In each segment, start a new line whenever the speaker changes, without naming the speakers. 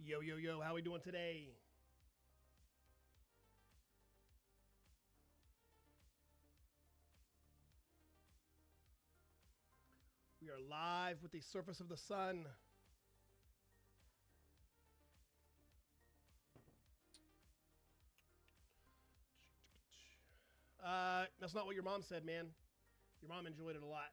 Yo, yo, yo, how we doing today? We are live with the surface of the sun. That's not what your mom said, man. Your mom enjoyed it a lot.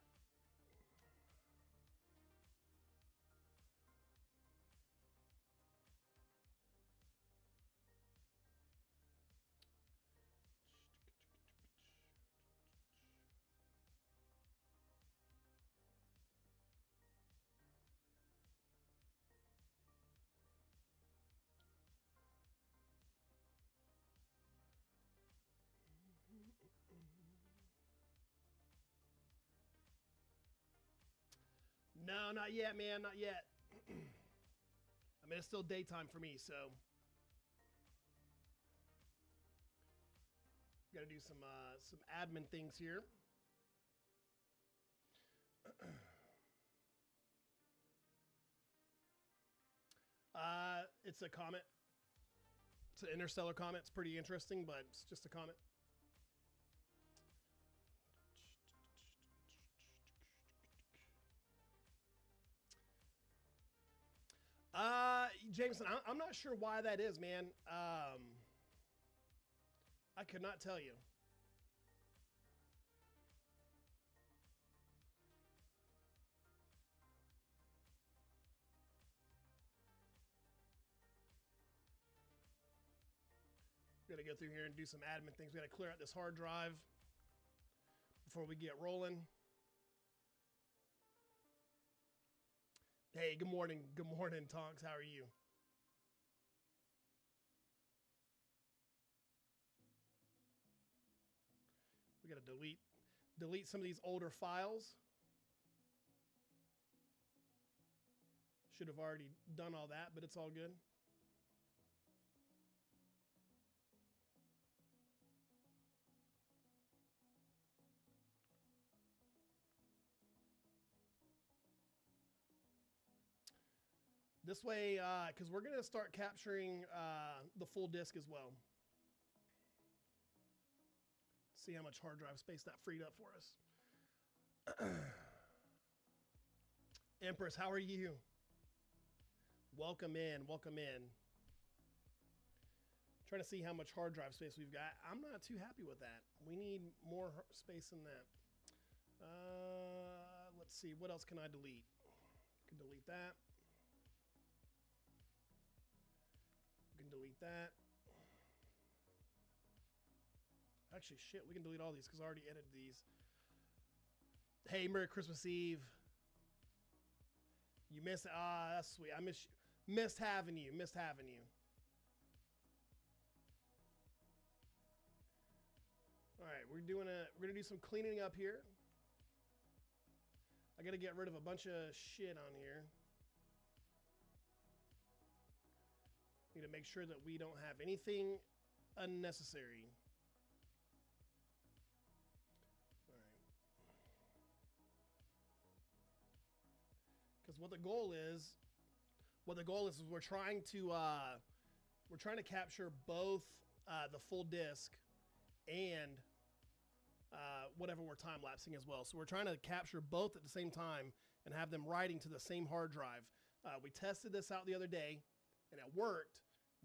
No, not yet, man, not yet. I mean, it's still daytime for me, so got to do some admin things here. It's a comet. It's an interstellar comet. It's pretty interesting, but it's just a comet. Jameson, I'm not sure why that is, man. I could not tell you. We're gonna go through here and do some admin things. We gotta clear out this hard drive before we get rolling. Hey, good morning. Good morning, Tonks. How are you? We gotta delete some of these older files. Should have already done all that, but it's all good. This way, because we're going to start capturing the full disk as well. See how much hard drive space that freed up for us. Empress, how are you? Welcome in, welcome in. Trying to see how much hard drive space we've got. I'm not too happy with that. We need more space than that. Let's see, what else can I delete? I can delete that. We can delete that. Actually, shit, we can delete all these because I already edited these. Hey, Merry Christmas Eve. You missed, that's sweet. I missed having you, missed having you. All right, we're gonna do some cleaning up here. I gotta get rid of a bunch of shit on here. Need to make sure that we don't have anything unnecessary. All right. Because what the goal is we're trying to capture both the full disk and whatever we're time lapsing as well. So we're trying to capture both at the same time and have them writing to the same hard drive. We tested this out the other day, and it worked.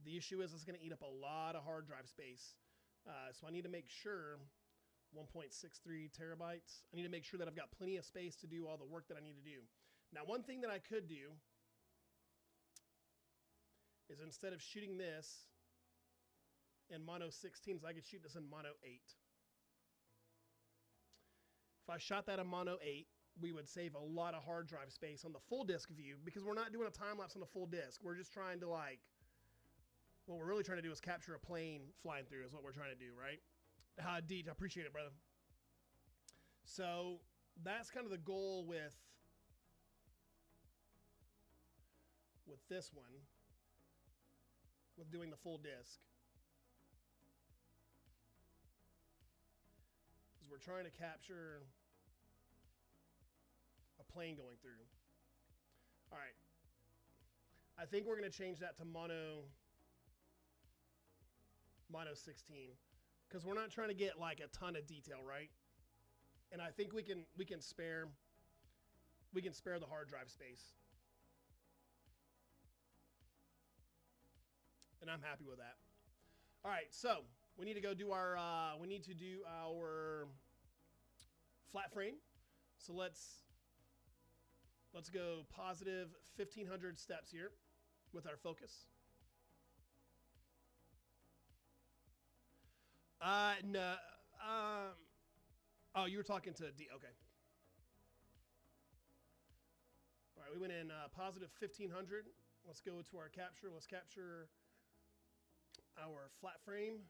The issue is it's going to eat up a lot of hard drive space. So I need to make sure 1.63 terabytes. I need to make sure that I've got plenty of space to do all the work that I need to do. Now, one thing that I could do is instead of shooting this in mono 16s, I could shoot this in mono 8. If I shot that in mono 8, we would save a lot of hard drive space on the full disk view because we're not doing a time lapse on the full disk. We're just trying to what we're really trying to do is capture a plane flying through is what we're trying to do, right? Deej, I appreciate it, brother. So that's kind of the goal with this one, with doing the full disk. Is we're trying to capture a plane going through. All right. I think we're going to change that to mono 16 because we're not trying to get like a ton of detail, right? And I think we can spare the hard drive space. And I'm happy with that. All right, so we need to go do our flat frame. So let's go positive 1,500 steps here with our focus. No. Oh, you were talking to D. Okay. All right, we went in positive 1,500. Let's go to our capture. Let's capture our flat frame.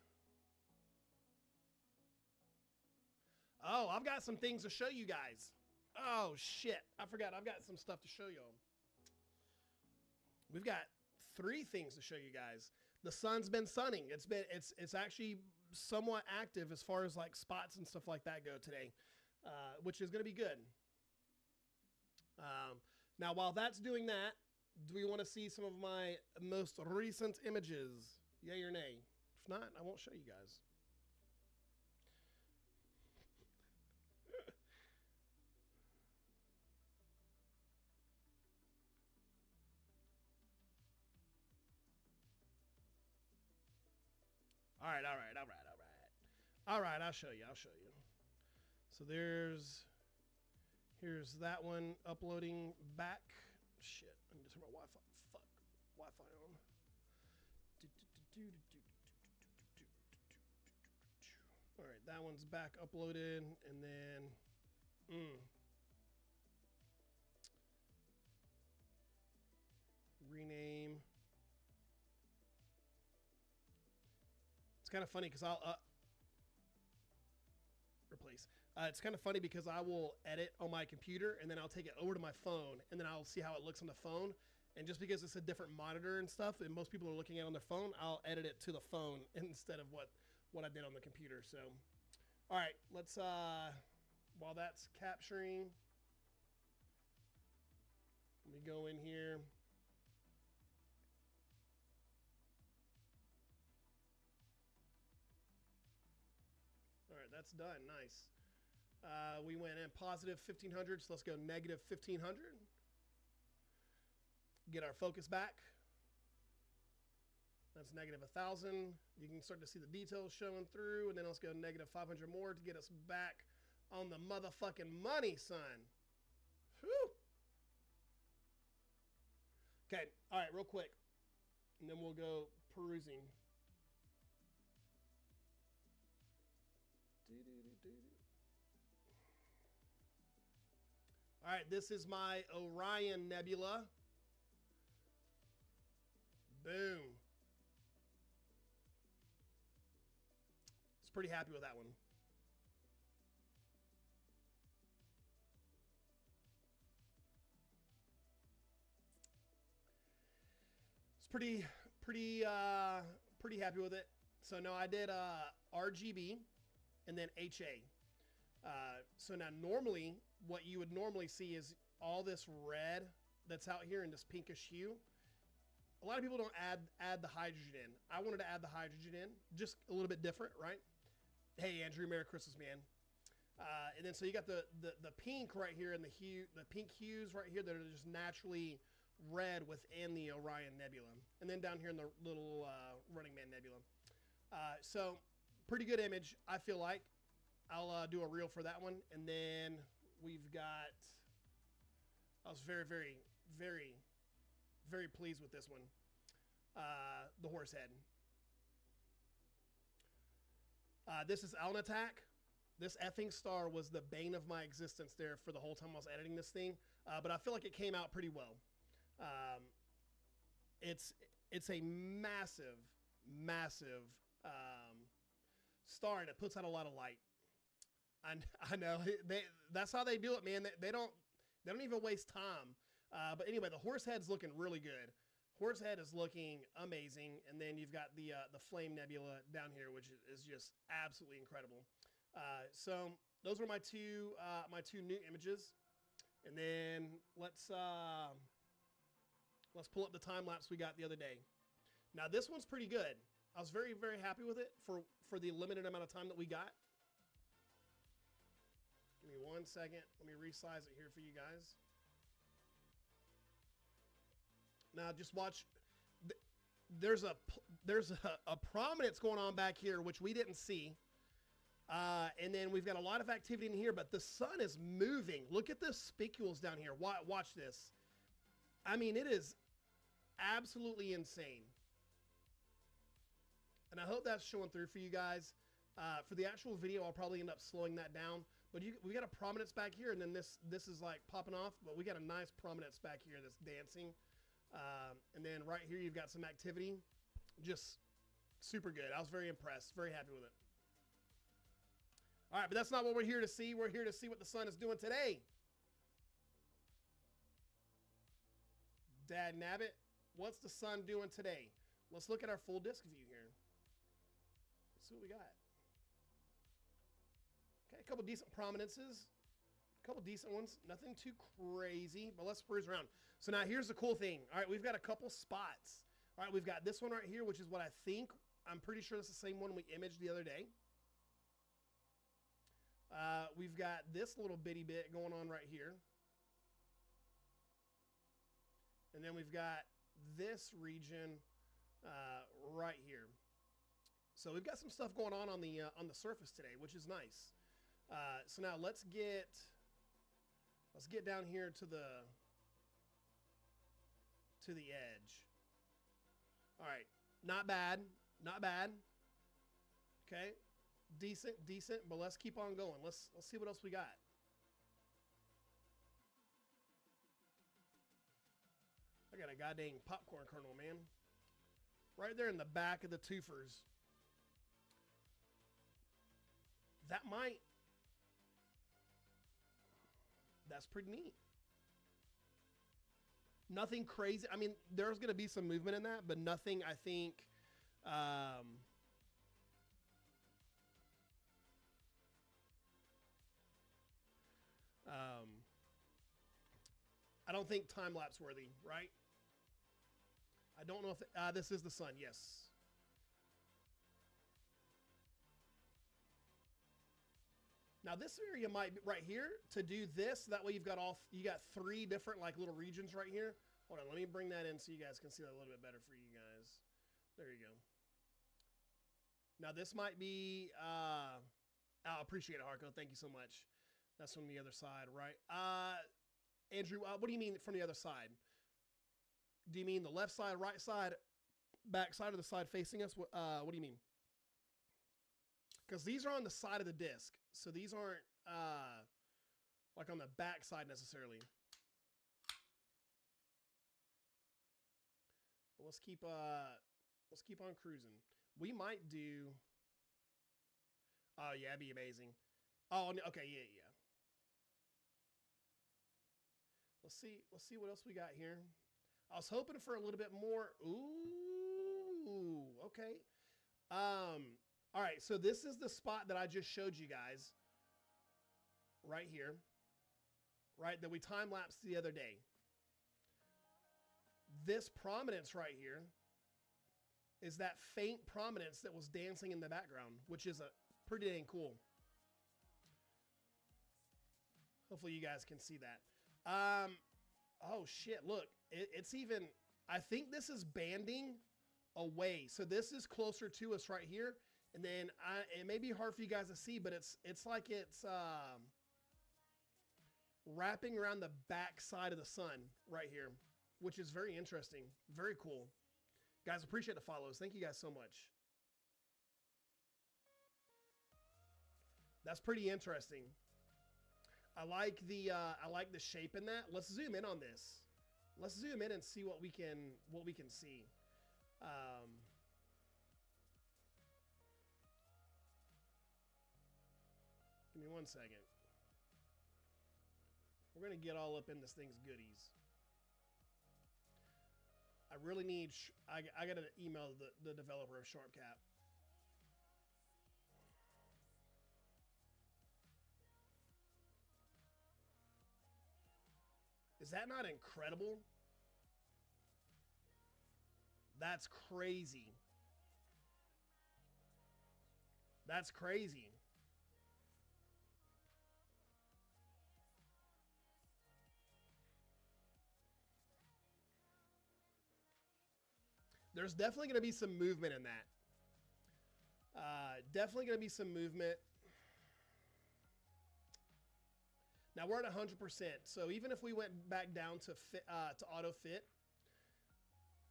Oh, I've got some things to show you guys. Oh shit, I forgot. I've got some stuff to show y'all. We've got 3 things to show you guys. The sun's been sunning. It's actually somewhat active as far as like spots and stuff like that go today, which is going to be good. Now, while that's doing that, do we want to see some of my most recent images? Yay or nay? If not, I won't show you guys. All right. I'll show you. So here's that one uploading back. Shit, I need to turn my Wi-Fi. Fuck, Wi-Fi on. All right, that one's back uploaded, and then rename. It's kind of funny because I'll replace. It's kind of funny because I will edit on my computer and then I'll take it over to my phone and then I'll see how it looks on the phone. And just because it's a different monitor and stuff, and most people are looking at it on their phone, I'll edit it to the phone instead of what I did on the computer. So, all right, let's while that's capturing, let me go in here. All right, that's done. Nice. We went in positive 1,500, so let's go negative 1,500. Get our focus back. That's negative 1,000. You can start to see the details showing through, and then let's go negative 500 more to get us back on the motherfucking money, son. Whew. Okay, all right, real quick, and then we'll go perusing. All right, this is my Orion Nebula. Boom. It's pretty happy with that one. It's pretty happy with it. So no, I did RGB and then HA. So now normally what you would normally see is all this red that's out here in this pinkish hue. A lot of people don't add the hydrogen in. I wanted to add the hydrogen in, just a little bit different, right? Hey, Andrew, Merry Christmas, man. And then so you got the pink right here and the pink hues right here that are just naturally red within the Orion Nebula. And then down here in the little Running Man Nebula. So pretty good image, I feel like. I'll do a reel for that one. And then we've got, I was very, very, very, very pleased with this one. The horse head. This is Alnitak. This effing star was the bane of my existence there for the whole time I was editing this thing. But I feel like it came out pretty well. It's a massive, massive star, and it puts out a lot of light. I know that's how they do it, man. They don't even waste time. But anyway, the horse head's looking really good. Horse head is looking amazing, and then you've got the Flame Nebula down here, which is just absolutely incredible. So those were my two new images, and then let's Let's pull up the time lapse we got the other day. Now this one's pretty good. I was very, very happy with it for the limited amount of time that we got. Give me 1 second. Let me resize it here for you guys. Now just watch. There's a prominence going on back here, which we didn't see. And then we've got a lot of activity in here, but the sun is moving. Look at the spicules down here. Watch this. I mean, it is absolutely insane. And I hope that's showing through for you guys. For the actual video, I'll probably end up slowing that down. But we got a prominence back here, and then this is like popping off. But we got a nice prominence back here that's dancing. And then right here, you've got some activity. Just super good. I was very impressed. Very happy with it. All right, but that's not what we're here to see. We're here to see what the sun is doing today. Dad nabbit, what's the sun doing today? Let's look at our full disk view here. Let's see what we got. Okay, a couple decent prominences. A couple decent ones. Nothing too crazy, but let's peruse around. So now here's the cool thing. All right, we've got a couple spots. All right, we've got this one right here, which is what I think. I'm pretty sure that's the same one we imaged the other day. We've got this little bitty bit going on right here. And then we've got this region right here. So we've got some stuff going on the surface today, which is nice. So now let's get down here to the edge. All right, not bad, not bad. Okay, decent, but let's keep on going. Let's see what else we got. I got a goddamn popcorn kernel, man. Right there in the back of the twofers. That's pretty neat. Nothing crazy. I mean, there's going to be some movement in that, but nothing, I think, I don't think time-lapse worthy, right? I don't know if this is the sun. Yes. Now this area might be right here to do this. That way you got three different like little regions right here. Hold on, let me bring that in so you guys can see that a little bit better for you guys. There you go. Now this might be, I appreciate it, Harko. Thank you so much. That's from the other side, right? Andrew, what do you mean from the other side? Do you mean the left side, right side, back side, or the side facing us? What do you mean? Because these are on the side of the disc, so these aren't like on the back side necessarily. But let's keep on cruising. We might do. Oh yeah, that'd be amazing. Oh okay, yeah. Let's see what else we got here. I was hoping for a little bit more. Ooh, okay. All right, so this is the spot that I just showed you guys. Right here. Right, that we time-lapsed the other day. This prominence right here is that faint prominence that was dancing in the background, which is a pretty dang cool. Hopefully you guys can see that. Oh shit, look, it's even, I think this is banding away. So this is closer to us right here. And then it may be hard for you guys to see, but it's like it's wrapping around the back side of the sun right here, which is very interesting. Very cool. Guys, appreciate the follows. Thank you guys so much. That's pretty interesting. I like the shape in that. Let's zoom in on this. Let's zoom in and see what we can see. Give me 1 second. We're gonna get all up in this thing's goodies. I really need. I gotta email the developer of SharpCap. Is that not incredible? That's crazy. That's crazy. There's definitely going to be some movement in that. Definitely going to be some movement. Now we're at 100%. So even if we went back down to auto fit,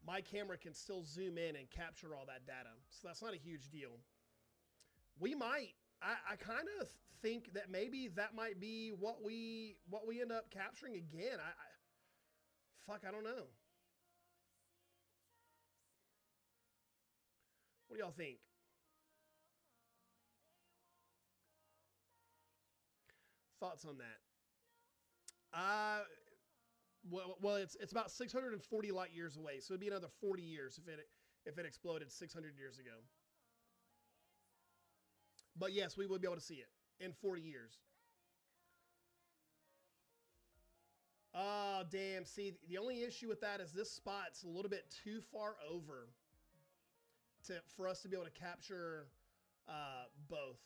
my camera can still zoom in and capture all that data. So that's not a huge deal. We might. I kind of think that maybe that might be what we end up capturing again. I don't know. What do y'all think? Thoughts on that? Well, it's about 640 light years away, so it'd be another 40 years if it exploded 600 years ago. But yes, we would be able to see it in 40 years. Oh, damn. See, the only issue with that is this spot's a little bit too far over for us to be able to capture both.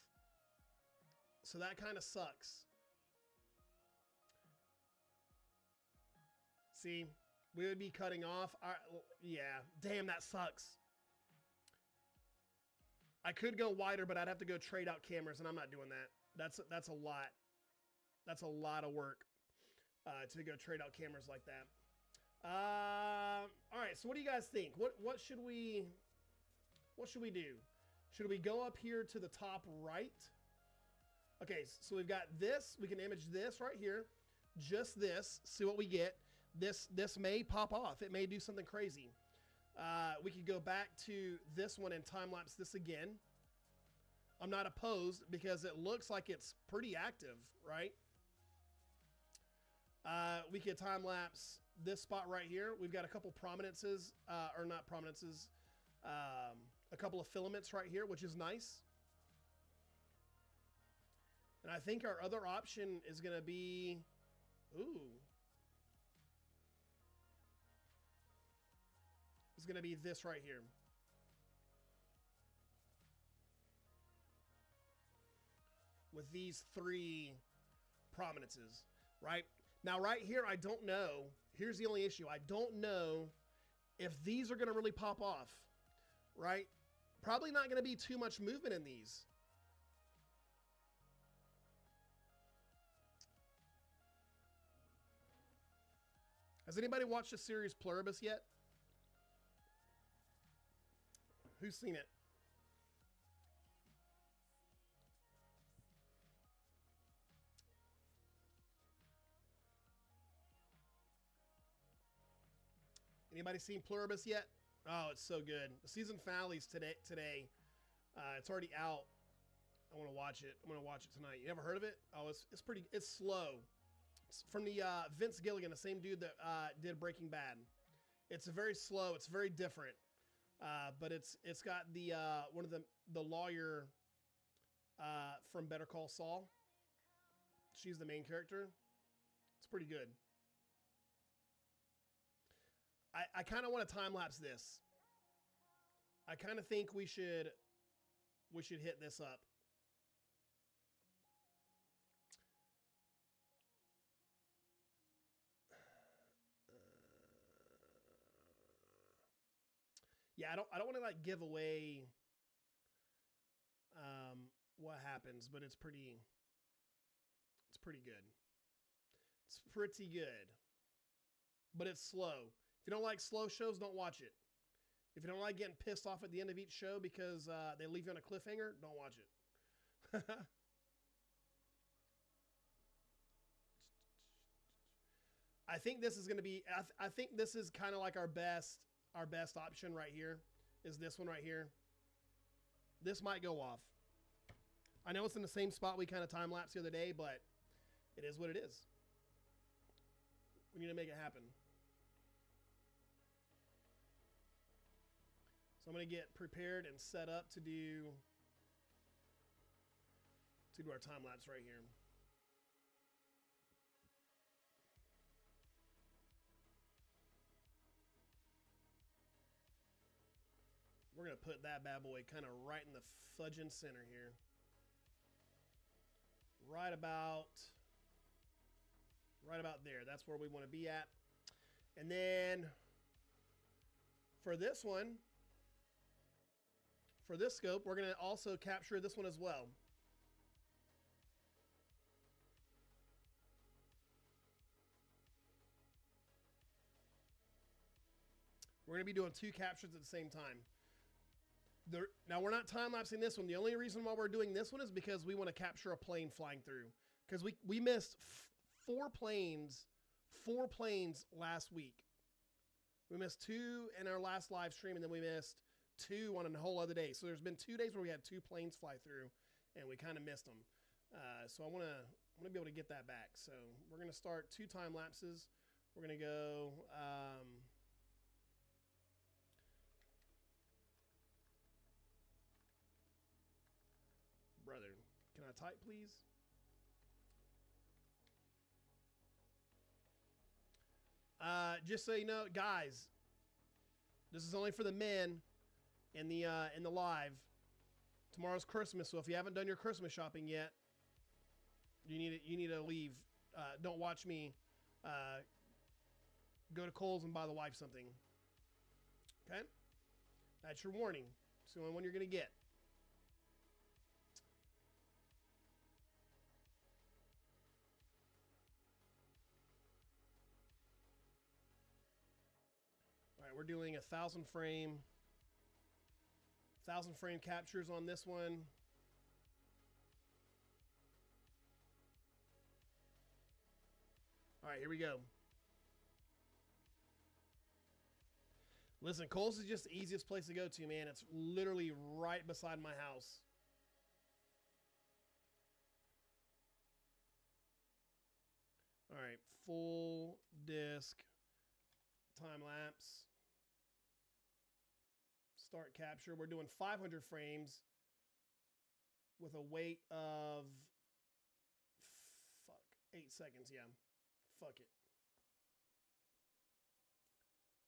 So that kind of sucks. See, we would be cutting off. Yeah, damn, that sucks. I could go wider, but I'd have to go trade out cameras, and I'm not doing that. That's a lot. That's a lot of work to go trade out cameras like that. All right, so what do you guys think? What should we do? Should we go up here to the top right? Okay, so we've got this. We can image this right here. Just this. See what we get. This may pop off. It may do something crazy. We could go back to this one and time-lapse this again. I'm not opposed because it looks like it's pretty active, right? We could time-lapse this spot right here. We've got a couple prominences, or not prominences, a couple of filaments right here, which is nice. And I think our other option is going to be, ooh. It's going to be this right here. With these three prominences, right? Now, right here, I don't know. Here's the only issue. I don't know if these are going to really pop off, right? Probably not going to be too much movement in these. Has anybody watched the series Pluribus yet? Who's seen it? Anybody seen Pluribus yet? Oh, it's so good. The season finale's today. It's already out. I want to watch it. I'm going to watch it tonight. You never heard of it? Oh, it's pretty. It's slow. It's from the Vince Gilligan, the same dude that did Breaking Bad. It's very slow. It's very different. But it's got the one of the lawyer from Better Call Saul. She's the main character. It's pretty good. I kind of want to time lapse this. I kind of think we should hit this up. Yeah, I don't want to like give away what happens, but it's pretty good. It's pretty good. But it's slow. If you don't like slow shows, don't watch it. If you don't like getting pissed off at the end of each show because they leave you on a cliffhanger, don't watch it. I think this is going to be. I think this is kind of like our best option right here. Is this one right here? This might go off. I know it's in the same spot we kind of time lapsed the other day, but it is what it is. We need to make it happen. So I'm going to get prepared and set up to do our time lapse right here. We're going to put that bad boy kind of right in the fudging center here. Right about there. That's where we want to be at. And then for this one, for this scope, we're going to also capture this one as well. We're going to be doing 2 captures at the same time. Now, we're not time-lapsing this one. The only reason why we're doing this one is because we want to capture a plane flying through. Because we missed 4 planes last week. We missed 2 in our last live stream, and then we missed 2 on a whole other day. So there's been 2 days where we had 2 planes fly through, and we kind of missed them. So I want to be able to get that back. So we're going to start 2 time lapses. We're going to go... brother, can I type, please? Just so you know, guys, this is only for the men in the live. Tomorrow's Christmas, so if you haven't done your Christmas shopping yet, you need to leave. Don't watch me. Go to Kohl's and buy the wife something. Okay, that's your warning. It's the only one you're gonna get. We're doing 1,000 frame captures on this one. All right, here we go. Listen, Kohl's is just the easiest place to go to, man. It's literally right beside my house. All right, full disc time lapse. Start capture. We're doing 500 frames with a wait of 8 seconds. Yeah, fuck it.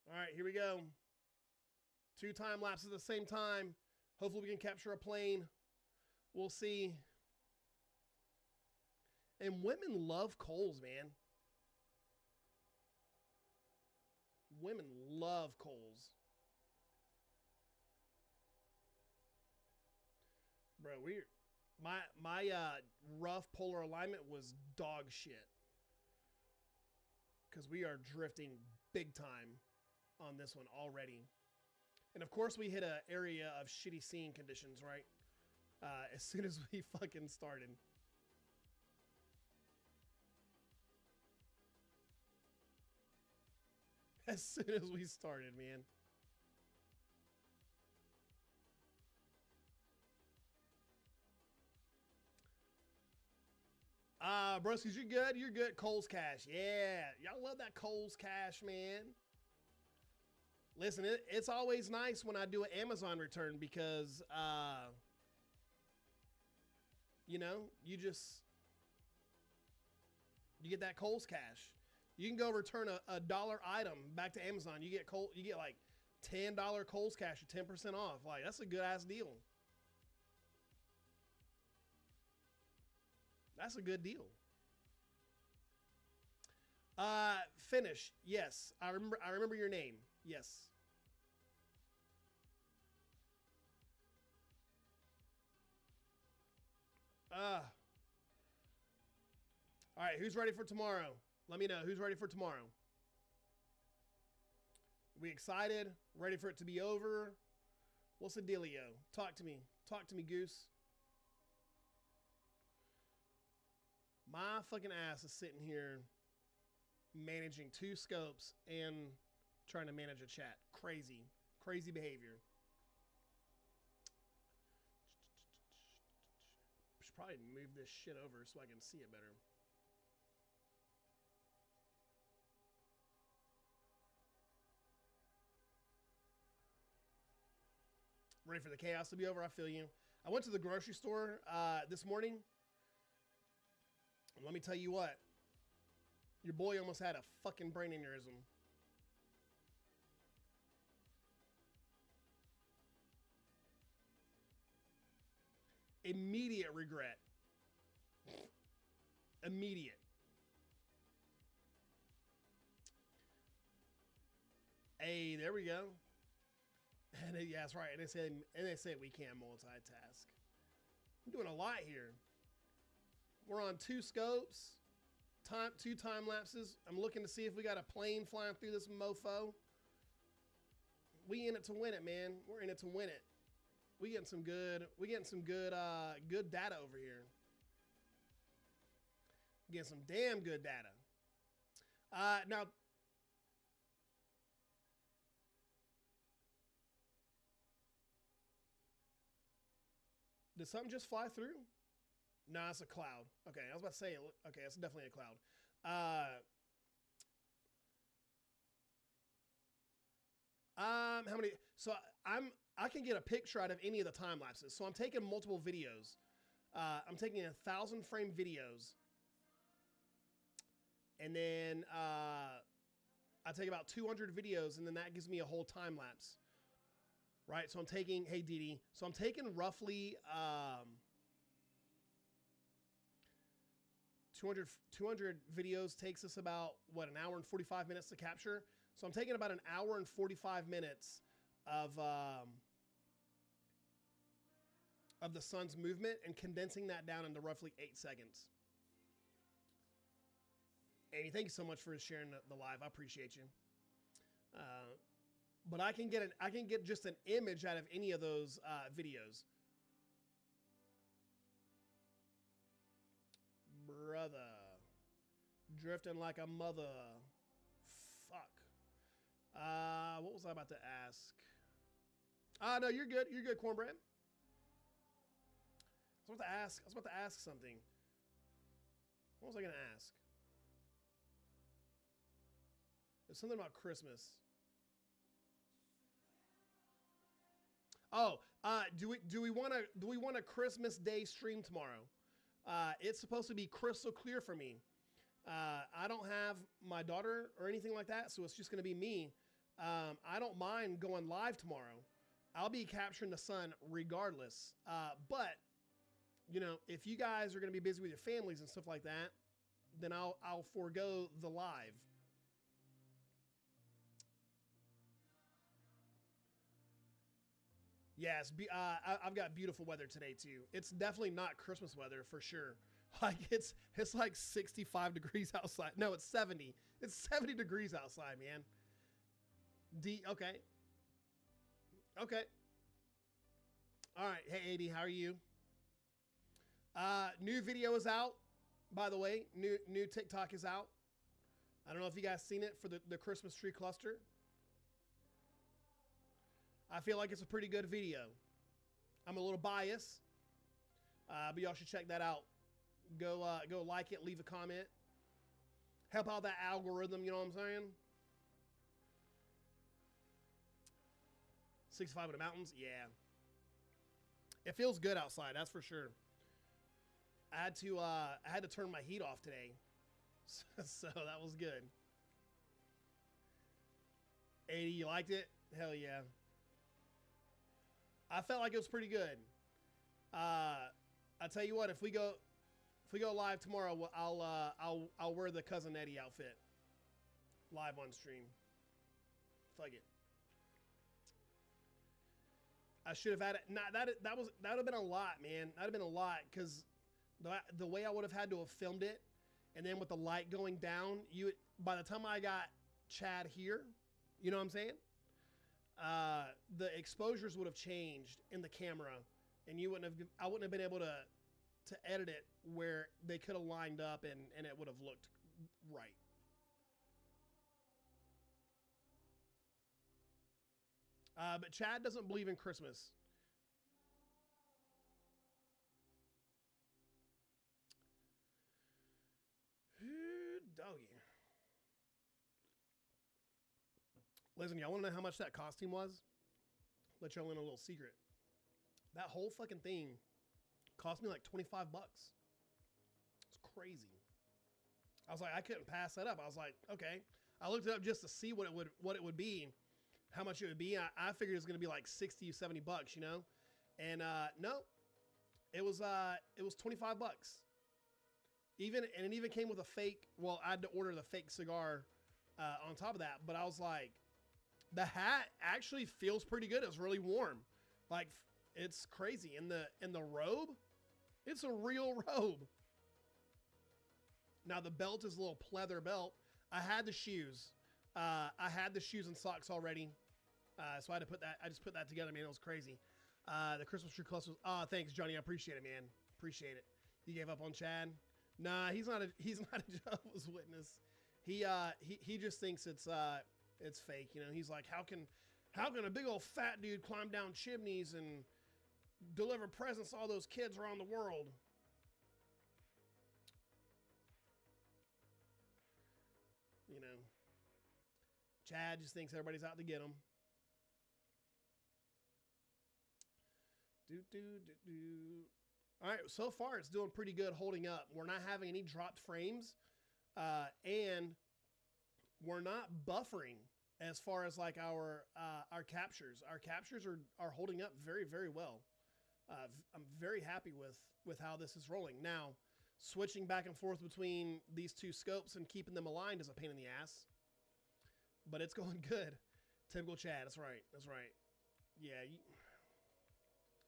All right, here we go. 2 time lapses at the same time. Hopefully we can capture a plane. We'll see. And women love Kohl's, man. Women love Kohl's. Bro, my rough polar alignment was dog shit. Because we are drifting big time on this one already. And of course we hit an area of shitty seeing conditions, right? As soon as we fucking started. As soon as we started, man. Broskies, you good? You're good. Kohl's Cash. Yeah. Y'all love that Kohl's Cash, man. Listen, it's always nice when I do an Amazon return because, you know, you get that Kohl's Cash. You can go return a dollar item back to Amazon. You get like $10 Kohl's Cash or 10% off. Like, that's a good ass deal. That's a good deal. Finish. Yes. I remember your name. Yes. All right, who's ready for tomorrow? Let me know who's ready for tomorrow. We excited? Ready for it to be over? What's the dealio? Talk to me. Talk to me, Goose. My fucking ass is sitting here managing 2 scopes and trying to manage a chat. Crazy. Crazy behavior. Should probably move this shit over so I can see it better. Ready for the chaos to be over? I feel you. I went to the grocery store this morning. Let me tell you what. Your boy almost had a fucking brain aneurysm. Immediate regret. Immediate. Hey, there we go. And yeah, that's right. And they say we can't multitask. I'm doing a lot here. We're on 2 scopes, 2 time lapses. I'm looking to see if we got a plane flying through this mofo. We in it to win it, man. We're in it to win it. We getting some good good data over here. Getting some damn good data. Now, did something just fly through? No, it's a cloud. Okay, I was about to say, okay, it's definitely a cloud. How many? So I can get a picture out of any of the time lapses. So I'm taking multiple videos. I'm taking 1,000 frame videos, and then I take about 200 videos, and then that gives me a whole time lapse. Right, so I'm taking, hey Didi, so I'm taking roughly 200 videos takes us about, what, an hour and 45 minutes to capture? So I'm taking about an hour and 45 minutes of the sun's movement and condensing that down into roughly 8 seconds. Amy, thank you so much for sharing the live. I appreciate you. But I can get just an image out of any of those videos. Brother. Drifting like a mother. Fuck. What was I about to ask? No, you're good. You're good, Cornbread. I was about to ask something. What was I going to ask? It's something about Christmas. Oh, do we want a Christmas Day stream tomorrow? It's supposed to be crystal clear for me. I don't have my daughter or anything like that, so it's just going to be me. I don't mind going live tomorrow. I'll be capturing the sun regardless. But you know, if you guys are going to be busy with your families and stuff like that, then I'll forego the live. Yes, I've got beautiful weather today too. It's definitely not Christmas weather for sure. Like it's like 65 degrees outside. No, it's 70. It's 70 degrees outside, man. Okay. Okay. All right. Hey, AD, how are you? New video is out, by the way. New TikTok is out. I don't know if you guys seen it for the Christmas tree cluster. I feel like it's a pretty good video. I'm a little biased, but y'all should check that out. Go like it, leave a comment. Help out that algorithm, you know what I'm saying? 65 in the mountains, yeah. It feels good outside, that's for sure. I had to turn my heat off today, so that was good. 80, you liked it? Hell yeah. I felt like it was pretty good. I tell you what, if we go live tomorrow, I'll wear the Cousin Eddie outfit live on stream. Fuck it. I should have had it. Nah, that would have been a lot, man. That'd have been a lot because the way I would have had to have filmed it, and then with the light going down, by the time I got Chad here, you know what I'm saying? The exposures would have changed in the camera, and I wouldn't have been able to edit it where they could have lined up and it would have looked right. But Chad doesn't believe in Christmas. Doggy. Listen, y'all want to know how much that costume was? Let y'all in a little secret. That whole fucking thing cost me like 25 bucks. It's crazy. I was like, I couldn't pass that up. I was like, okay. I looked it up just to see what it would be, how much it would be. I figured it was going to be like 60 or 70 bucks, you know? And no, It was 25 bucks. And it even came with a fake. Well, I had to order the fake cigar on top of that. But I was like, the hat actually feels pretty good. It's really warm. Like, it's crazy. And the robe, it's a real robe. Now the belt is a little pleather belt. I had the shoes. I had the shoes and socks already. So I had to put that. I just put that together, man. It was crazy. The Christmas tree clusters. Thanks, Johnny. I appreciate it, man. Appreciate it. You gave up on Chad? Nah, he's not a Jehovah's Witness. He just thinks it's fake. You know, he's like, how can a big old fat dude climb down chimneys and deliver presents to all those kids around the world? You know, Chad just thinks everybody's out to get him. All right, so far it's doing pretty good holding up. We're not having any dropped frames, and we're not buffering as far as like our captures. Our captures are holding up very, very well. I'm very happy with how this is rolling. Now, switching back and forth between these two scopes and keeping them aligned is a pain in the ass, but it's going good. Typical Chad. That's right. That's right. Yeah.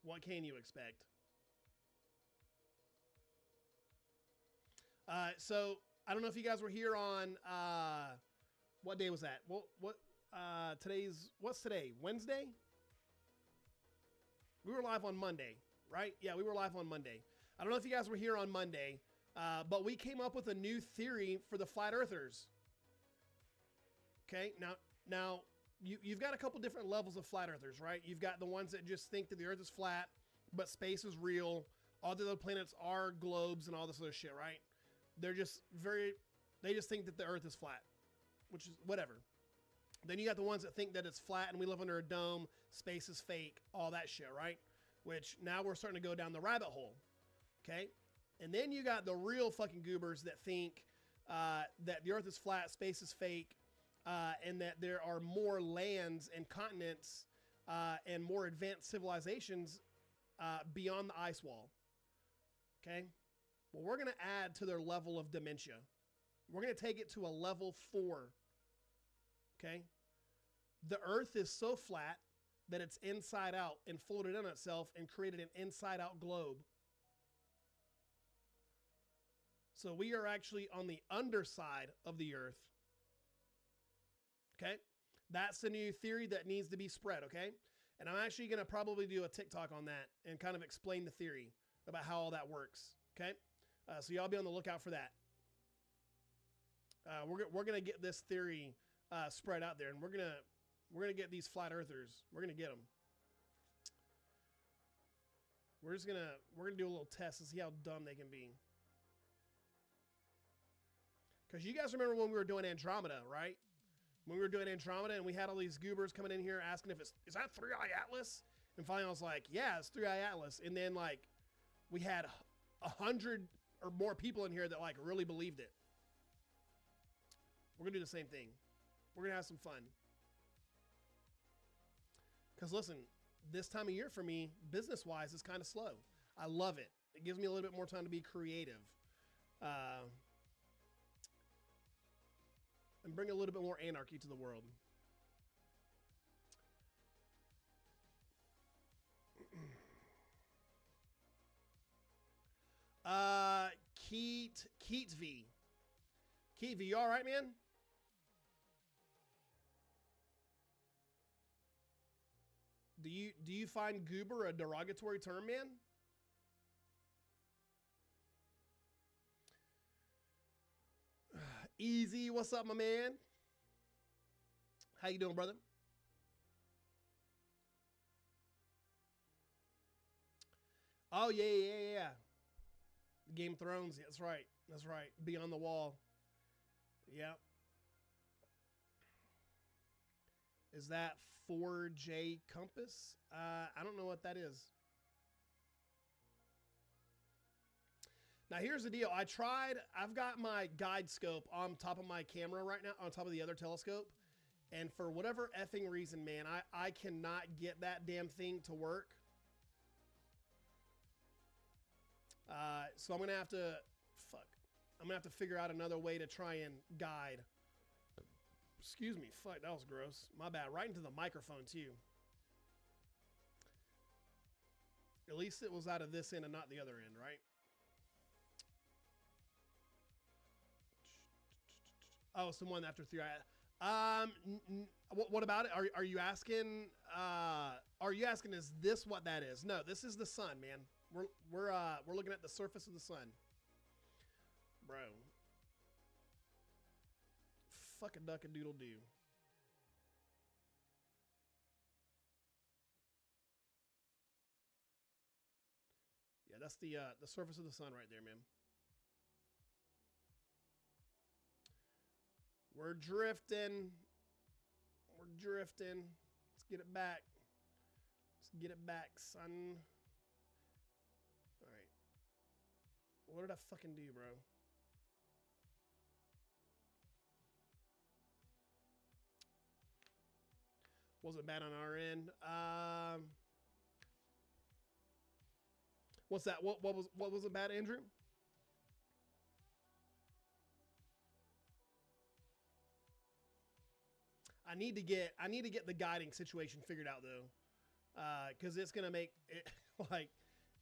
What can you expect? So I don't know if you guys were here on, what day was that? What's today? Wednesday? We were live on Monday, right? Yeah, we were live on Monday. I don't know if you guys were here on Monday, but we came up with a new theory for the flat earthers. Okay. Now you've got a couple different levels of flat earthers, right? You've got the ones that just think that the earth is flat, but space is real. All the other planets are globes and all this other shit, right? They just think that the earth is flat, which is whatever. Then you got the ones that think that it's flat and we live under a dome, space is fake, all that shit, right? Which now we're starting to go down the rabbit hole. Okay. And then you got the real fucking goobers that think that the earth is flat, space is fake, and that there are more lands and continents and more advanced civilizations beyond the ice wall. Okay. Well, we're going to add to their level of dementia. We're going to take it to a level 4. Okay. The earth is so flat that it's inside out and folded in itself and created an inside out globe. So we are actually on the underside of the earth. Okay. That's the new theory that needs to be spread. Okay. And I'm actually going to probably do a TikTok on that and kind of explain the theory about how all that works. Okay. So y'all be on the lookout for that. We're going to get this theory spread out there, and we're going to get these flat earthers. We're going to get them. We're going to do a little test to see how dumb they can be. Because you guys remember when we were doing Andromeda, right? When we were doing Andromeda and we had all these goobers coming in here asking if is that 3i Atlas? And finally I was like, yeah, it's 3i Atlas. And then like we had 100 or more people in here that like really believed it. We're going to do the same thing. We're going to have some fun. Because listen, this time of year for me, business-wise, is kind of slow. I love it. It gives me a little bit more time to be creative. And bring a little bit more anarchy to the world. Keat V, you all right, man? Do you find goober a derogatory term, man? Easy, what's up, my man? How you doing, brother? Oh, yeah. Game of Thrones, that's right. That's right. Beyond the Wall. Yep. Is that 4J Compass? I don't know what that is. Now, here's the deal. I've got my guide scope on top of my camera right now, on top of the other telescope. And for whatever effing reason, man, I cannot get that damn thing to work. So I'm gonna have to, I'm gonna have to figure out another way to try and guide. Excuse me, fuck, that was gross. My bad, right into the microphone too. At least it was out of this end and not the other end, right? Oh, someone after 3. What about it? Are you asking? Are you asking? Is this what that is? No, this is the sun, man. We're looking at the surface of the sun, bro. Fuck a duck a doodle doo. Yeah, that's the surface of the sun right there, man. We're drifting. We're drifting. Let's get it back. Let's get it back, son. All right. What did I fucking do, bro? Wasn't bad on our end. What's that? What wasn't bad, Andrew? I need to get the guiding situation figured out though, because it's gonna make it like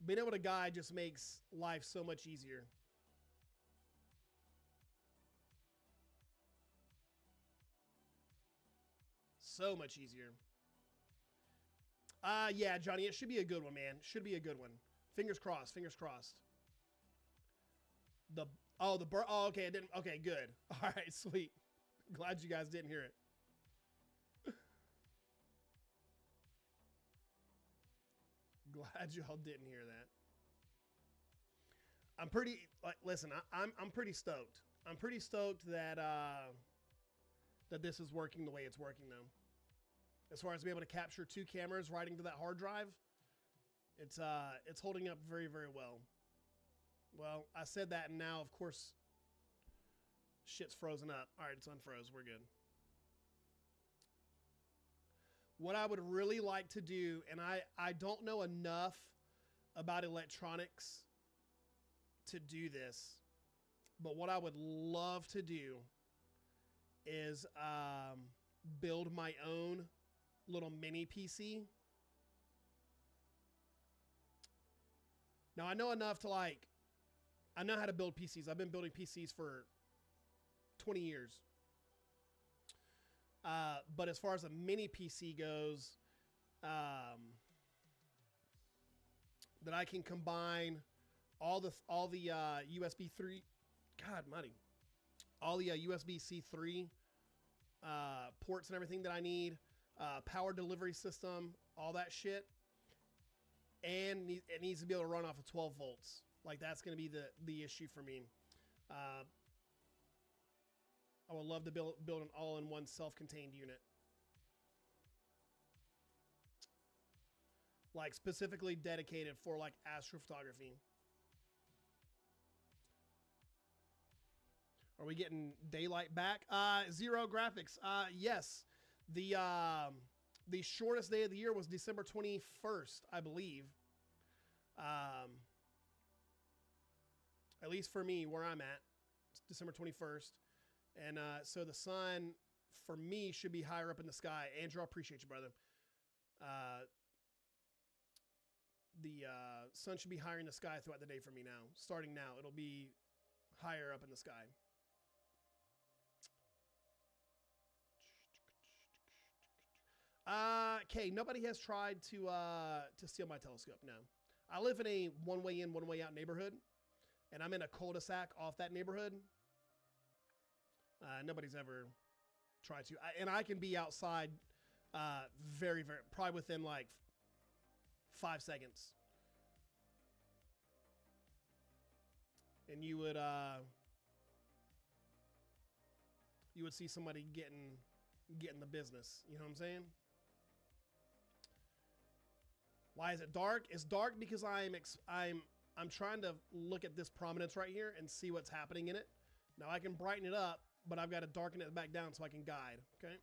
being able to guide just makes life so much easier. So much easier. Yeah, Johnny, it should be a good one, man. Should be a good one. Fingers crossed. Fingers crossed. The oh, okay, it didn't. Okay, good. All right, sweet. Glad you guys didn't hear it. Glad y'all didn't hear that. I'm pretty like listen, I'm pretty stoked. I'm pretty stoked that that this is working the way it's working though. As far as being able to capture 2 cameras right into that hard drive, it's holding up very, very well. Well, I said that and now of course shit's frozen up. All right, it's unfroze. We're good. What I would really like to do, and I don't know enough about electronics to do this, but what I would love to do is build my own little mini PC. Now I know enough to I know how to build PCs. I've been building PCs for 20 years. But as far as a mini PC goes, that I can combine all the USB 3, God mighty, all the USB C3 ports and everything that I need, power delivery system, all that shit, and it needs to be able to run off of 12 volts. Like that's going to be the issue for me. I would love to build an all-in-one self-contained unit. Like specifically dedicated for like astrophotography. Are we getting daylight back? 0 graphics. Yes. The shortest day of the year was December 21st, I believe. At least for me, where I'm at, it's December 21st. And so the sun, for me, should be higher up in the sky. Andrew, I appreciate you, brother. The sun should be higher in the sky throughout the day for me now. Starting now, it'll be higher up in the sky. Okay, nobody has tried to steal my telescope. No, I live in a one-way in, one-way out neighborhood, and I'm in a cul-de-sac off that neighborhood. Nobody's ever tried to, and I can be outside, very, very, probably within like 5 seconds, and you would see somebody getting the business. You know what I'm saying? Why is it dark? It's dark because I'm trying to look at this prominence right here and see what's happening in it. Now I can brighten it up, but I've got to darken it back down so I can guide. Okay.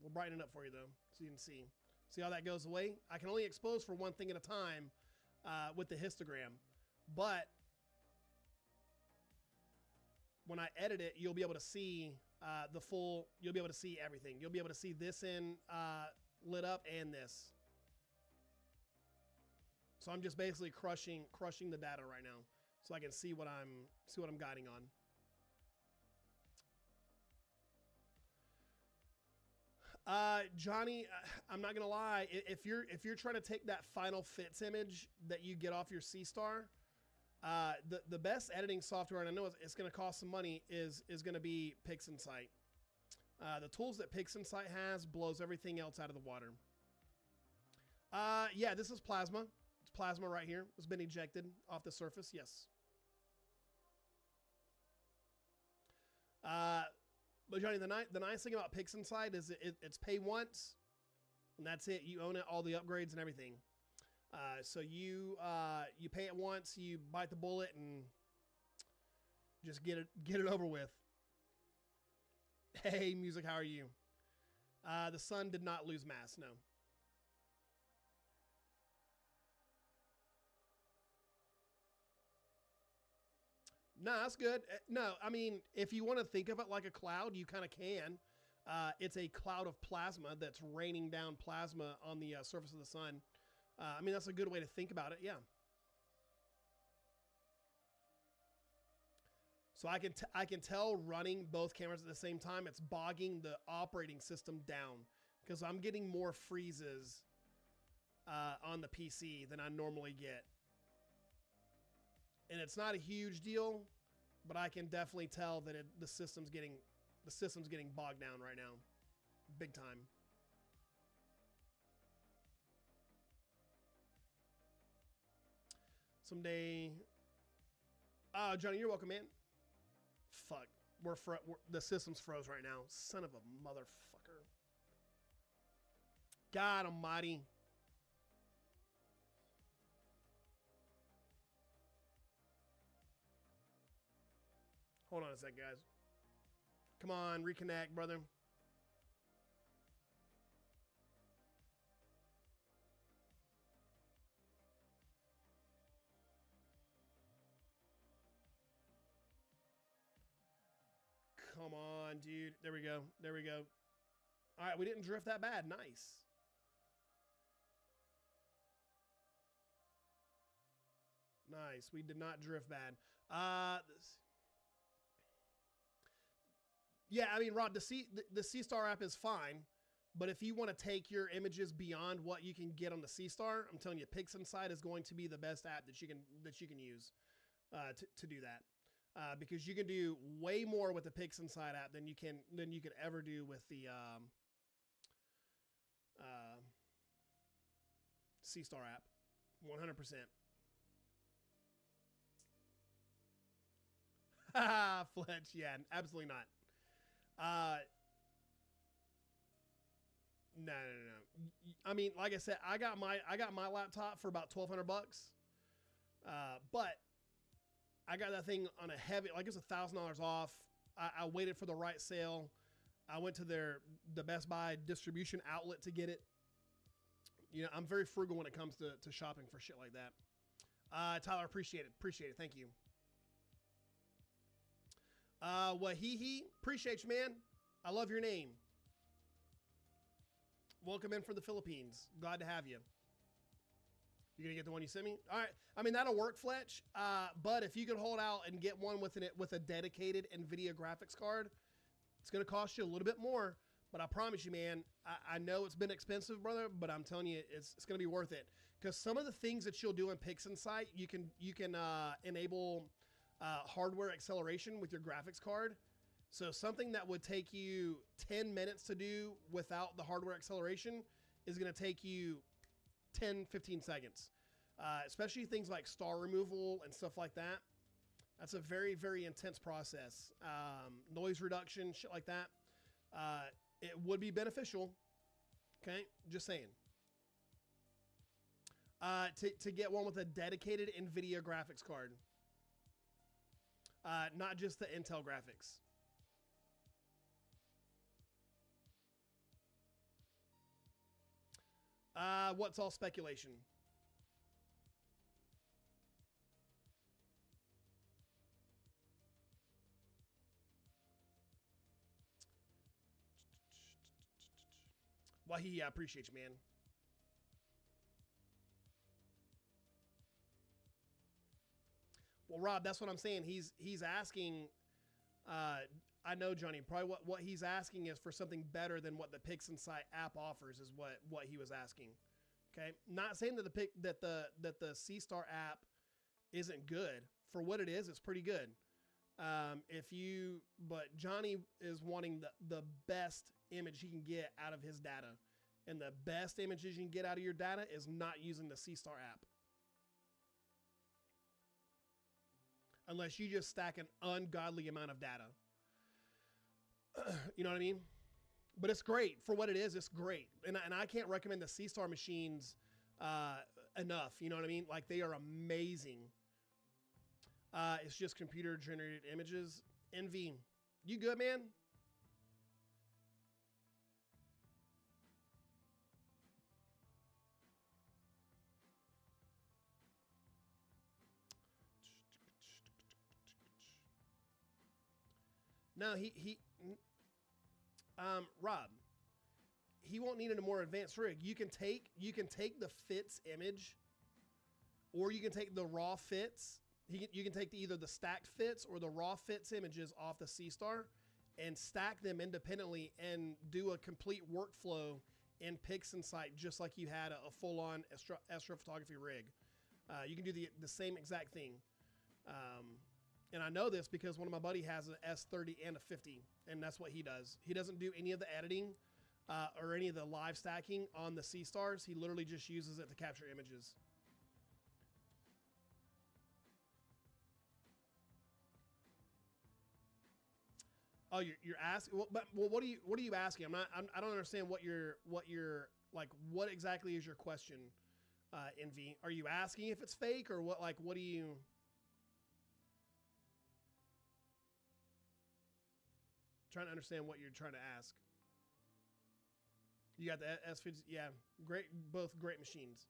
We'll brighten it up for you though, so you can see. See how that goes away? I can only expose for one thing at a time with the histogram, But when I edit it, you'll be able to see the full, you'll be able to see everything. You'll be able to see this in lit up and this. So I'm just basically crushing the data right now, so I can see what I'm guiding on. Johnny, I'm not gonna lie. If you're trying to take that final fits image that you get off your C-Star, the best editing software, and I know it's going to cost some money, is going to be PixInsight. The tools that PixInsight has blows everything else out of the water. Yeah, this is plasma. It's plasma right here. It's been ejected off the surface. Yes. But Johnny, the nice thing about PixInsight is it's pay once, and that's it. You own it, all the upgrades and everything. So you pay it once, you bite the bullet, and just get it over with. Hey, music, how are you? The sun did not lose mass, no. No, that's good. No, I mean, if you want to think of it like a cloud, you kind of can. It's a cloud of plasma that's raining down plasma on the surface of the sun. I mean, that's a good way to think about it, yeah. So I can tell running both cameras at the same time, it's bogging the operating system down because I'm getting more freezes on the PC than I normally get. And it's not a huge deal, but I can definitely tell that the system's getting bogged down right now, big time. Someday, Johnny, you're welcome, man. Fuck, the system's froze right now. Son of a motherfucker. God almighty. Hold on a sec, guys. Come on, reconnect, brother. Come on, dude. There we go. There we go. All right, we didn't drift that bad. Nice. Nice. We did not drift bad. Yeah, I mean, Rod, the C-Star app is fine, but if you want to take your images beyond what you can get on the C-Star, I'm telling you, PixInsight is going to be the best app that you can use to do that. Because you can do way more with the PixInsight app than you could ever do with the C-Star app. 100%. Haha, Fletch, yeah, absolutely not. No. I mean, like I said, I got my laptop for about $1,200 bucks. But I got that thing on a heavy, like it's $1,000 off. I waited for the right sale. I went to the Best Buy distribution outlet to get it. You know, I'm very frugal when it comes to shopping for shit like that. Tyler, appreciate it. Thank you. Wahihi, appreciate you, man. I love your name. Welcome in from the Philippines. Glad to have you. You're gonna get the one you sent me? All right. I mean, that'll work, Fletch. But if you can hold out and get one with a dedicated NVIDIA graphics card, it's gonna cost you a little bit more. But I promise you, man, I know it's been expensive, brother, but I'm telling you, it's gonna be worth it. Because some of the things that you'll do in PixInsight, you can enable hardware acceleration with your graphics card. So something that would take you 10 minutes to do without the hardware acceleration is going to take you 10, 15 seconds. Especially things like star removal and stuff like that. That's a very, very intense process. Noise reduction, shit like that. It would be beneficial. Okay, just saying. To get one with a dedicated NVIDIA graphics card. Not just the Intel graphics. What's all speculation? Wahi, I appreciate you, man. Well, Rob, that's what I'm saying. He's asking. I know, Johnny. Probably what he's asking is for something better than what the PixInsight app offers. Is what he was asking. Okay, not saying that the C-Star app isn't good. For what it is, it's pretty good. But Johnny is wanting the best image he can get out of his data, and the best images you can get out of your data is not using the C-Star app. Unless you just stack an ungodly amount of data. You know what I mean? But it's great. For what it is, it's great. And I can't recommend the C-Star machines enough. You know what I mean? Like, they are amazing. It's just computer-generated images. Envy, you good, man? No, Rob, he won't need a more advanced rig. You can take the FITS image, or you can take the raw FITS. You can take either the stacked FITS or the raw FITS images off the C-Star and stack them independently and do a complete workflow in PixInsight, just like you had a full-on astrophotography rig. You can do the same exact thing. And I know this because one of my buddy has an S30 and a 50, and that's what he does. He doesn't do any of the editing or any of the live stacking on the C-Stars. He literally just uses it to capture images. Oh, you're asking. Well, what are you asking? I don't understand what you're like. What exactly is your question, Envy? Are you asking if it's fake or what? Like, what do you? Trying to understand what you're trying to ask. You got the S50, yeah, great, both great machines.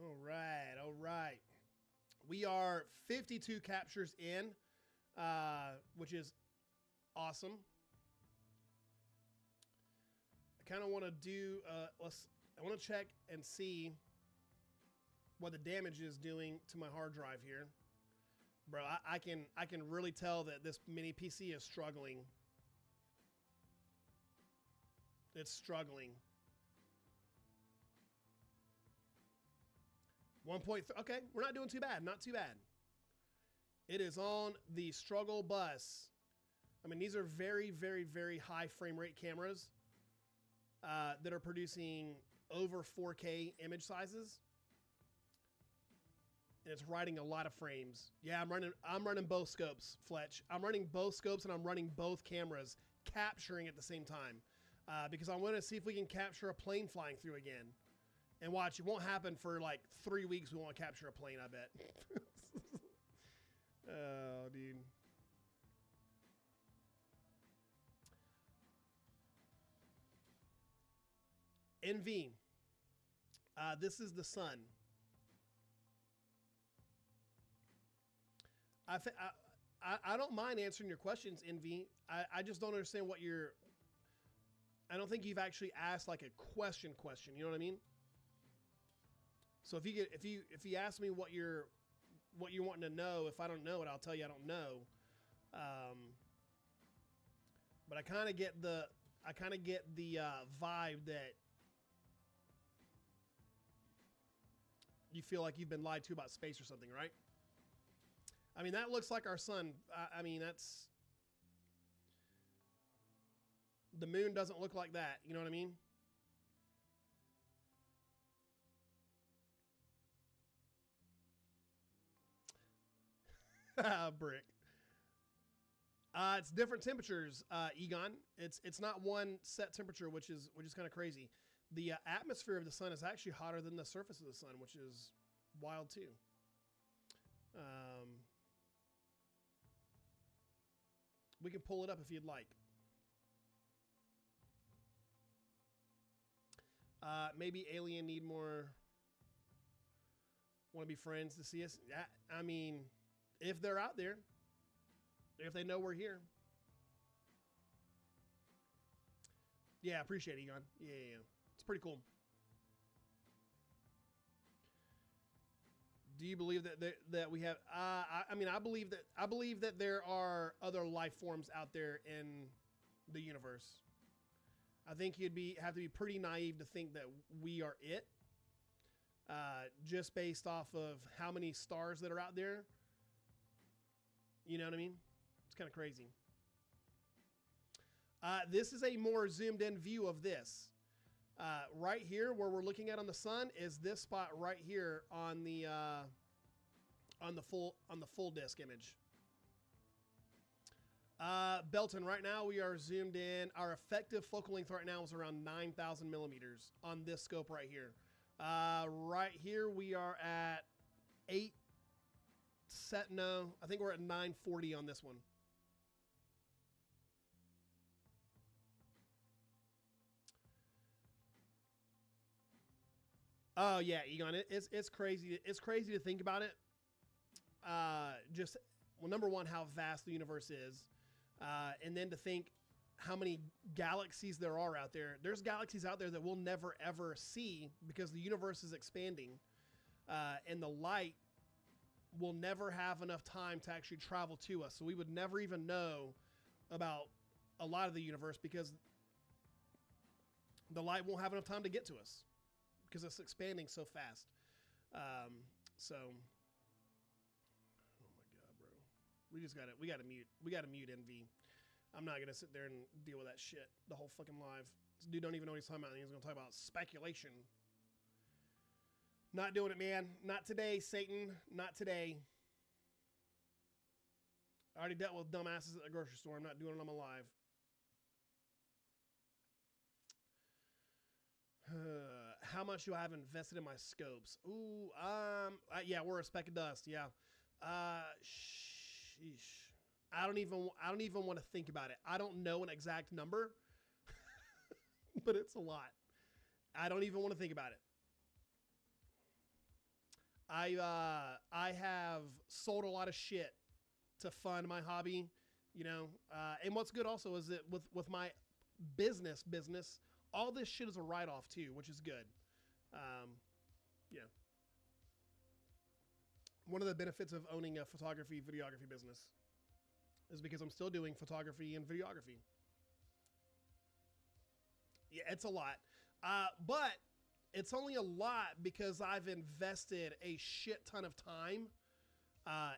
All right. We are 52 captures in, which is awesome. I kind of want to do, I want to check and see what the damage is doing to my hard drive here. Bro, I can really tell that this mini PC is struggling. It's struggling. 1.3, okay, we're not doing too bad, not too bad. It is on the struggle bus. I mean, these are very, very, very high frame rate cameras that are producing over 4K image sizes. And it's writing a lot of frames. Yeah, I'm running both scopes, Fletch. I'm running both scopes and I'm running both cameras, capturing at the same time. Because I want to see if we can capture a plane flying through again. And watch, it won't happen for like 3 weeks. We won't capture a plane, I bet. Oh, dude. NV. This is the sun. I don't mind answering your questions, NV. I just don't understand what you're... I don't think you've actually asked like a question. You know what I mean? So if you ask me what you're wanting to know, if I don't know it, I'll tell you I don't know. But I kind of get the vibe that you feel like you've been lied to about space or something, right? I mean, that looks like our sun. I mean, that's... The moon doesn't look like that. You know what I mean? Brick. It's different temperatures, Egon. It's not one set temperature, which is kind of crazy. The atmosphere of the sun is actually hotter than the surface of the sun, which is wild too. We can pull it up if you'd like. Maybe alien need more. Want to be friends to see us? I mean, if they're out there, if they know we're here. Yeah, appreciate it, Egon. Yeah. It's pretty cool. Do you believe that we have? I mean, I believe that there are other life forms out there in the universe. I think you'd have to be pretty naive to think that we are it. Just based off of how many stars that are out there. You know what I mean? It's kind of crazy. This is a more zoomed in view of this. Right here, where we're looking at on the sun, is this spot right here on the full disk image. Belton, right now we are zoomed in. Our effective focal length right now is around 9,000 millimeters on this scope right here. Right here we are at 8 set. No, I think we're at 940 on this one. Oh yeah, Egon, it's crazy. It's crazy to think about it. Just, well, number one, how vast the universe is, and then to think how many galaxies there are out there. There's galaxies out there that we'll never ever see because the universe is expanding, and the light will never have enough time to actually travel to us. So we would never even know about a lot of the universe because the light won't have enough time to get to us because it's expanding so fast. So, oh my God, bro, we gotta mute NV. I'm not gonna sit there and deal with that shit the whole fucking live. This dude don't even know what he's talking about. He's gonna talk about speculation. Not doing it, man. Not today, Satan. Not today. I already dealt with dumbasses at the grocery store. I'm not doing it on my live. How much do I have invested in my scopes? Ooh, yeah, we're a speck of dust. Yeah. Sheesh. I don't even want to think about it. I don't know an exact number, but it's a lot. I don't even want to think about it. I have sold a lot of shit to fund my hobby, you know. And what's good also is that with my business, all this shit is a write-off too, which is good. Yeah. One of the benefits of owning a photography, videography business is because I'm still doing photography and videography. Yeah, it's a lot. But it's only a lot because I've invested a shit ton of time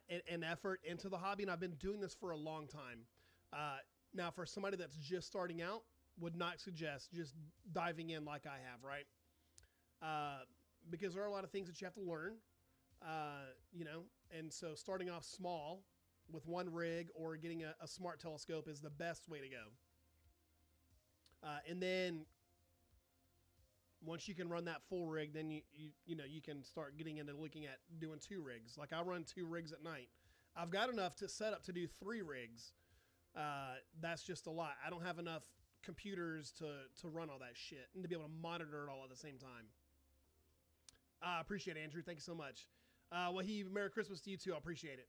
and effort into the hobby, and I've been doing this for a long time. Now, for somebody that's just starting out, would not suggest just diving in like I have, right? Because there are a lot of things that you have to learn, you know, and so starting off small with one rig or getting a smart telescope is the best way to go. And then once you can run that full rig, then you know, you can start getting into looking at doing 2 rigs. Like I run 2 rigs at night. I've got enough to set up to do 3 rigs. That's just a lot. I don't have enough computers to run all that shit and to be able to monitor it all at the same time. I appreciate it, Andrew. Thank you so much. Well, Merry Christmas to you too. I appreciate it.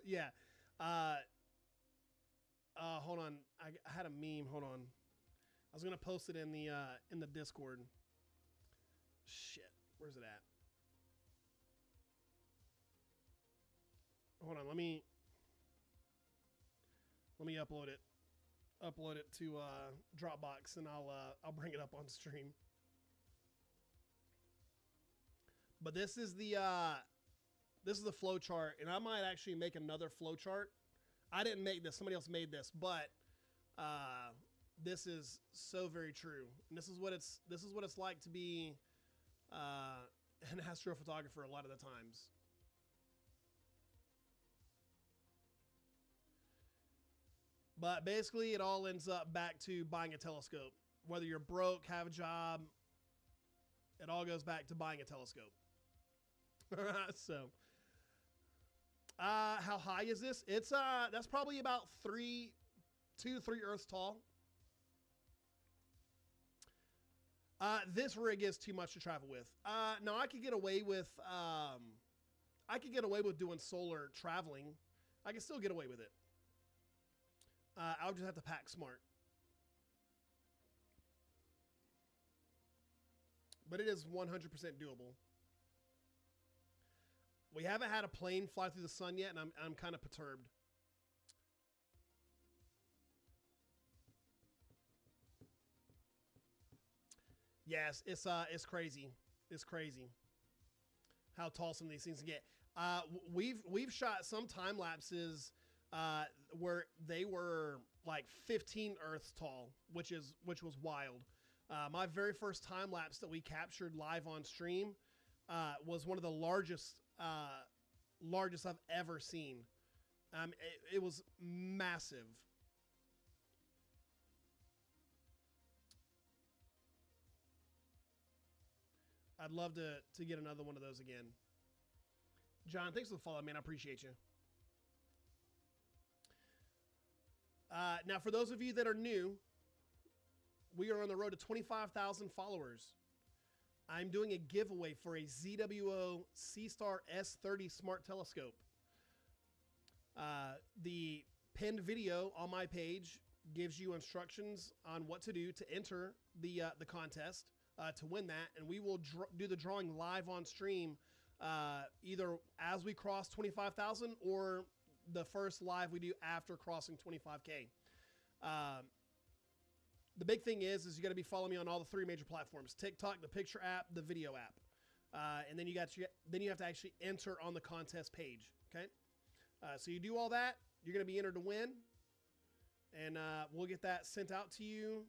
Yeah. Hold on. I had a meme. Hold on. I was gonna post it in the Discord. Shit. Where's it at? Hold on. Let me upload it. Upload it to Dropbox, and I'll bring it up on stream. But this is the flow chart, and I might actually make another flow chart. I didn't make this; somebody else made this, but this is so very true, and this is what it's like to be an astrophotographer a lot of the times. But basically, it all ends up back to buying a telescope. Whether you're broke, have a job, it all goes back to buying a telescope. So, how high is this? It's that's probably about 2 to 3 Earths tall. This rig is too much to travel with. No, I could get away with doing solar traveling. I can still get away with it. I'll just have to pack smart. But it is 100% doable. We haven't had a plane fly through the sun yet, and I'm kind of perturbed. Yes, it's crazy. It's crazy how tall some of these things can get. We've shot some time lapses where they were like 15 Earths tall, which was wild. My very first time lapse that we captured live on stream was one of the largest I've ever seen. It was massive. I'd love to get another one of those again. John, thanks for the follow, man. I appreciate you. Now, for those of you that are new, we are on the road to 25,000 followers. I'm doing a giveaway for a ZWO C-Star S30 Smart Telescope. The pinned video on my page gives you instructions on what to do to enter the contest to win that, and we will do the drawing live on stream either as we cross 25,000 or the first live we do after crossing 25K. The big thing is you got to be following me on all the 3 major platforms: TikTok, the picture app, the video app, and then you have to actually enter on the contest page. Okay, so you do all that, you're going to be entered to win, and we'll get that sent out to you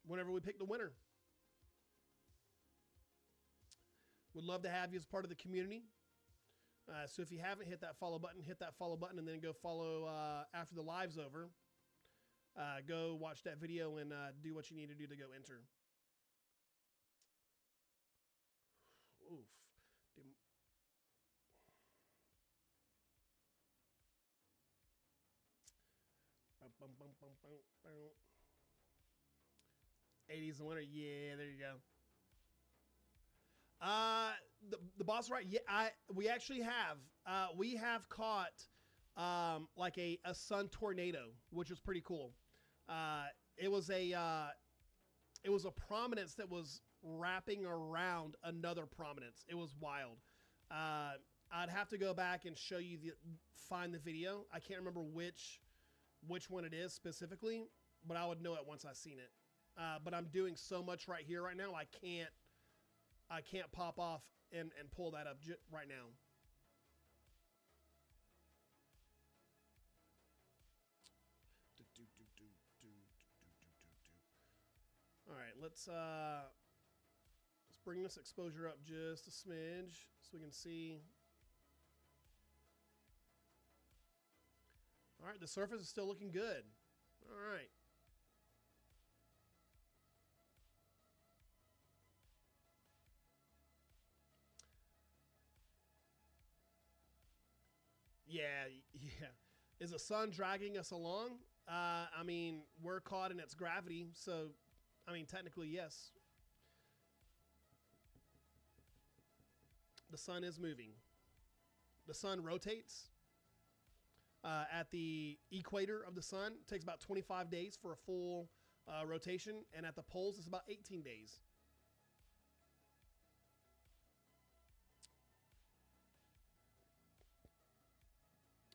whenever we pick the winner. Would love to have you as part of the community. So if you haven't hit that follow button, hit that follow button, and then go follow after the live's over. Go watch that video and do what you need to do to go enter. Oof. 80s the winner. Yeah, there you go. The boss, right? Yeah, we actually have. We have caught like a sun tornado, which was pretty cool. It was a prominence that was wrapping around another prominence. It was wild. I'd have to go back and show you find the video. I can't remember which one it is specifically, but I would know it once I seen it. But I'm doing so much right here, right now. I can't pop off and pull that up right now. All right, let's bring this exposure up just a smidge so we can see. All right, the surface is still looking good. All right. Yeah. Is the sun dragging us along? I mean, we're caught in its gravity, so, I mean, technically, yes. The sun is moving. The sun rotates at the equator of the sun. It takes about 25 days for a full rotation, and at the poles, it's about 18 days.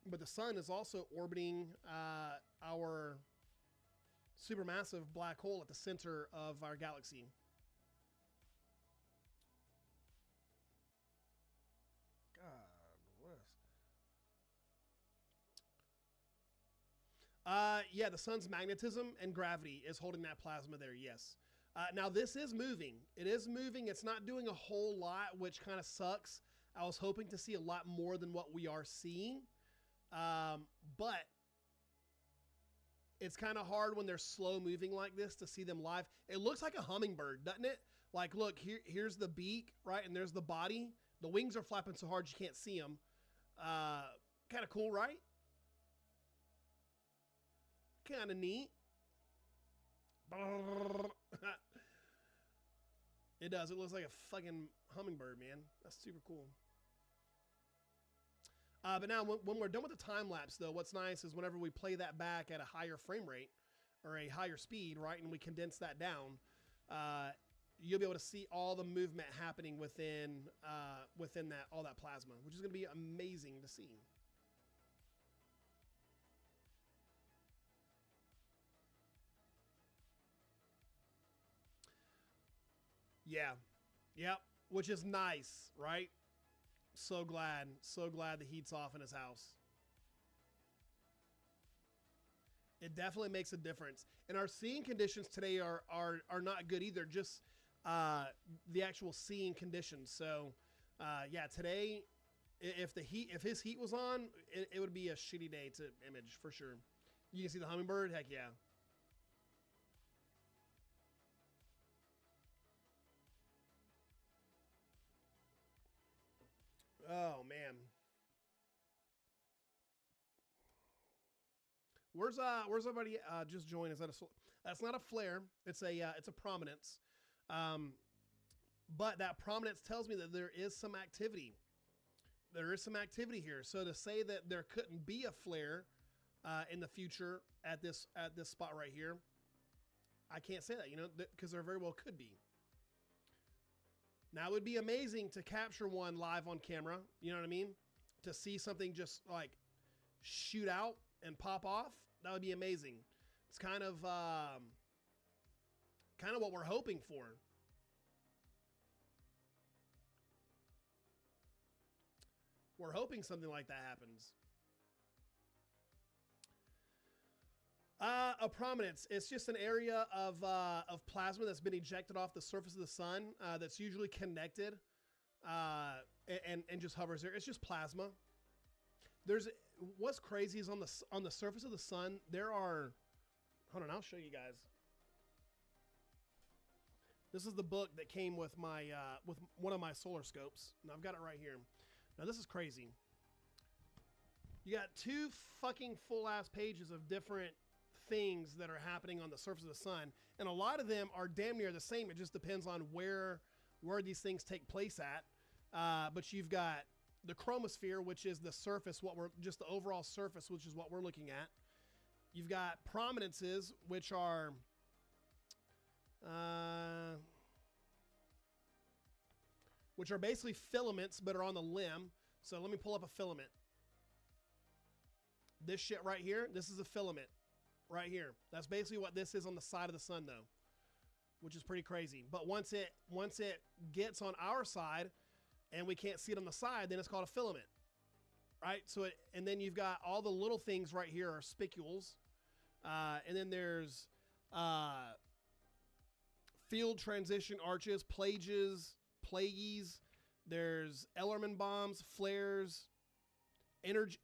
But the sun is also orbiting our supermassive black hole at the center of our galaxy. God bless. Yeah, the sun's magnetism and gravity is holding that plasma there, yes. Now, this is moving. It is moving. It's not doing a whole lot, which kind of sucks. I was hoping to see a lot more than what we are seeing. But it's kind of hard when they're slow moving like this to see them live. It looks like a hummingbird, doesn't it? Like, look, here's the beak, right? And there's the body. The wings are flapping so hard you can't see them. Kind of cool, right? Kind of neat. It does. It looks like a fucking hummingbird, man. That's super cool. But now when we're done with the time lapse, though, what's nice is whenever we play that back at a higher frame rate or a higher speed, right, and we condense that down, you'll be able to see all the movement happening within that all that plasma, which is going to be amazing to see. Yeah, yep, which is nice, right? So glad the heat's off in his house. It definitely makes a difference. And our seeing conditions today are not good either. Just the actual seeing conditions. So yeah, today, if his heat was on, it would be a shitty day to image for sure. You can see the hummingbird. Heck yeah. Oh man. Where's everybody just joined? Is that that's not a flare. It's a prominence. But that prominence tells me that there is some activity. There is some activity here. So to say that there couldn't be a flare in the future at this spot right here, I can't say that, you know, because there very well could be. Now, it would be amazing to capture one live on camera. You know what I mean? To see something just like shoot out and pop off. That would be amazing. It's kind of what we're hoping for. We're hoping something like that happens. A prominence. It's just an area of plasma that's been ejected off the surface of the sun that's usually connected and just hovers there. It's just plasma. What's crazy is on the surface of the sun there are. Hold on, I'll show you guys. This is the book that came with my with one of my solar scopes, and I've got it right here. Now this is crazy. You got 2 fucking full ass pages of different things that are happening on the surface of the sun, and a lot of them are damn near the same. It just depends on where these things take place at. But you've got the chromosphere, which is the surface, just the overall surface, which is what we're looking at. You've got prominences, which are basically filaments, but are on the limb. So let me pull up a filament. This shit right here, this is a filament right here. That's basically what this is on the side of the sun, though, which is pretty crazy. But once it gets on our side and we can't see it on the side, then it's called a filament, right? So and then you've got all the little things right here are spicules, and then there's field transition arches, plages, plagues. There's Ellerman bombs, flares,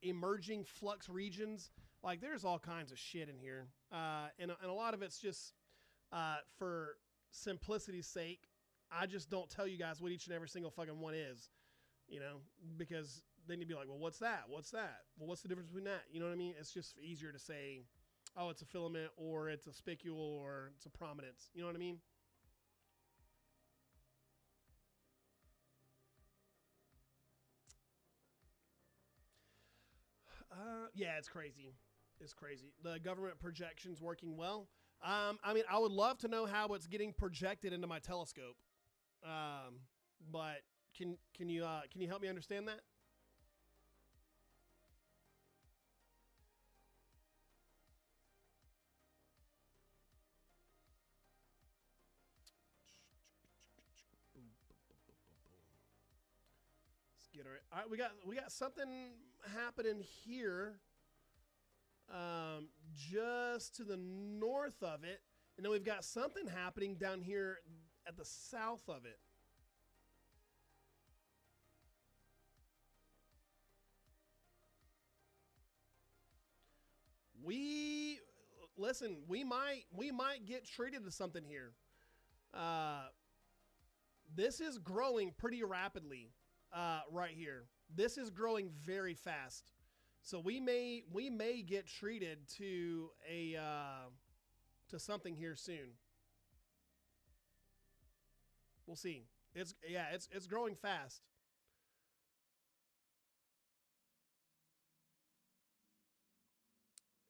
emerging flux regions. Like, there's all kinds of shit in here. And a lot of it's just for simplicity's sake. I just don't tell you guys what each and every single fucking one is, you know, because then you'd be like, well, what's that? What's that? Well, what's the difference between that? You know what I mean? It's just easier to say, oh, it's a filament, or it's a spicule, or it's a prominence. You know what I mean? Yeah, it's crazy. It's crazy. The government projection's working well. I mean, I would love to know how it's getting projected into my telescope. But can you help me understand that? Let's get it. All right, we got something happening here. Just to the north of it, and then we've got something happening down here at the south of it. Listen, we might get treated to something here. This is growing pretty rapidly right here. This is growing very fast. So we may get treated to to something here soon. We'll see. It's growing fast.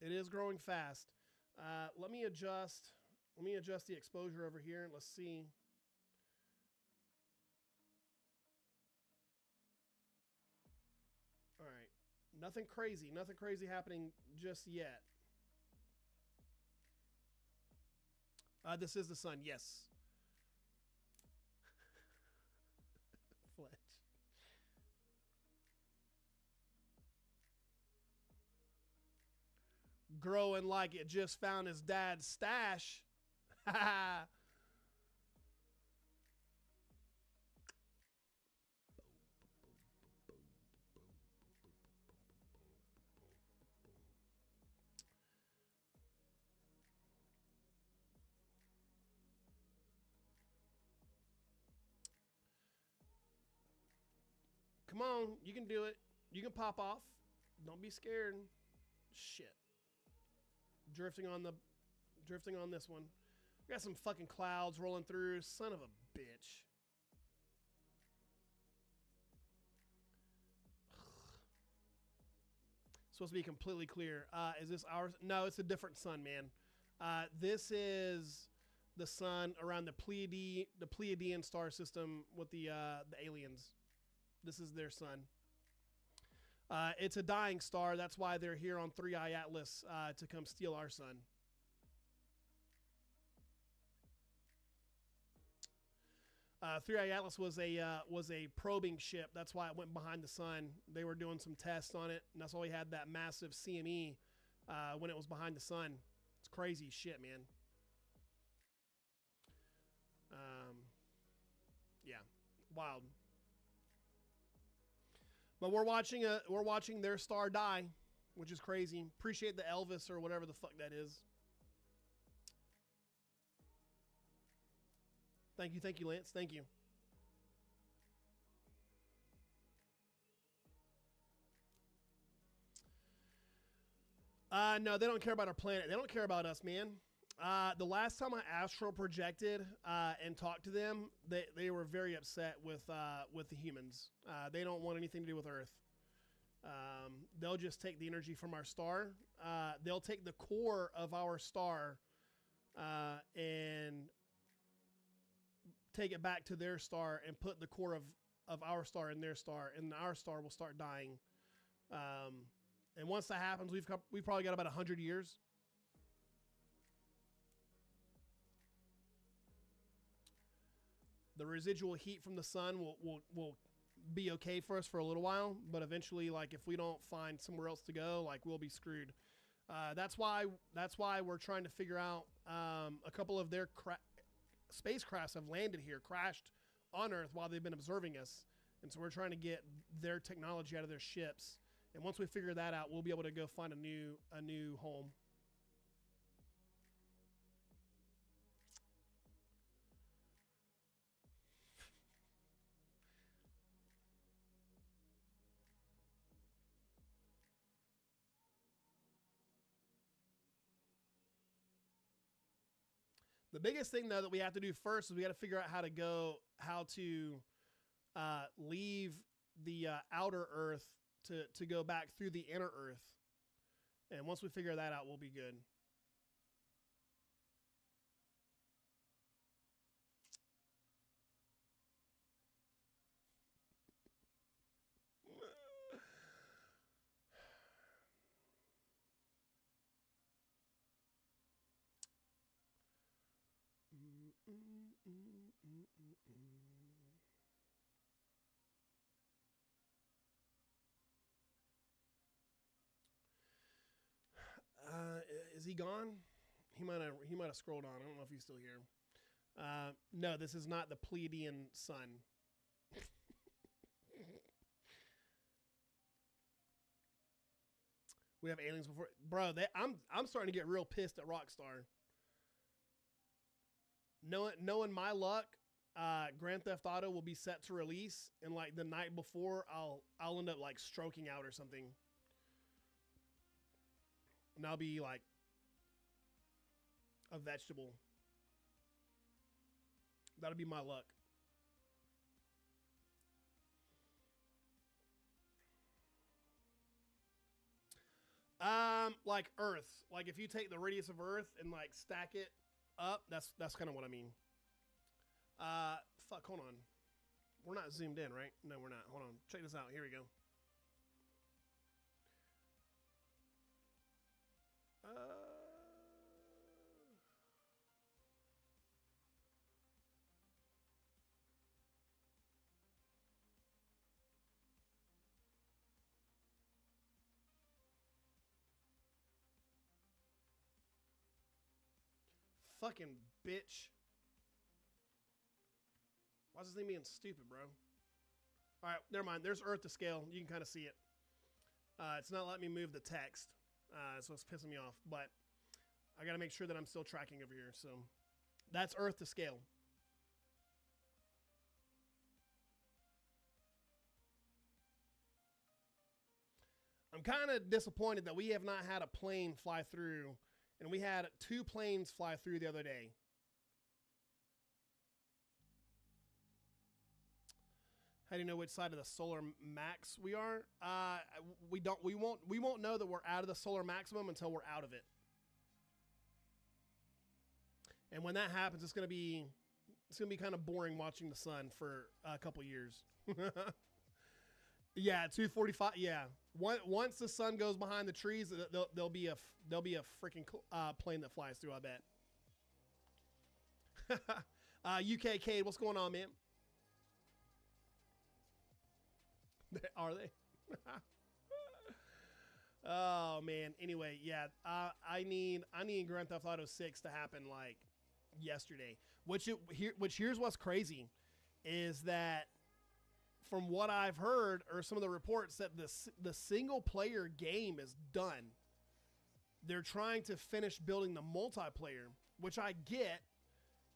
It is growing fast. Let me adjust the exposure over here and let's see. All right. Nothing crazy happening just yet. This is the sun, yes. Fletch. Growing like it just found his dad's stash. Come on, you can do it. You can pop off. Don't be scared. Shit. Drifting on this one. We got some fucking clouds rolling through. Son of a bitch. Supposed to be completely clear. Is this ours? No, it's a different sun, man. This is the sun around the Pleiadian star system with the aliens. This is their sun. It's a dying star. That's why they're here on 3i Atlas to come steal our sun. Three Eye Atlas was a probing ship. That's why it went behind the sun. They were doing some tests on it, and that's why we had that massive CME when it was behind the sun. It's crazy shit, man. Yeah, wild. But we're watching their star die, which is crazy. Appreciate the Elvis or whatever the fuck that is. Thank you, Lance. Thank you. No, they don't care about our planet. They don't care about us, man. The last time I astral projected and talked to them, they were very upset with the humans. They don't want anything to do with Earth. They'll just take the energy from our star. They'll take the core of our star and take it back to their star and put the core of our star in their star, and our star will start dying. And once that happens, we've probably got about 100 years. The residual heat from the sun will be okay for us for a little while, but eventually, like, if we don't find somewhere else to go, like, we'll be screwed. That's why we're trying to figure out a couple of their spacecrafts have landed here, crashed on Earth while they've been observing us, and so we're trying to get their technology out of their ships. And once we figure that out, we'll be able to go find a new home. The biggest thing, though, that we have to do first is we got to figure out how to leave the outer Earth to go back through the inner Earth. And once we figure that out, we'll be good. Is he gone? He might have scrolled on. I don't know if he's still here. No, this is not the Pleiadian sun. We have aliens before, bro. I'm starting to get real pissed at Rockstar. Knowing my luck, Grand Theft Auto will be set to release, and like the night before, I'll end up like stroking out or something, and I'll be like a vegetable. That'll be my luck. Like Earth. Like if you take the radius of Earth and like stack it up, that's kind of what I mean. Fuck, hold on. We're not zoomed in, right? No, we're not. Hold on. Check this out. Here we go. Fucking bitch. Why is this thing being stupid, bro? All right, never mind. There's Earth to scale. You can kind of see it. It's not letting me move the text, so it's pissing me off. But I got to make sure that I'm still tracking over here. So that's Earth to scale. I'm kind of disappointed that we have not had a plane fly through, and we had 2 planes fly through the other day. How do you know which side of the solar max we are? We don't. We won't know that we're out of the solar maximum until we're out of it. And when that happens, it's gonna be kind of boring watching the sun for a couple years. Yeah, 2:45. Yeah, once the sun goes behind the trees, there'll be a freaking plane that flies through. I bet. UK Cade, what's going on, man? Are they? Oh man. Anyway, yeah. I need Grand Theft Auto 6 to happen like yesterday. Which here's what's crazy, is that from what I've heard or some of the reports that the single player game is done. They're trying to finish building the multiplayer, which I get,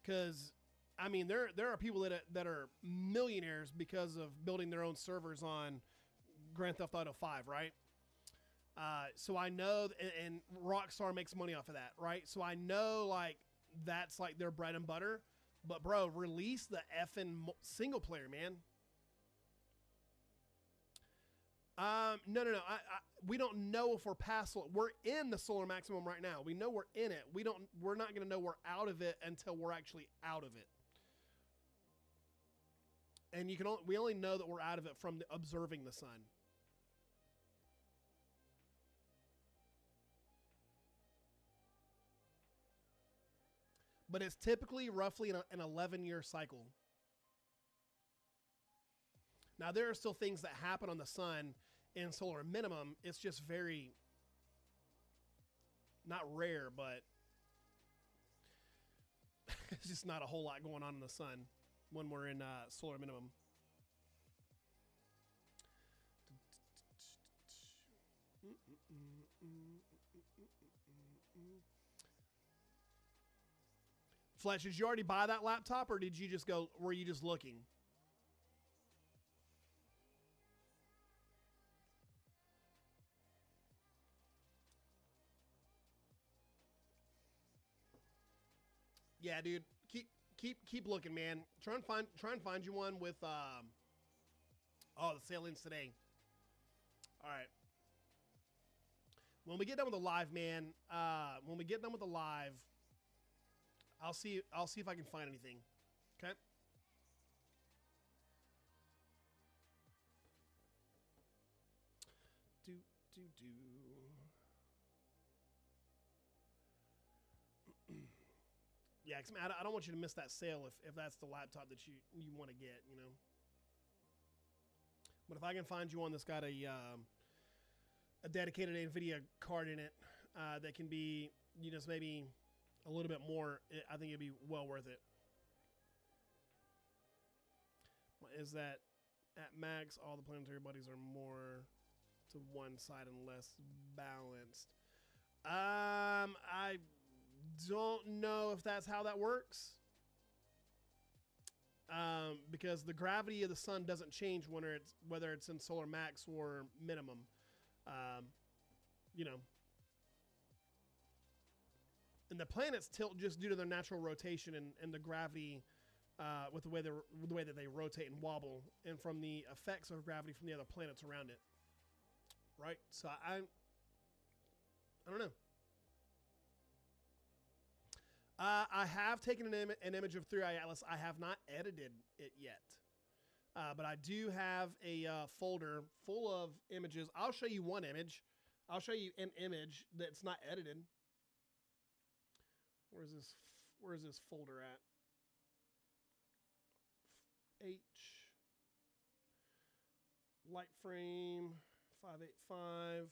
because I mean, there are people that are millionaires because of building their own servers on Grand Theft Auto 5, right? So I know, and Rockstar makes money off of that, right? So I know, like, that's like their bread and butter. But bro, release the effing single player, man. No. We don't know if we're past. We're in the solar maximum right now. We know we're in it. We're not gonna know we're out of it until we're actually out of it. And we only know that we're out of it from observing the sun. But it's typically roughly an 11-year cycle. Now, there are still things that happen on the sun in solar minimum. It's just very, not rare, but it's just not a whole lot going on in the sun when we're in solar minimum. Fletch, did you already buy that laptop, or did you just go? Were you just looking? Yeah, dude. Keep looking, man. Try and find you one with oh, the sale ends today. All right. When we get done with the live, man, when we get done with the live, I'll see if I can find anything. Okay? Do. Yeah, cause I don't want you to miss that sale if that's the laptop that you want to get, you know. But if I can find you one that's got a dedicated NVIDIA card in it that can be, you know, maybe a little bit more, I think it'd be well worth it. Is that at max, all the planetary bodies are more to one side and less balanced? I don't know if that's how that works. Because the gravity of the sun doesn't change whether it's in solar max or minimum. You know. And the planets tilt just due to their natural rotation and the gravity with the way that they rotate and wobble, and from the effects of gravity from the other planets around it. Right? So I don't know. I have taken an image of 3i Atlas. I have not edited it yet. But I do have a folder full of images. I'll show you one image. I'll show you an image that's not edited. Where's this folder at? H light frame 585.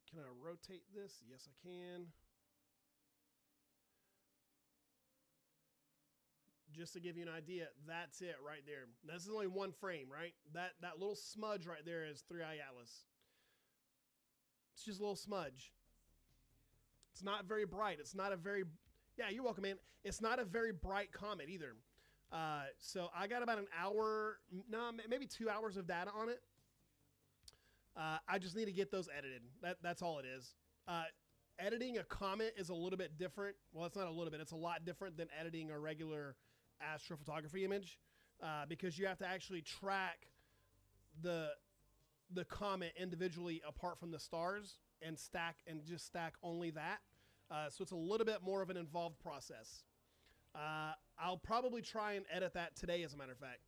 Can I rotate this? Yes, I can. Just to give you an idea, that's it right there. This is only one frame, right? That little smudge right there is 3i Atlas. It's just a little smudge. It's not very bright. It's not a very... Yeah, you're welcome, man. It's not a very bright comet either. So I got about an hour, no, maybe 2 hours of data on it. I just need to get those edited. That's all it is. Editing a comet is a little bit different. Well, it's not a little bit. It's a lot different than editing a regular astrophotography image because you have to actually track the comet individually apart from the stars and just stack only that. So it's a little bit more of an involved process. I'll probably try and edit that today, as a matter of fact.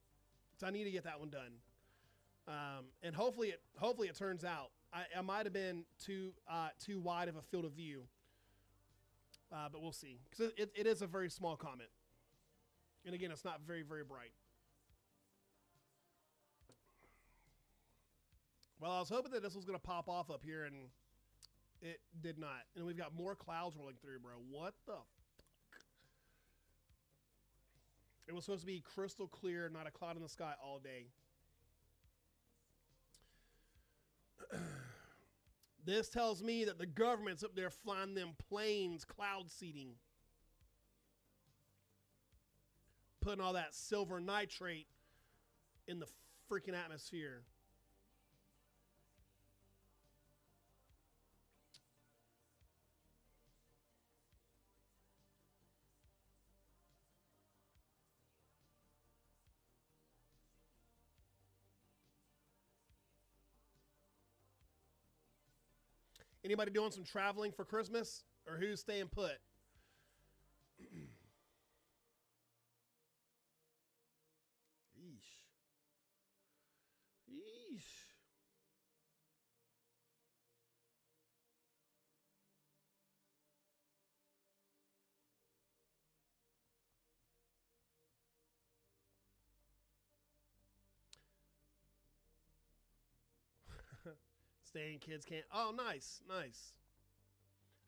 So I need to get that one done. And hopefully it turns out. I might have been too wide of a field of view, but we'll see. Because it is a very small comet. And again, it's not very, very bright. Well, I was hoping that this was going to pop off up here, and it did not. And we've got more clouds rolling through, bro. What the fuck? It was supposed to be crystal clear, not a cloud in the sky all day. This tells me that the government's up there flying them planes, cloud seeding. Putting all that silver nitrate in the freaking atmosphere. Anybody doing some traveling for Christmas? Or who's staying put? Yeesh. Yeesh. Staying kids can't. Oh, nice, nice.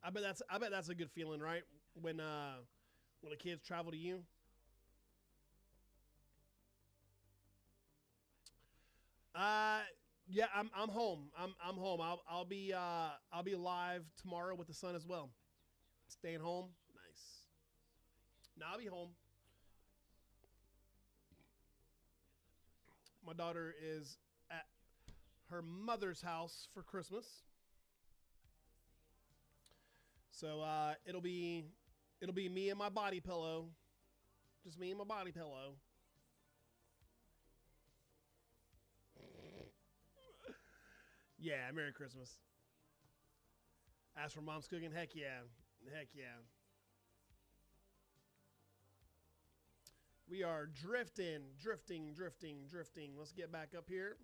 I bet that's a good feeling, right? When the kids travel to you. Yeah, I'm home. I'm home. I'll be live tomorrow with the son as well. Staying home. Nice. Now I'll be home. My daughter is at her mother's house for Christmas. So it'll be me and my body pillow. Just me and my body pillow. Yeah, Merry Christmas. As for mom's cooking, heck yeah. Heck yeah. We are drifting. Let's get back up here.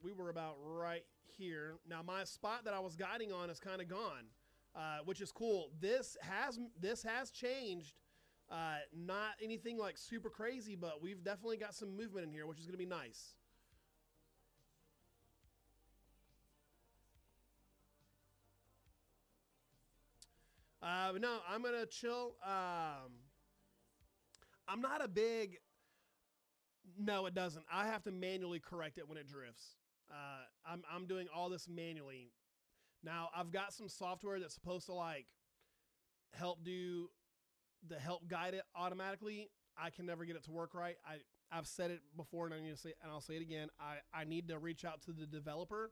We were about right here. Now my spot that I was guiding on is kind of gone, which is cool. This has changed. Not anything like super crazy, but we've definitely got some movement in here, which is going to be nice. But no, I'm going to chill. I'm not a big... No, it doesn't. I have to manually correct it when it drifts. I'm doing all this manually. Now, I've got some software that's supposed to like help guide it automatically. I can never get it to work right. I've said it before and I'll say it again. I need to reach out to the developer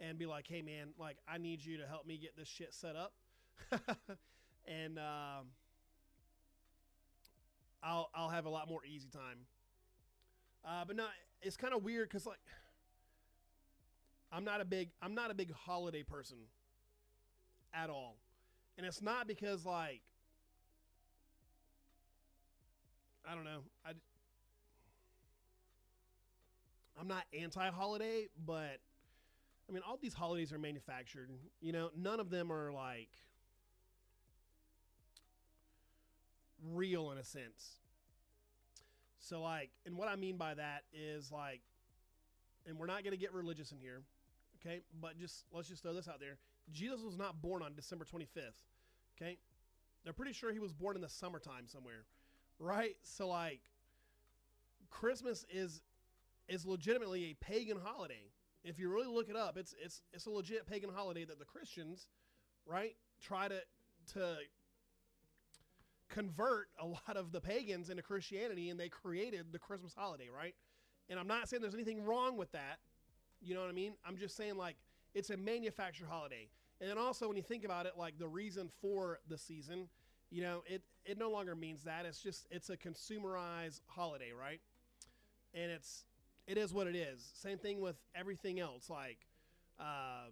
and be like, hey man, like I need you to help me get this shit set up. And I'll have a lot more easy time. But no, it's kind of weird because like I'm not a big holiday person at all, and it's not because like I don't know, I'm not anti-holiday, but I mean all these holidays are manufactured. You know, none of them are like real in a sense. So like, and what I mean by that is like, and we're not going to get religious in here, okay? But let's just throw this out there. Jesus was not born on December 25th, okay? They're pretty sure he was born in the summertime somewhere, right? So like, Christmas is legitimately a pagan holiday. If you really look it up, it's a legit pagan holiday that the Christians, right, try to convert a lot of the pagans into Christianity, and they created the Christmas holiday, right? And I'm not saying there's anything wrong with that. You know what I mean? I'm just saying like it's a manufactured holiday. And then also when you think about it, like the reason for the season, you know, it no longer means that. It's a consumerized holiday, right? And it is what it is. Same thing with everything else. Like, God,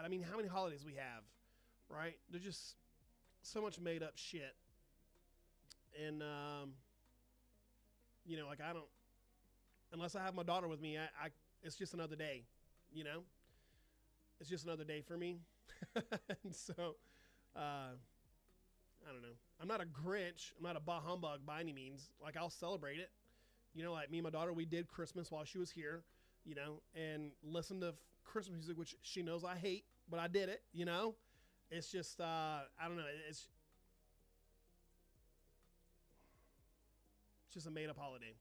I mean, how many holidays we have, right? They're just so much made up shit. And, you know, like I don't, unless I have my daughter with me, it's just another day, you know, it's just another day for me. And so, I don't know. I'm not a Grinch. I'm not a bah humbug by any means. Like I'll celebrate it. You know, like me and my daughter, we did Christmas while she was here, you know, and listened to Christmas music, which she knows I hate, but I did it, you know. It's just, I don't know. It's just a made up holiday.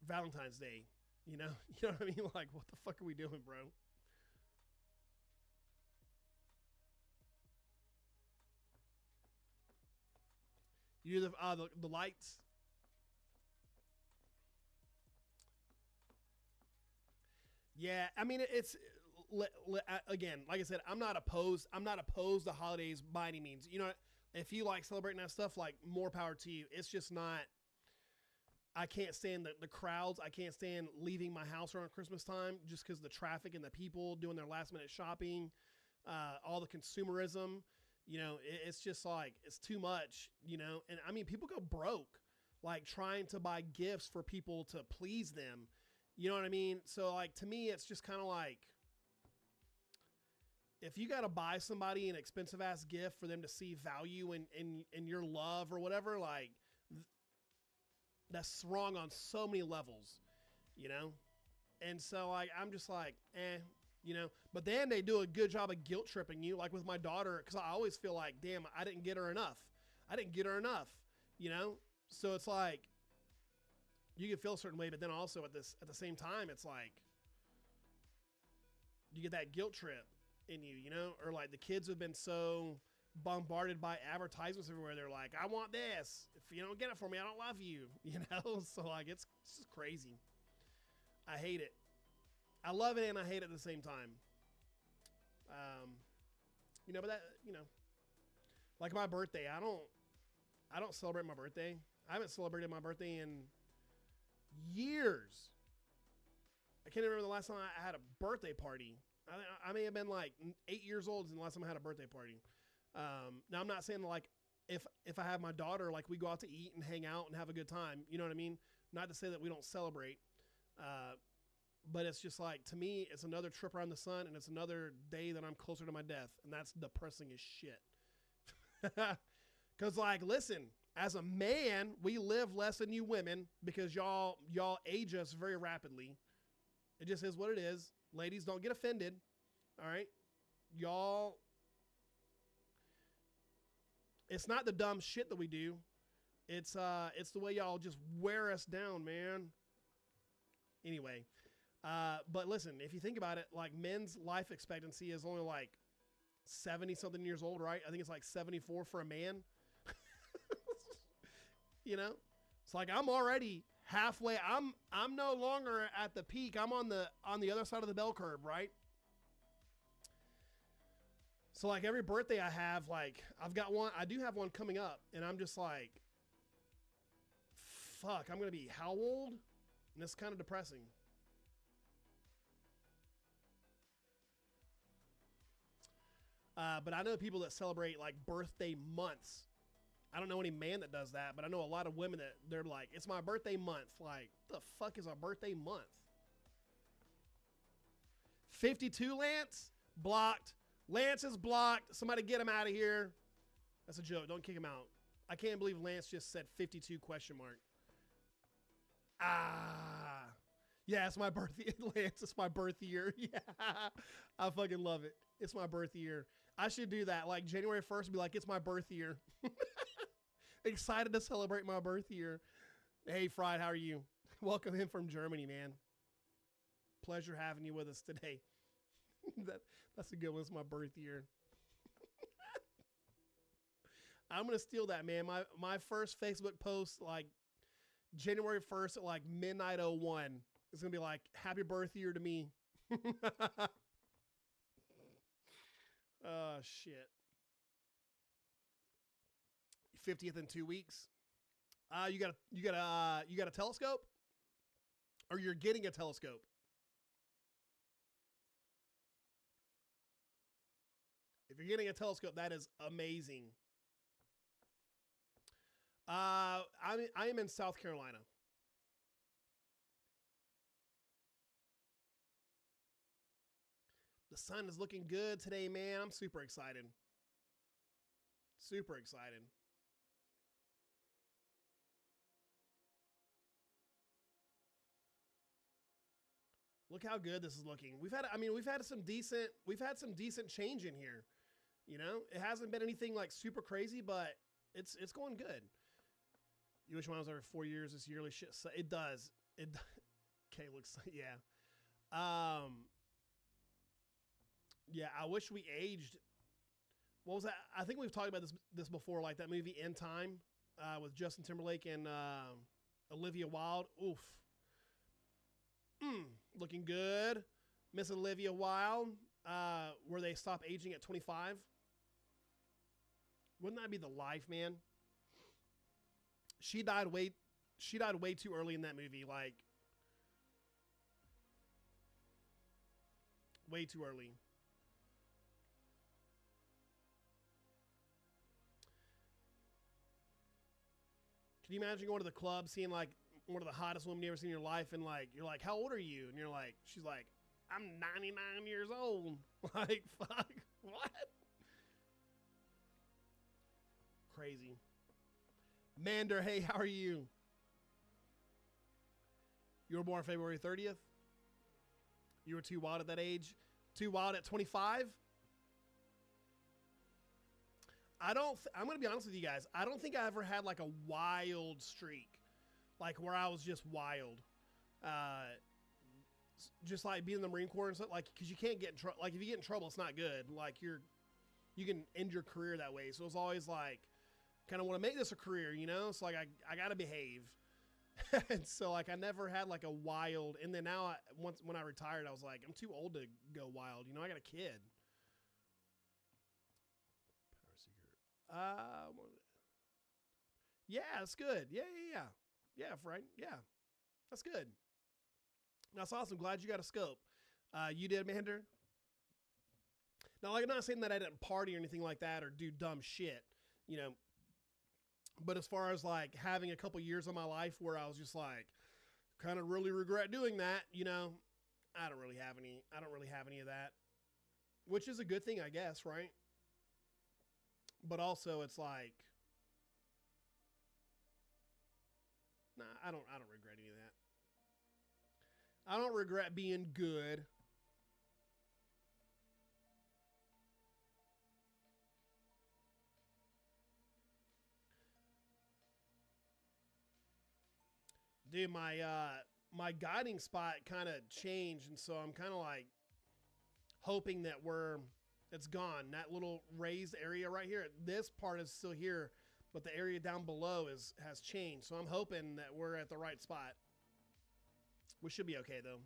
Valentine's Day, you know what I mean? Like, what the fuck are we doing, bro? You do the lights. Yeah, I mean it's again, like I said, I'm not opposed to holidays by any means. You know, if you like celebrating that stuff, like more power to you. It's just not. I can't stand the crowds. I can't stand leaving my house around Christmas time just because the traffic and the people doing their last minute shopping, all the consumerism. You know, it's just like it's too much. You know, and I mean, people go broke like trying to buy gifts for people to please them. You know what I mean? So like to me, it's just kind of like if you got to buy somebody an expensive ass gift for them to see value in your love or whatever, like that's wrong on so many levels, you know? And so like, I'm just like, you know, but then they do a good job of guilt tripping you. Like with my daughter, cause I always feel like, damn, I didn't get her enough, you know? So it's like, you can feel a certain way, but then also at the same time, it's like, you get that guilt trip in you, you know? Or like the kids have been so bombarded by advertisements everywhere. They're like, I want this. If you don't get it for me, I don't love you, you know? So like, it's just crazy. I hate it. I love it and I hate it at the same time. You know, but that, you know, like my birthday, I don't celebrate my birthday. I haven't celebrated my birthday in years. I can't remember the last time I had a birthday party. I may have been like 8 years old since the last time I had a birthday party. Now I'm not saying like if I have my daughter, like we go out to eat and hang out and have a good time, you know what I mean? Not to say that we don't celebrate, but it's just like, to me, it's another trip around the sun and it's another day that I'm closer to my death. And that's depressing as shit. Cause like, listen, as a man, we live less than you women because y'all age us very rapidly. It just is what it is. Ladies, don't get offended. All right. Y'all, it's not the dumb shit that we do. It's the way y'all just wear us down, man. Anyway, but listen, if you think about it, like men's life expectancy is only like 70 something years old, right? I think it's like 74 for a man. You know, it's like I'm already halfway. I'm no longer at the peak. I'm on the other side of the bell curve, right? So like every birthday I have, like I've got one, I do have one coming up, and I'm just like, fuck, I'm gonna be how old? And it's kind of depressing. But I know people that celebrate like birthday months. I don't know any man that does that, but I know a lot of women that they're like, it's my birthday month. Like, the fuck is a birthday month? 52 Lance? Blocked. Lance is blocked. Somebody get him out of here. That's a joke. Don't kick him out. I can't believe Lance just said 52 question mark. Ah. Yeah, it's my birth year. Lance, it's my birth year. Yeah. I fucking love it. It's my birth year. I should do that. Like January 1st, be like, it's my birth year. Excited to celebrate my birth year. Hey, Fried, how are you? Welcome in from Germany, man. Pleasure having you with us today. That's a good one. It's my birth year. I'm going to steal that, man. My first Facebook post, like January 1st at like midnight 01, it's going to be like, happy birth year to me. Oh, shit. 50th in 2 weeks. You got a telescope, or you're getting a telescope. If you're getting a telescope, that is amazing. I am in South Carolina. The sun is looking good today, man. I'm super excited. Super excited. Look how good this is looking. We've had some decent change in here. You know, it hasn't been anything like super crazy, but it's going good. You wish one was every 4 years. This yearly shit. It does. Okay, looks yeah. Yeah, I wish we aged. What was that? I think we've talked about this before, like that movie In Time with Justin Timberlake and Olivia Wilde. Oof. Looking good. Miss Olivia Wilde, where they stop aging at 25. Wouldn't that be the life, man? She died way too early in that movie, like way too early. Can you imagine going to the club, seeing like one of the hottest women you ever seen in your life, and like you're like, how old are you? And you're like, she's like, I'm 99 years old. Like, fuck, what? Crazy. Mander, hey, how are you? You were born February 30th? You were too wild at that age? Too wild at 25? I'm going to be honest with you guys. I don't think I ever had like a wild streak. Like where I was just wild. Just like being in the Marine Corps and stuff. Like, because you can't get in trouble. Like if you get in trouble, it's not good. Like you can end your career that way. So it's always like, kind of want to make this a career, you know? So like I got to behave. And so like I never had like a wild. And then now when I retired, I was like, I'm too old to go wild. You know, I got a kid. Yeah, it's good. Yeah, Frank. Yeah, that's good. That's awesome. Glad you got a scope. You did, Mander? Now, like, I'm not saying that I didn't party or anything like that or do dumb shit, you know. But as far as like having a couple years of my life where I was just like, kind of really regret doing that, you know, I don't really have any of that, which is a good thing, I guess, right? But also it's like, nah, I don't regret any of that. I don't regret being good. Dude, my guiding spot kind of changed, and so I'm kind of like hoping that it's gone. That little raised area right here, this part is still here, but the area down below has changed. So I'm hoping that we're at the right spot. We should be okay though.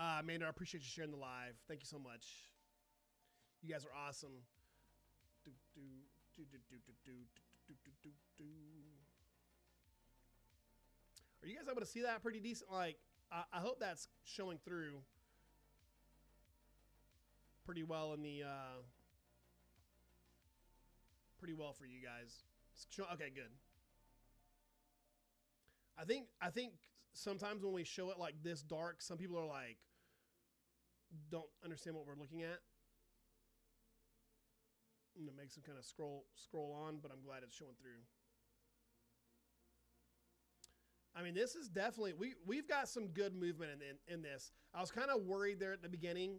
Amanda, I appreciate you sharing the live. Thank you so much. You guys are awesome. Are you guys able to see that pretty decent? Like, I hope that's showing through pretty well in the pretty well for you guys. Okay, good. I think sometimes when we show it like this dark, some people are like, don't understand what we're looking at. And it makes them kind of scroll on, but I'm glad it's showing through. I mean, this is definitely, we've got some good movement in this. I was kind of worried there at the beginning,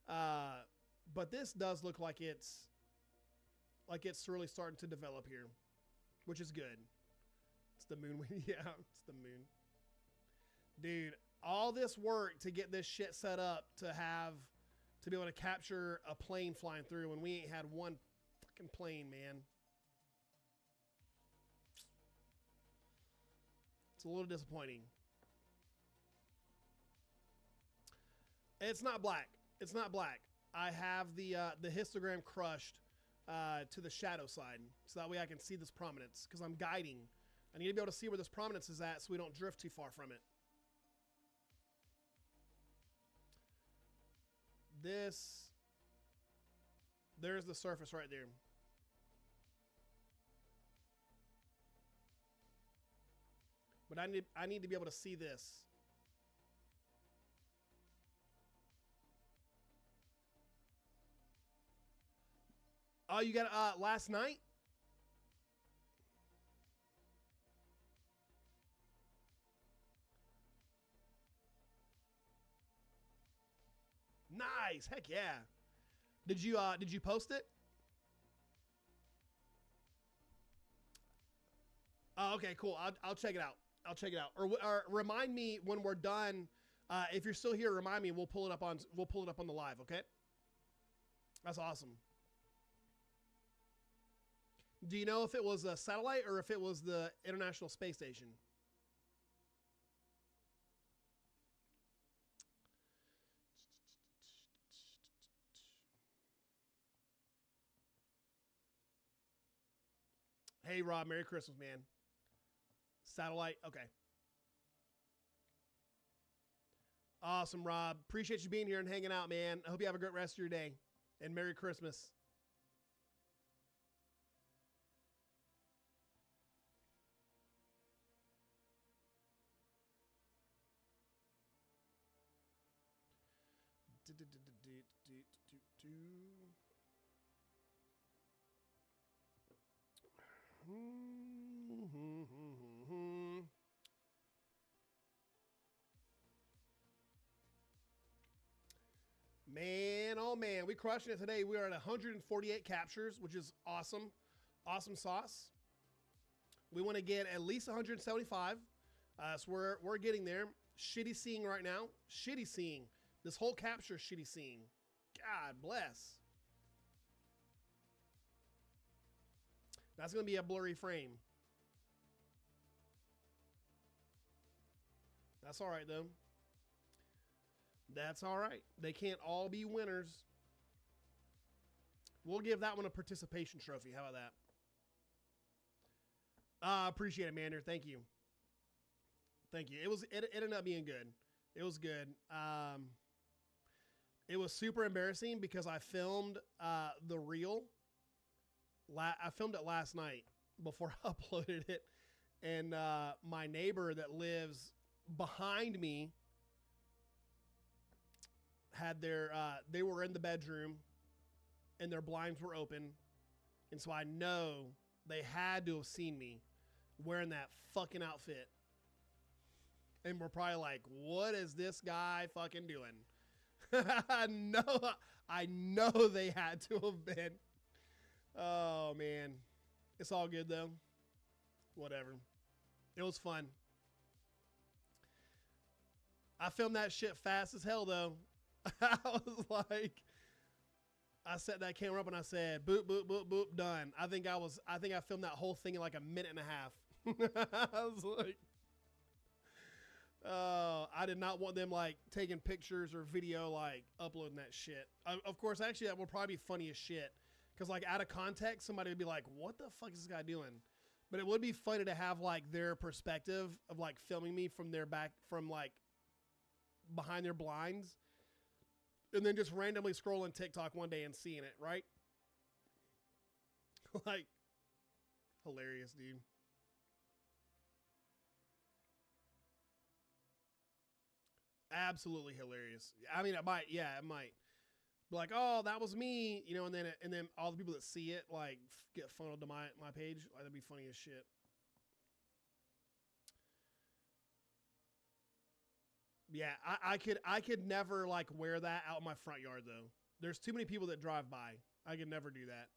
but this does look like it's really starting to develop here, which is good. It's the moon. Yeah, it's the moon. Dude, all this work to get this shit set up to be able to capture a plane flying through when we ain't had one fucking plane, man. It's a little disappointing. It's not black. It's not black. I have the histogram crushed to the shadow side, so that way I can see this prominence, because I'm guiding. I need to be able to see where this prominence is at so we don't drift too far from it. There's the surface right there. But I need to be able to see this. Oh, you got last night? Nice. Heck yeah. Did you post it? Oh, okay, cool. I'll check it out. I'll check it out. Or remind me when we're done. If you're still here, remind me. We'll pull it up on the live. Okay. That's awesome. Do you know if it was a satellite or if it was the International Space Station? Hey, Rob, Merry Christmas, man. Satellite, okay. Awesome, Rob. Appreciate you being here and hanging out, man. I hope you have a great rest of your day. And Merry Christmas. Man, oh man, we crushing it today. We are at 148 captures, which is awesome. Awesome sauce. We want to get at least 175. So we're getting there. Shitty seeing right now. Shitty seeing. This whole capture shitty seeing. God bless. That's going to be a blurry frame. That's all right, though. That's all right. They can't all be winners. We'll give that one a participation trophy. How about that? Appreciate it, Mander. Thank you. Thank you. It ended up being good. It was good. It was super embarrassing because I filmed the reel. I filmed it last night before I uploaded it. And my neighbor that lives behind me had they were in the bedroom and their blinds were open. And so I know they had to have seen me wearing that fucking outfit. And we're probably like, what is this guy fucking doing? I know they had to have been. Oh, man. It's all good, though. Whatever. It was fun. I filmed that shit fast as hell, though. I was like, I set that camera up and I said, boop, boop, boop, boop, done. I think I filmed that whole thing in like a minute and a half. I was like, I did not want them like taking pictures or video, like uploading that shit. Of course, actually, that will probably be funny as shit. Because like out of context, somebody would be like, "What the fuck is this guy doing?" But it would be funny to have like their perspective of like filming me from their back, from like behind their blinds, and then just randomly scrolling TikTok one day and seeing it, right? Like, hilarious, dude. Absolutely hilarious. I mean, it might, yeah, it might. Be like, oh, that was me, you know, and then all the people that see it like get funneled to my page. Like, that'd be funny as shit. Yeah, I could never like wear that out in my front yard though. There's too many people that drive by. I could never do that.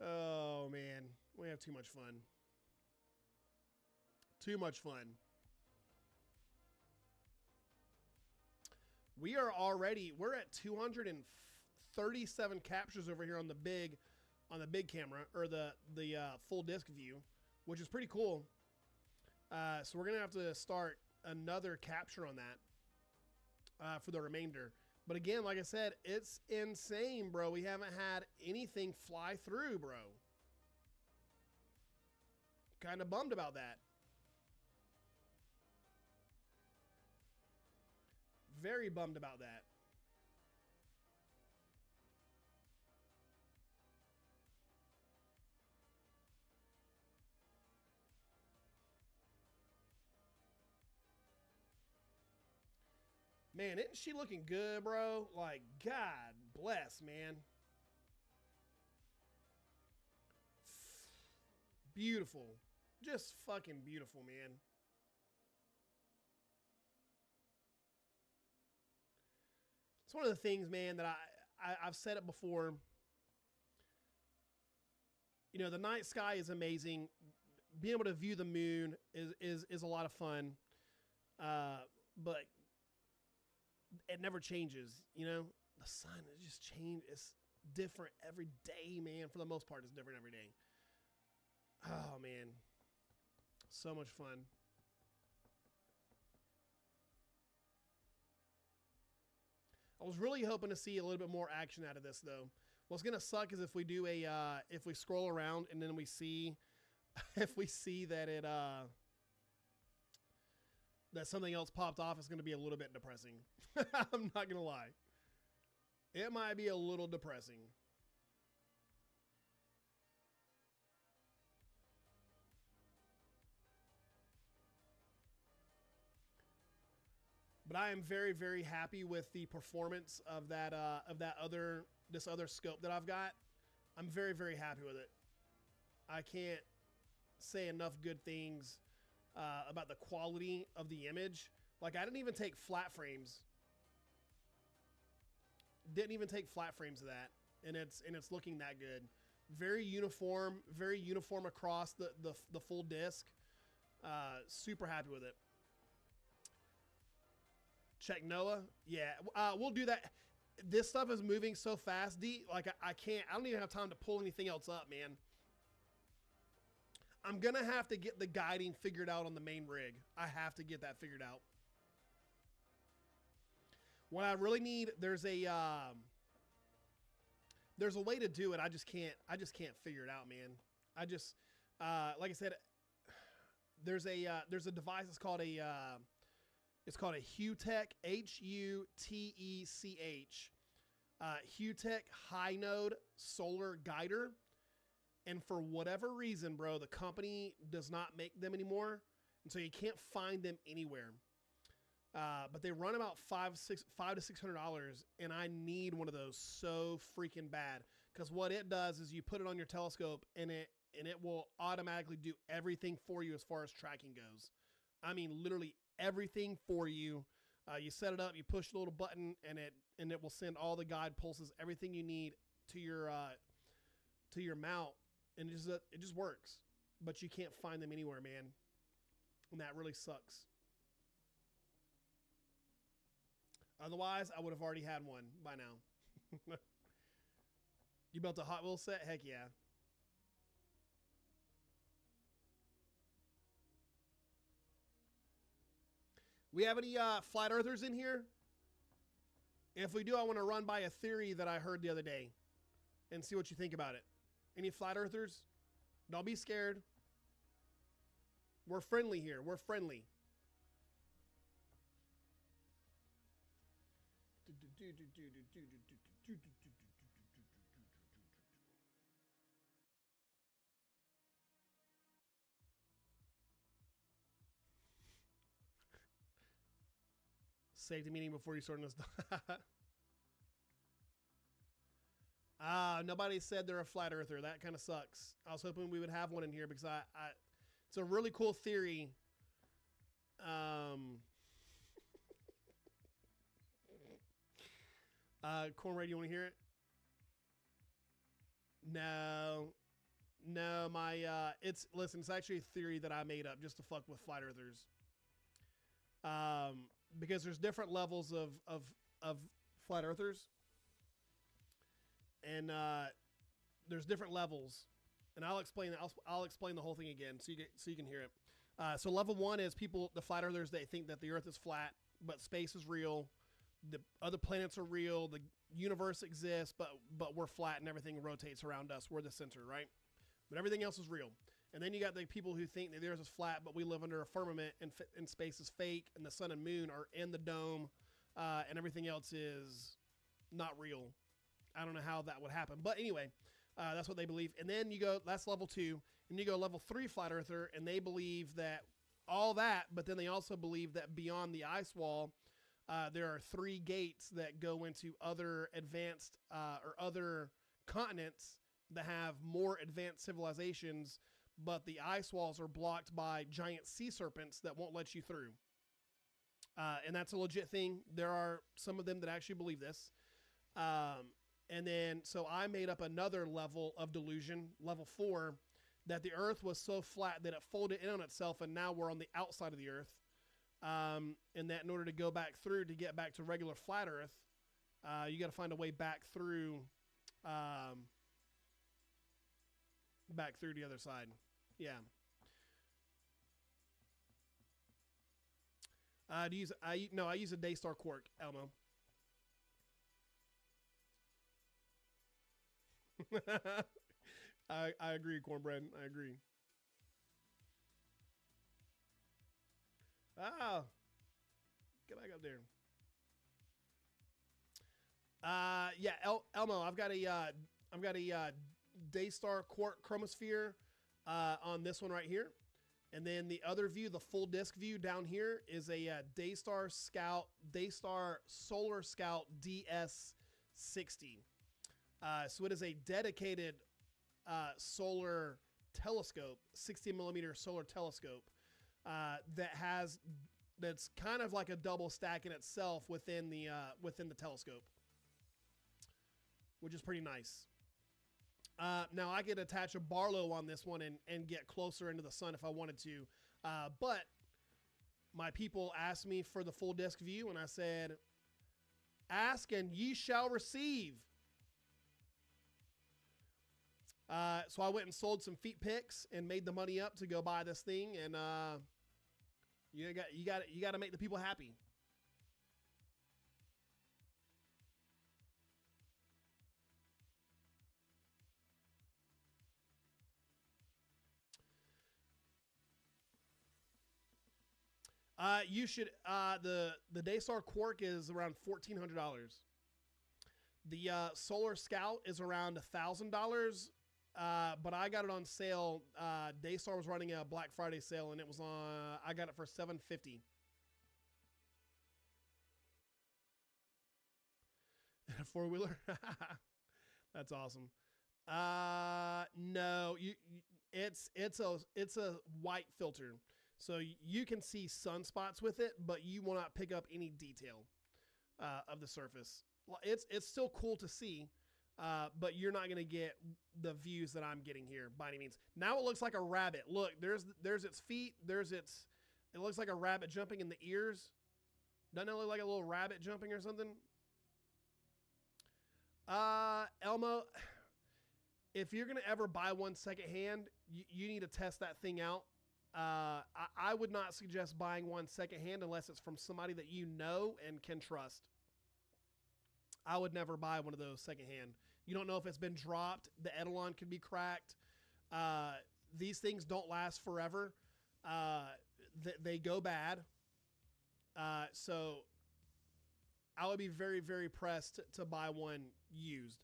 Oh man, we have too much fun. Too much fun. We're at 237 captures over here on the big camera, or the full disc view, which is pretty cool. So we're gonna have to start another capture on that for the remainder. But again, like I said, it's insane, bro. We haven't had anything fly through, bro. Kind of bummed about that. Very bummed about that. Man, isn't she looking good, bro? Like, God bless, man. Beautiful. Just fucking beautiful, man. It's one of the things, man, that I've said it before. You know, the night sky is amazing. Being able to view the moon is a lot of fun. But it never changes, you know? The sun is just changed. It's different every day, man. For the most part, it's different every day. Oh, man. So much fun. I was really hoping to see a little bit more action out of this, though. What's gonna suck is if we do if we scroll around and then we see, if we see that that something else popped off, it's gonna be a little bit depressing. I'm not gonna lie. It might be a little depressing. But I am very, very happy with the performance of that this other scope that I've got. I'm very, very happy with it. I can't say enough good things about the quality of the image. Like, I didn't even take flat frames. Didn't even take flat frames of that, and it's looking that good. Very uniform across the full disc. Super happy with it. Check Noah. Yeah, we'll do that. This stuff is moving so fast, D. Like, I don't even have time to pull anything else up, man. I'm going to have to get the guiding figured out on the main rig. I have to get that figured out. What I really need, there's a way to do it. I just can't figure it out, man. Like I said, there's a device that's called it's called a Hutech, H-U-T-E-C-H, Hutech High Node Solar Guider. And for whatever reason, bro, the company does not make them anymore. And so you can't find them anywhere. But they run about $500 to $600, and I need one of those so freaking bad. Because what it does is you put it on your telescope, and it will automatically do everything for you as far as tracking goes. I mean, literally everything for you. You set it up, you push the little button, and it will send all the guide pulses, everything you need to your mount, and it just works. But you can't find them anywhere, man, and that really sucks. Otherwise, I would have already had one by now. You built a Hot Wheels set? Heck yeah. We have any flat earthers in here? If we do, I want to run by a theory that I heard the other day and see what you think about it. Any flat earthers? Don't be scared. We're friendly here. We're friendly. Safety meeting before you start this. Nobody said they're a flat earther. That kind of sucks. I was hoping we would have one in here because it's a really cool theory. Cornbread, you want to hear it? No, listen, it's actually a theory that I made up just to fuck with flat earthers. Because there's different levels of flat earthers, and there's different levels, and I'll explain the whole thing again so you can hear it. So level 1 is the flat earthers. They think that the Earth is flat, but space is real. The other planets are real. The universe exists, but we're flat and everything rotates around us. We're the center, right? But everything else is real. And then you got the people who think that the Earth is flat, but we live under a firmament and space is fake, and the sun and moon are in the dome, and everything else is not real. I don't know how that would happen. But anyway, that's what they believe. And then that's level 2. And you go level 3 flat earther, and they believe that all that, but then they also believe that beyond the ice wall, there are 3 gates that go into other advanced or other continents that have more advanced civilizations, but the ice walls are blocked by giant sea serpents that won't let you through. And that's a legit thing. There are some of them that actually believe this. And then, so I made up another level of delusion, level 4, that the Earth was so flat that it folded in on itself, and now we're on the outside of the Earth. And that in order to go back through, to get back to regular flat Earth, you got to find a way back through the other side. Yeah. I use a Daystar Quark, Elmo. I agree, Cornbread. I agree. Get back up there. Yeah, Elmo, I've got a Daystar Quark chromosphere on this one right here. And then the other view, the full disk view down here, is a Daystar Solar Scout DS60. So it is a dedicated solar telescope, 60 millimeter solar telescope that's kind of like a double stack in itself within the telescope, which is pretty nice. Now I could attach a Barlow on this one and get closer into the sun if I wanted to. But my people asked me for the full disk view, and I said, ask and ye shall receive. So I went and sold some feet pics and made the money up to go buy this thing. And you got to make the people happy. You should, the Daystar Quark is around $1,400. The Solar Scout is around $1,000. But I got it on sale. Daystar was running a Black Friday sale, and it was on, I got it for $750. A 4-wheeler. That's awesome. No, it's a white filter. So you can see sunspots with it, but you will not pick up any detail of the surface. It's still cool to see, but you're not going to get the views that I'm getting here by any means. Now it looks like a rabbit. Look, there's its feet. It looks like a rabbit jumping in the ears. Doesn't it look like a little rabbit jumping or something? Elmo, if you're going to ever buy one secondhand, you need to test that thing out. I I would not suggest buying one secondhand unless it's from somebody that you know and can trust. I would never buy one of those secondhand. You don't know if it's been dropped. The Etalon could be cracked. These things don't last forever. They go bad. So I would be very, very pressed to buy one used.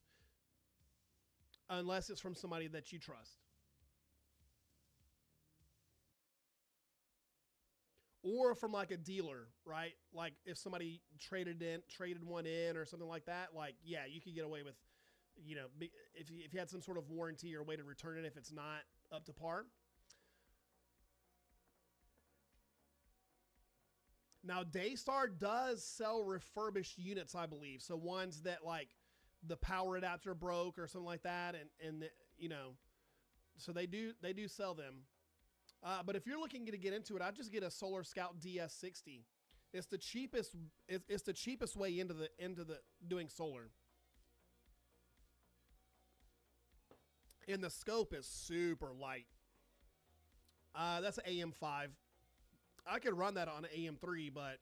Unless it's from somebody that you trust. Or from like a dealer, right? Like if somebody traded one in or something like that, like, yeah, you could get away with, you know, if you had some sort of warranty or way to return it if it's not up to par. Now, Daystar does sell refurbished units, I believe. So ones that like the power adapter broke or something like that, and the, you know, so they do sell them. But if you're looking to get into it, I'd just get a Solar Scout DS60. It's the cheapest. It's the cheapest way into the doing solar. And the scope is super light. That's an AM5. I could run that on an AM3, but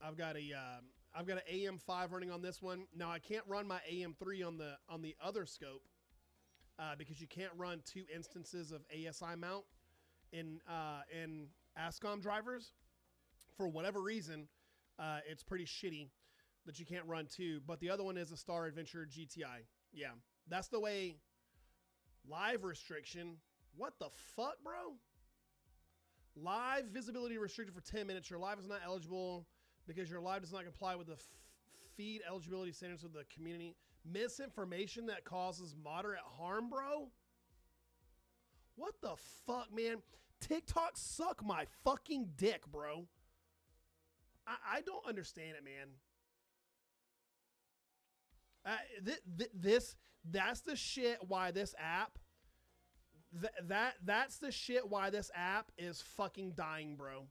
I've got an AM5 running on this one. Now I can't run my AM3 on the other scope because you can't run 2 instances of ASI mount in ASCOM drivers. For whatever reason, it's pretty shitty that you can't run 2. But the other one is a Star Adventure GTI. Yeah, that's the way. Live restriction. What the fuck, bro? Live visibility restricted for 10 minutes. Your live is not eligible because your live does not comply with the feed eligibility standards of the community. Misinformation that causes moderate harm, bro? What the fuck, man? TikTok suck my fucking dick, bro. I don't understand it, man. That's the shit why this app that's the shit why this app is fucking dying, bro.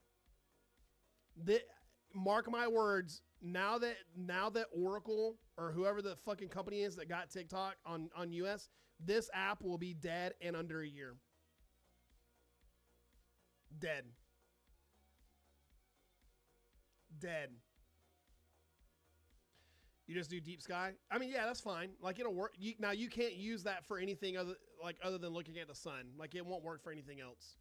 Mark my words, now that Oracle or whoever the fucking company is that got TikTok on US, this app will be dead in under a year. Dead. You just do deep sky? I mean, yeah, that's fine. Like, it'll work. Now, you can't use that for anything other than looking at the sun. Like, it won't work for anything else.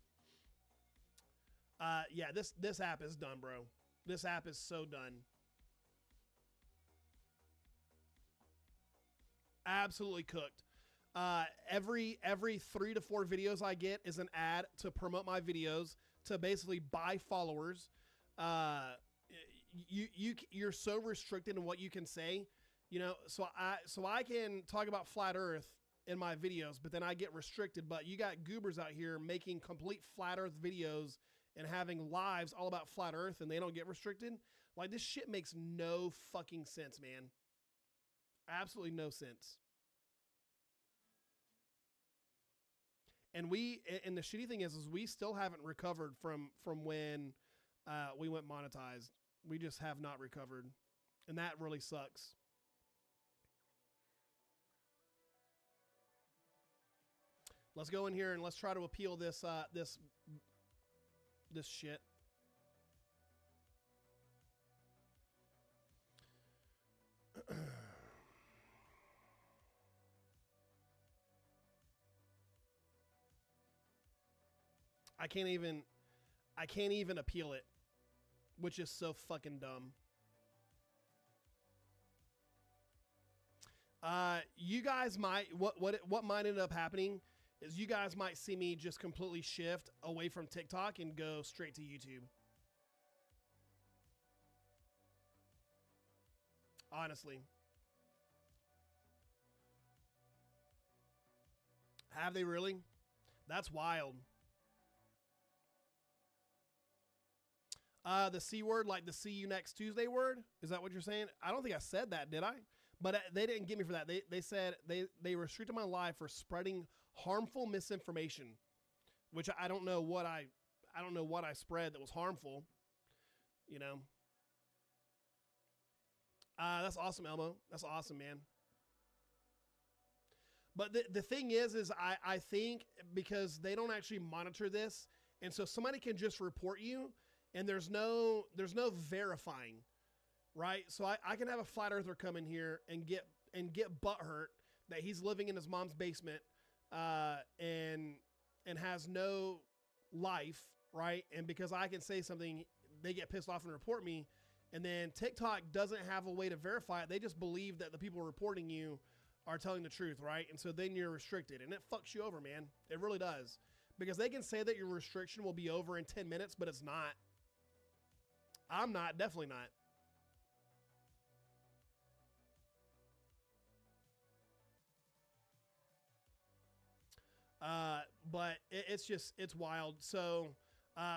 Yeah, this app is done, bro. This app is so done. Absolutely cooked. Every 3 to 4 videos I get is an ad to promote my videos, to basically buy followers. You're so restricted in what you can say, you know, so I can talk about flat earth in my videos, but then I get restricted. But you got goobers out here making complete flat earth videos and having lives all about flat earth, and they don't get restricted. Like, this shit makes no fucking sense, man. Absolutely no sense. And the shitty thing is we still haven't recovered from when we went monetized. We just have not recovered, and that really sucks. Let's go in here and let's try to appeal this shit. I can't even appeal it, which is so fucking dumb. You guys might, what might end up happening is you guys might see me just completely shift away from TikTok and go straight to YouTube. Honestly. Have they really? That's wild. The C word, like the see you next Tuesday word? Is that what you're saying? I don't think I said that, did I? But they didn't get me for that. They said they restricted my live for spreading harmful misinformation, which I don't know what I spread that was harmful, you know. That's awesome, Elmo. That's awesome, man. But the thing is I think because they don't actually monitor this, And so somebody can just report you and there's no verifying, right? So I can have a flat earther come in here and get butthurt that he's living in his mom's basement and has no life, right? And because I can say something, they get pissed off and report me. And then TikTok doesn't have a way to verify it. They just believe that the people reporting you are telling the truth, right? And so then you're restricted, and it fucks you over, man. It really does. Because they can say that your restriction will be over in 10 minutes, but it's not. I'm not, definitely not. But it's wild. So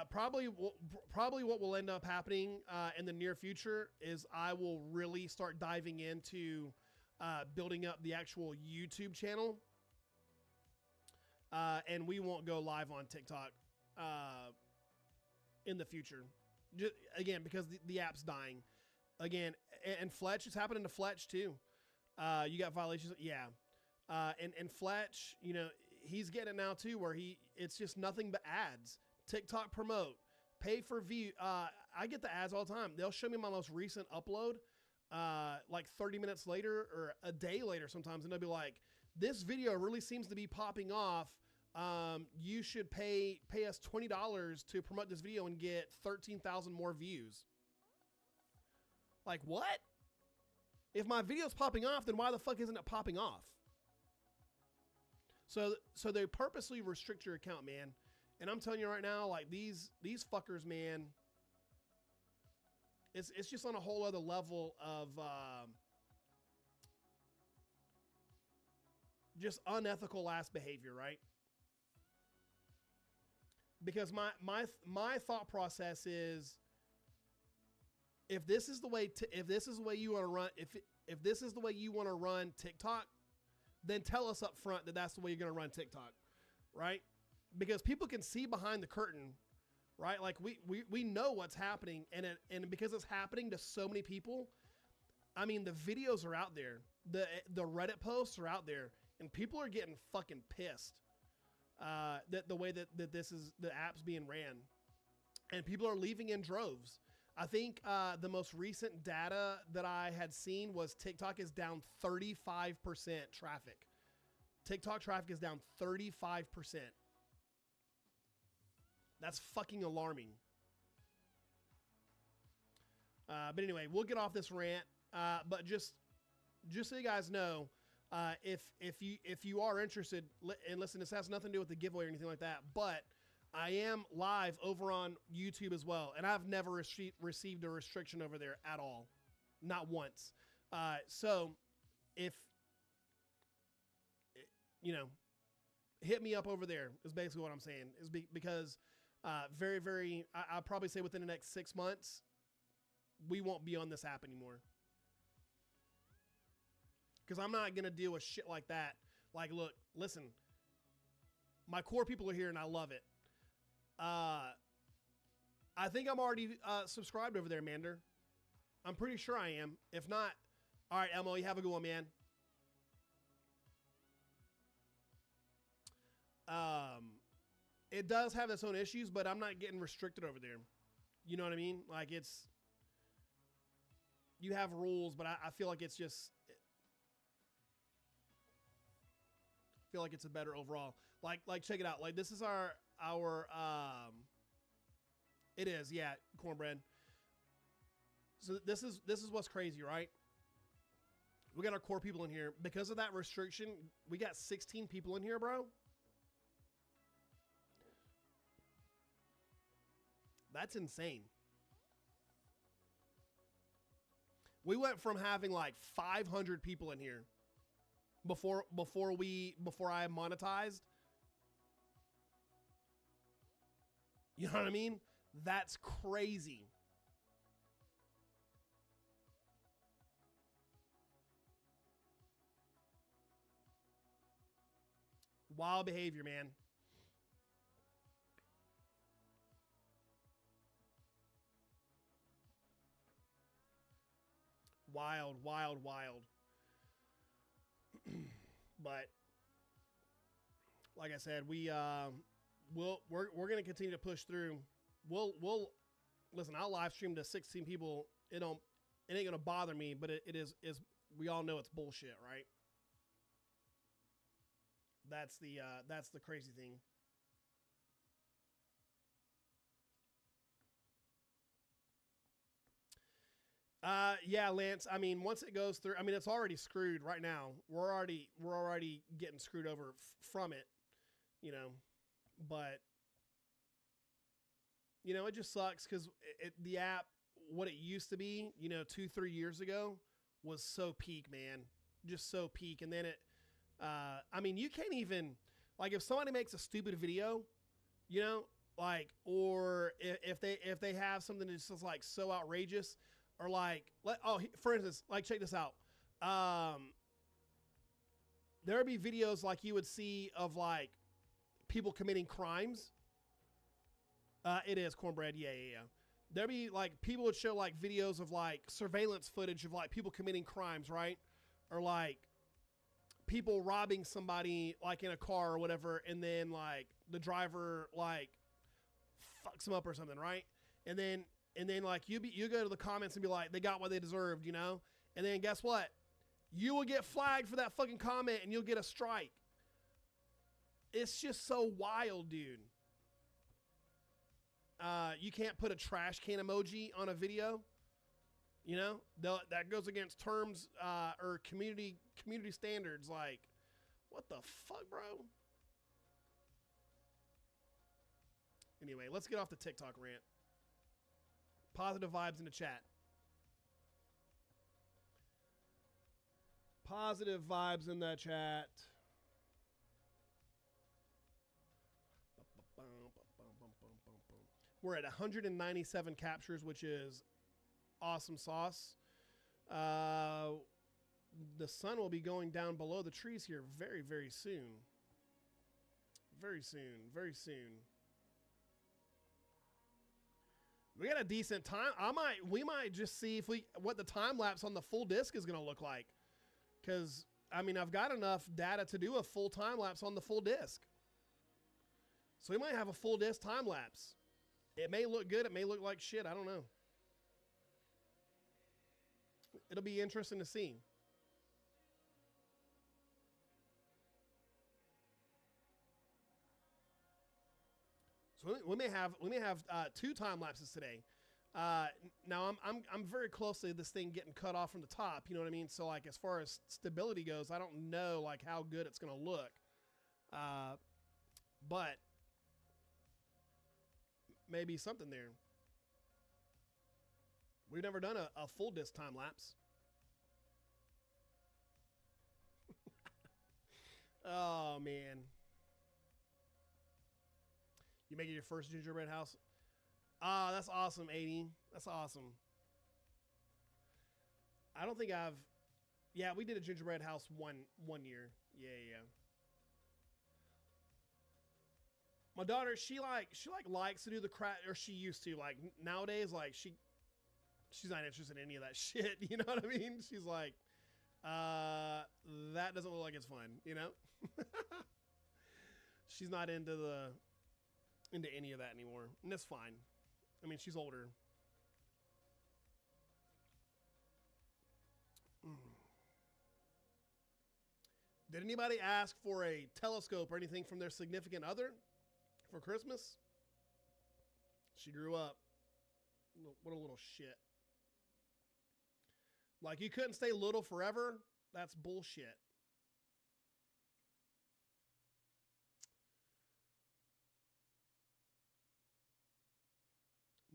probably what will end up happening in the near future is I will really start diving into building up the actual YouTube channel. And we won't go live on TikTok in the future. Just, again, because the app's dying. Again, and Fletch, it's happening to Fletch too. You got violations. Yeah. And Fletch, you know, he's getting it now too, where it's just nothing but ads. TikTok promote, pay for view. I get the ads all the time. They'll show me my most recent upload, like 30 minutes later or a day later sometimes. And they'll be like, this video really seems to be popping off. You should pay us $20 to promote this video and get 13,000 more views. Like, what? If my video's popping off, then why the fuck isn't it popping off? So they purposely restrict your account, man. And I'm telling you right now, like these fuckers, man, it's just on a whole other level of just unethical ass behavior, right? Because my thought process is, if this is the way you want to run, if this is the way you want to run TikTok, then tell us up front that that's the way you're going to run TikTok, right? Because people can see behind the curtain, right? Like we know what's happening, and because it's happening to so many people, I mean, the videos are out there, the Reddit posts are out there, and people are getting fucking pissed that the way that the app's being ran, and people are leaving in droves. I think the most recent data that I had seen was TikTok is down 35% traffic. TikTok traffic is down 35%. That's fucking alarming. But anyway, we'll get off this rant. But just so you guys know, if you are interested, and listen, this has nothing to do with the giveaway or anything like that, but I am live over on YouTube as well, and I've never received a restriction over there at all, not once. So if you know, hit me up over there is basically what I'm saying. Is because very, I'll probably say within the next 6 months, we won't be on this app anymore. Because I'm not going to deal with shit like that. Like, look, listen, my core people are here and I love it. I think I'm already subscribed over there, Mander. I'm pretty sure I am. If not, all right, Elmo, you have a good one, man. It does have its own issues, but I'm not getting restricted over there. You know what I mean? Like, you have rules, but I feel like it's just, I feel like it's a better overall. Like check it out. Like, this is our it is, yeah, Cornbread. So this is what's crazy, right? We got our core people in here. Because of that restriction, we got 16 people in here, bro. That's insane. We went from having like 500 people in here before I monetized. You know what I mean? That's crazy. Wild behavior, man. Wild. But like I said, we we're gonna continue to push through. We'll listen. I'll live stream to 16 people. It ain't gonna bother me, but it is we all know it's bullshit, right? That's the crazy thing. Yeah, Lance. I mean, once it goes through, I mean, it's already screwed right now. We're already getting screwed over from it, you know. But you know, it just sucks because the app, what it used to be, you know, 2-3 years ago, was so peak, man, just so peak. And then I mean, you can't even like if somebody makes a stupid video, you know, like, or if they have something that's just like so outrageous. Or like, for instance, like check this out. There would be videos like you would see of like people committing crimes. It is cornbread. Yeah. There'd be like people would show like videos of like surveillance footage of like people committing crimes, right? Or like people robbing somebody like in a car or whatever, and then like the driver like fucks them up or something, right? And then like you go to the comments and be like, they got what they deserved, you know? And then guess what? You will get flagged for that fucking comment and you'll get a strike. It's just so wild, dude. You can't put a trash can emoji on a video. You know? That goes against terms or community standards. Like, what the fuck, bro? Anyway, let's get off the TikTok rant. Positive vibes in the chat. Positive vibes in the chat. We're at 197 captures, which is awesome sauce. The sun will be going down below the trees here very, very soon. Very soon. Very soon. We got a decent time. We might just see what the time lapse on the full disc is going to look like. Cause I mean, I've got enough data to do a full time lapse on the full disc. So we might have a full disc time lapse. It may look good. It may look like shit. I don't know. It'll be interesting to see. So we may have 2 time lapses today. Now I'm very close to this thing getting cut off from the top. You know what I mean? So like as far as stability goes, I don't know like how good it's gonna look. But maybe something there. We've never done a full disc time lapse. Oh man. You making your first gingerbread house? Ah, that's awesome, 80. That's awesome. I don't think yeah, we did a gingerbread house one year. Yeah. My daughter, she likes to do the craft, or she used to. Like nowadays, like she's not interested in any of that shit. You know what I mean? She's like, that doesn't look like it's fun, you know? She's not into any of that anymore. And that's fine. I mean, she's older. Did anybody ask for a telescope or anything from their significant other for Christmas? She grew up. What a little shit. Like, you couldn't stay little forever? That's bullshit.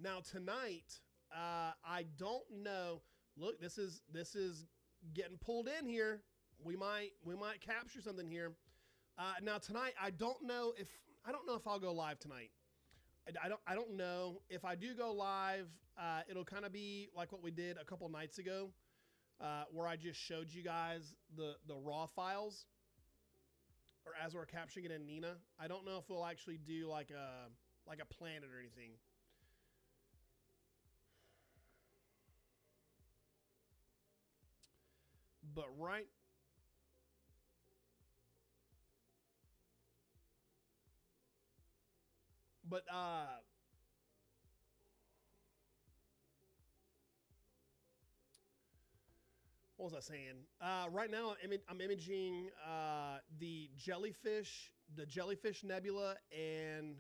Now tonight, I don't know. Look, this is getting pulled in here. We might capture something here. Now tonight, I don't know if I'll go live tonight. I don't know if I do go live. It'll kind of be like what we did a couple nights ago, where I just showed you guys the raw files, or as we're capturing it in Nina. I don't know if we'll actually do like a planet or anything. But right. But what was I saying? Right now, I'm imaging the Jellyfish Nebula, and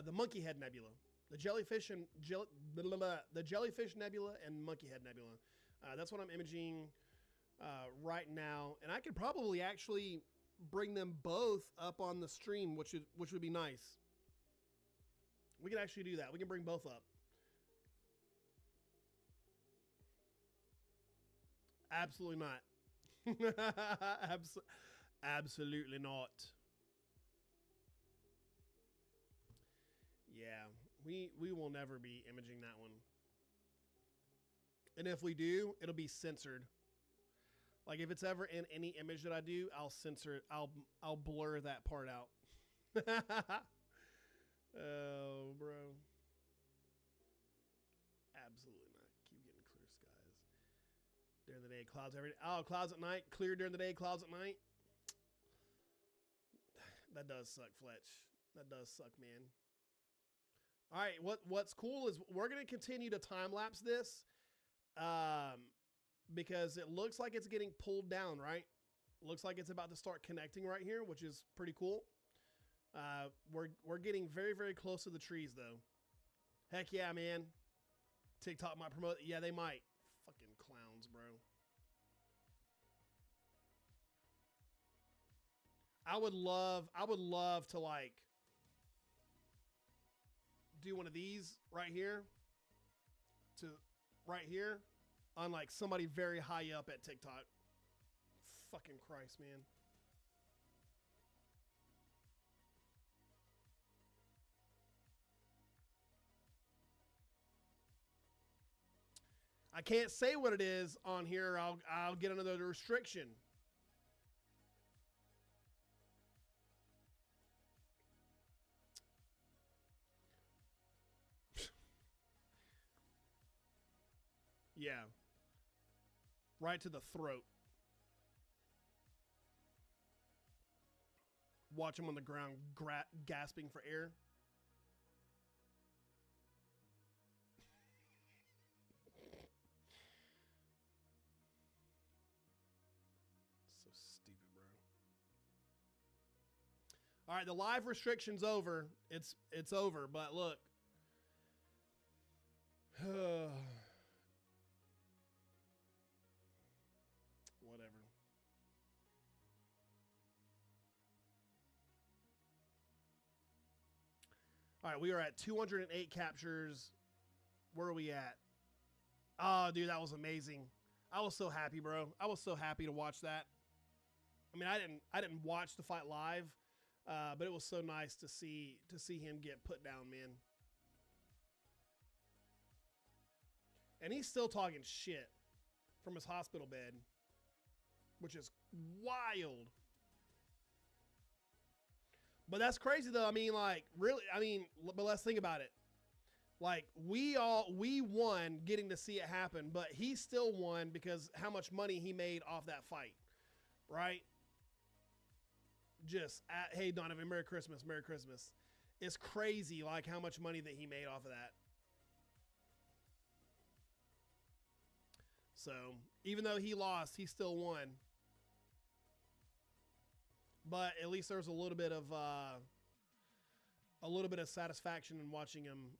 the Monkey Head Nebula. The Jellyfish the Jellyfish Nebula and Monkey Head Nebula. That's what I'm imaging right now, and I could probably actually bring them both up on the stream, which would be nice. We can actually do that. We can bring both up. Absolutely not. Absolutely not. Yeah, we will never be imaging that one. And if we do, it'll be censored. Like if it's ever in any image that I do, I'll censor it. I'll blur that part out. Oh, bro. Absolutely not. Keep getting clear skies. During the day, clouds every day. Oh, clouds at night. Clear during the day, clouds at night. That does suck, Fletch. That does suck, man. All right, what's cool is we're going to continue to time-lapse this because it looks like it's getting pulled down, right? Looks like it's about to start connecting right here, which is pretty cool. We're getting very, very close to the trees, though. Heck yeah, man. TikTok might promote it. Yeah, they might. Fucking clowns, bro. I would love to, like, do one of these right here to right here on, like, somebody very high up at TikTok. Fucking Christ, man. I can't say what it is on here. I'll get another restriction. Yeah. Right to the throat. Watch him on the ground gasping for air. So stupid, bro. All right, the live restriction's over. It's over, but look. Whatever. All right, we are at 208 captures. Where are we at? Oh, dude, that was amazing. I was so happy, bro. I was so happy to watch that. I mean, I didn't watch the fight live, but it was so nice to see him get put down, man. And he's still talking shit from his hospital bed, which is wild. But that's crazy, though. I mean, like, really, I mean, but let's think about it. Like, we won getting to see it happen, but he still won because how much money he made off that fight, right? Just, hey, Donovan, Merry Christmas, Merry Christmas. It's crazy, like, how much money that he made off of that. So, even though he lost, he still won. But at least there's a little bit of satisfaction in watching him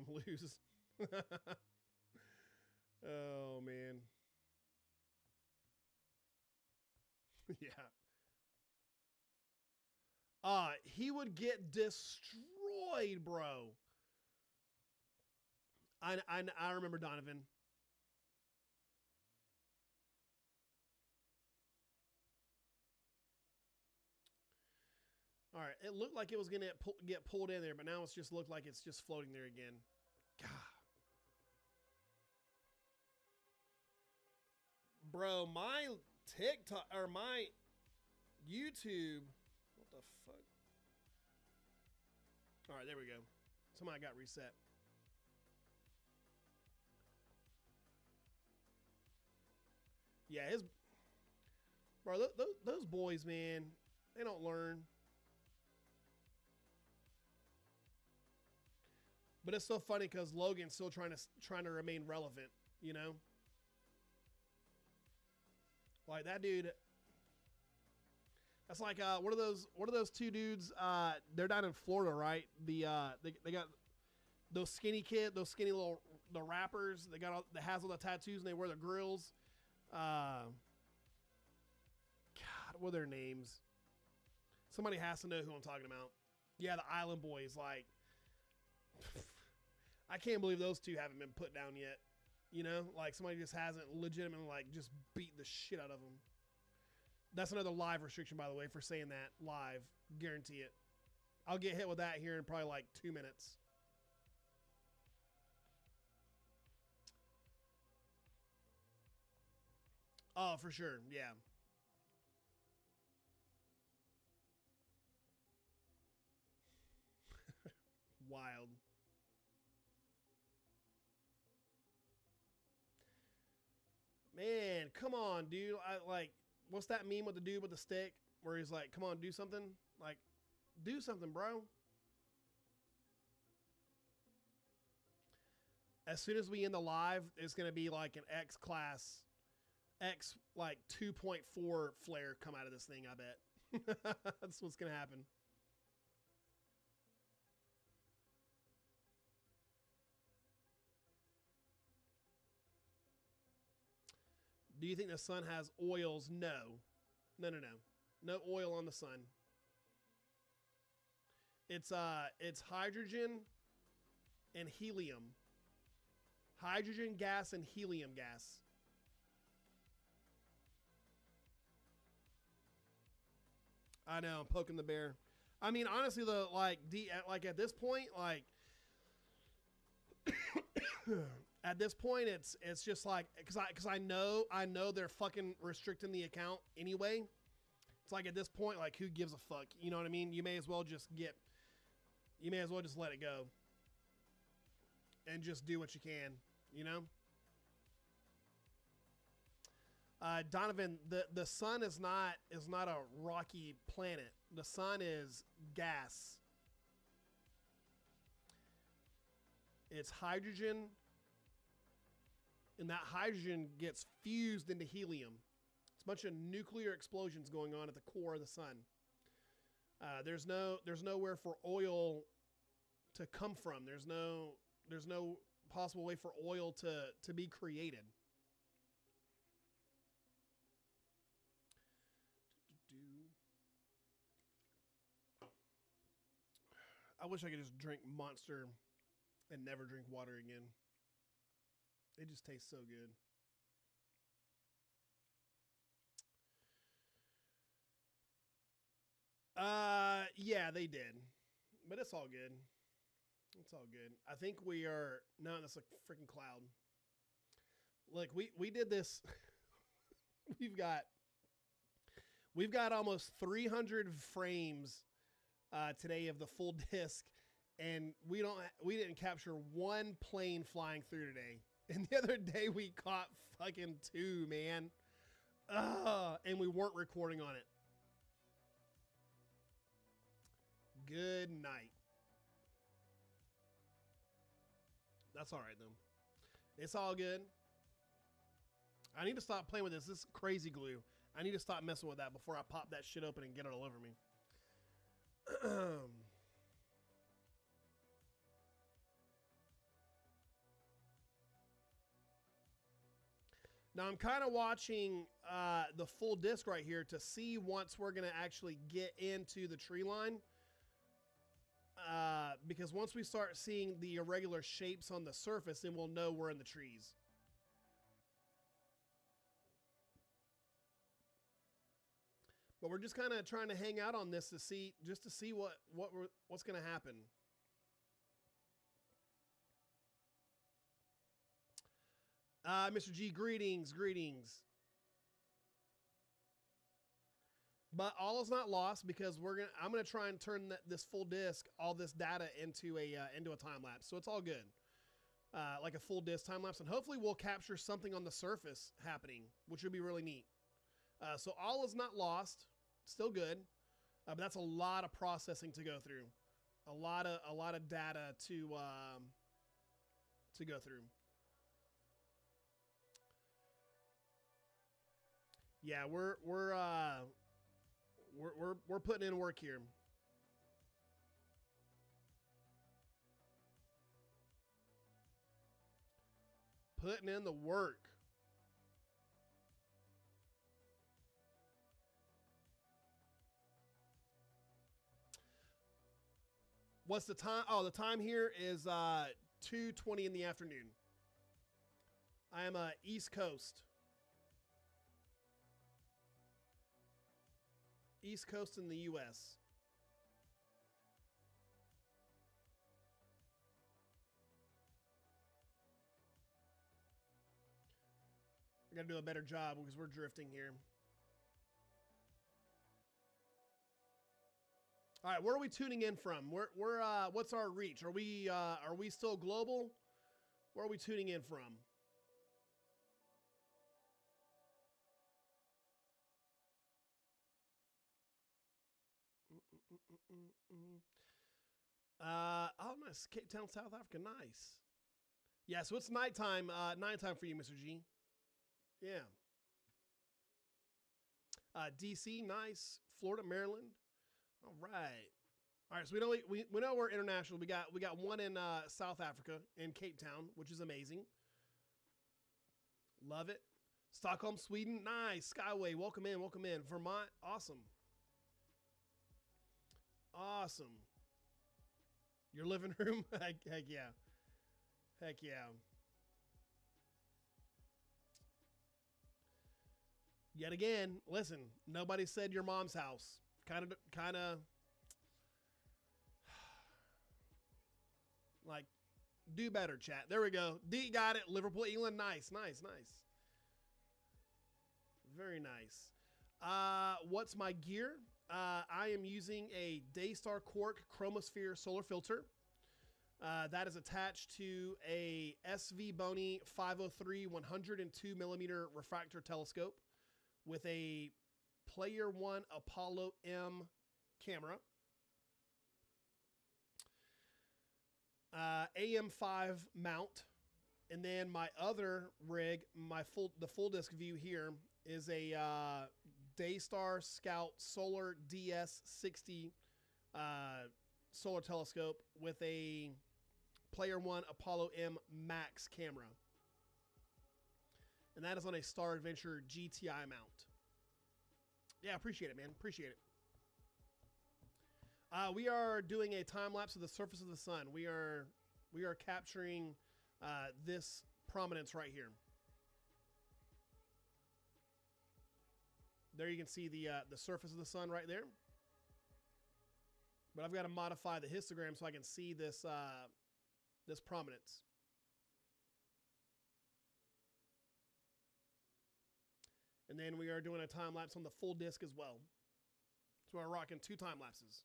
lose. Oh man. Yeah. He would get destroyed, bro. I remember Donovan. All right, it looked like it was gonna get pulled in there, but now it's just looked like it's just floating there again. God. Bro, my TikTok or my YouTube. What the fuck? All right, there we go. Somebody got reset. Yeah, bro. Those boys, man, they don't learn. But it's so funny because Logan's still trying to remain relevant, you know? Like that dude. That's like what are those two dudes? They're down in Florida, right? They got those skinny little the rappers. They got that has all the tattoos and they wear the grills. God, what are their names? Somebody has to know who I'm talking about. Yeah, the Island Boys. Like, I can't believe those two haven't been put down yet. You know, like somebody just hasn't legitimately like just beat the shit out of them. That's another live restriction, by the way, for saying that live. Guarantee it. I'll get hit with that here in probably like 2 minutes. Oh, for sure. Yeah. Wild. Man, come on, dude. What's that meme with the dude with the stick where he's like, come on, do something? Like, do something, bro. As soon as we end the live, it's going to be like an X class, X like 2.4 flare come out of this thing, I bet. That's what's going to happen. Do you think the sun has oils? No. No. No oil on the sun. It's hydrogen and helium. Hydrogen gas and helium gas. I know, I'm poking the bear. I mean, honestly, like at this point, like at this point, it's just like because I know they're fucking restricting the account anyway. It's like at this point, like who gives a fuck? You know what I mean? You may as well just let it go and just do what you can. You know. Donovan, the sun is not a rocky planet. The sun is gas. It's hydrogen, and that hydrogen gets fused into helium. It's a bunch of nuclear explosions going on at the core of the sun. There's nowhere for oil to come from. There's no possible way for oil to be created. I wish I could just drink Monster and never drink water again. It just tastes so good. Yeah, they did. But it's all good. It's all good. I think we are... No, that's a freaking cloud. Look, we did this... We've got almost 300 frames today of the full disc, and we didn't capture one plane flying through today. And the other day we caught fucking 2, man. And we weren't recording on it. Good night. That's all right, though. It's all good. I need to stop playing with this. This is crazy glue. I need to stop messing with that before I pop that shit open and get it all over me. Now I'm kind of watching the full disc right here to see once we're going to actually get into the tree line. Because once we start seeing the irregular shapes on the surface, then we'll know we're in the trees. But we're just kind of trying to hang out on this to see what's going to happen. Mr. G, greetings. But all is not lost because I'm gonna try and turn this full disc, all this data into a time lapse. So it's all good, like a full disc time lapse, and hopefully we'll capture something on the surface happening, which would be really neat. So all is not lost, still good, but that's a lot of processing to go through. a lot of data to go through. Yeah, we're putting in work here. Putting in the work. What's the time? Oh, the time here is 2:20 in the afternoon. I am East Coast. East Coast in the U.S. I gotta do a better job because we're drifting here. All right, where are we tuning in from? What's our reach? Are we still global? Where are we tuning in from? Oh, nice. Cape Town, South Africa. Nice. Yeah, so it's nighttime. Nighttime for you, Mr. G. Yeah. DC, nice. Florida, Maryland. All right. All right, so we know we're international. We got one in South Africa in Cape Town, which is amazing. Love it. Stockholm, Sweden, nice. Skyway, welcome in, welcome in. Vermont, awesome. Awesome. Your living room, heck yeah, heck yeah. Yet again, listen. Nobody said your mom's house. Kind of like do better, chat. There we go. D got it. Liverpool, England. Nice, nice, nice. Very nice. What's my gear? I am using a Daystar Quark Chromosphere solar filter. That is attached to a SV Bony 503 102 millimeter refractor telescope with a Player One Apollo M camera. AM5 mount, and then my other rig, the full disc view here is a Daystar Scout Solar DS60 solar telescope with a Player One Apollo M Max camera, and that is on a Star Adventure GTI mount. Yeah, appreciate it, man. Appreciate it. We are doing a time lapse of the surface of the sun. We are capturing this prominence right here. There you can see the surface of the sun right there. But I've got to modify the histogram so I can see this this prominence. And then we are doing a time lapse on the full disc as well. So we're rocking 2 time lapses.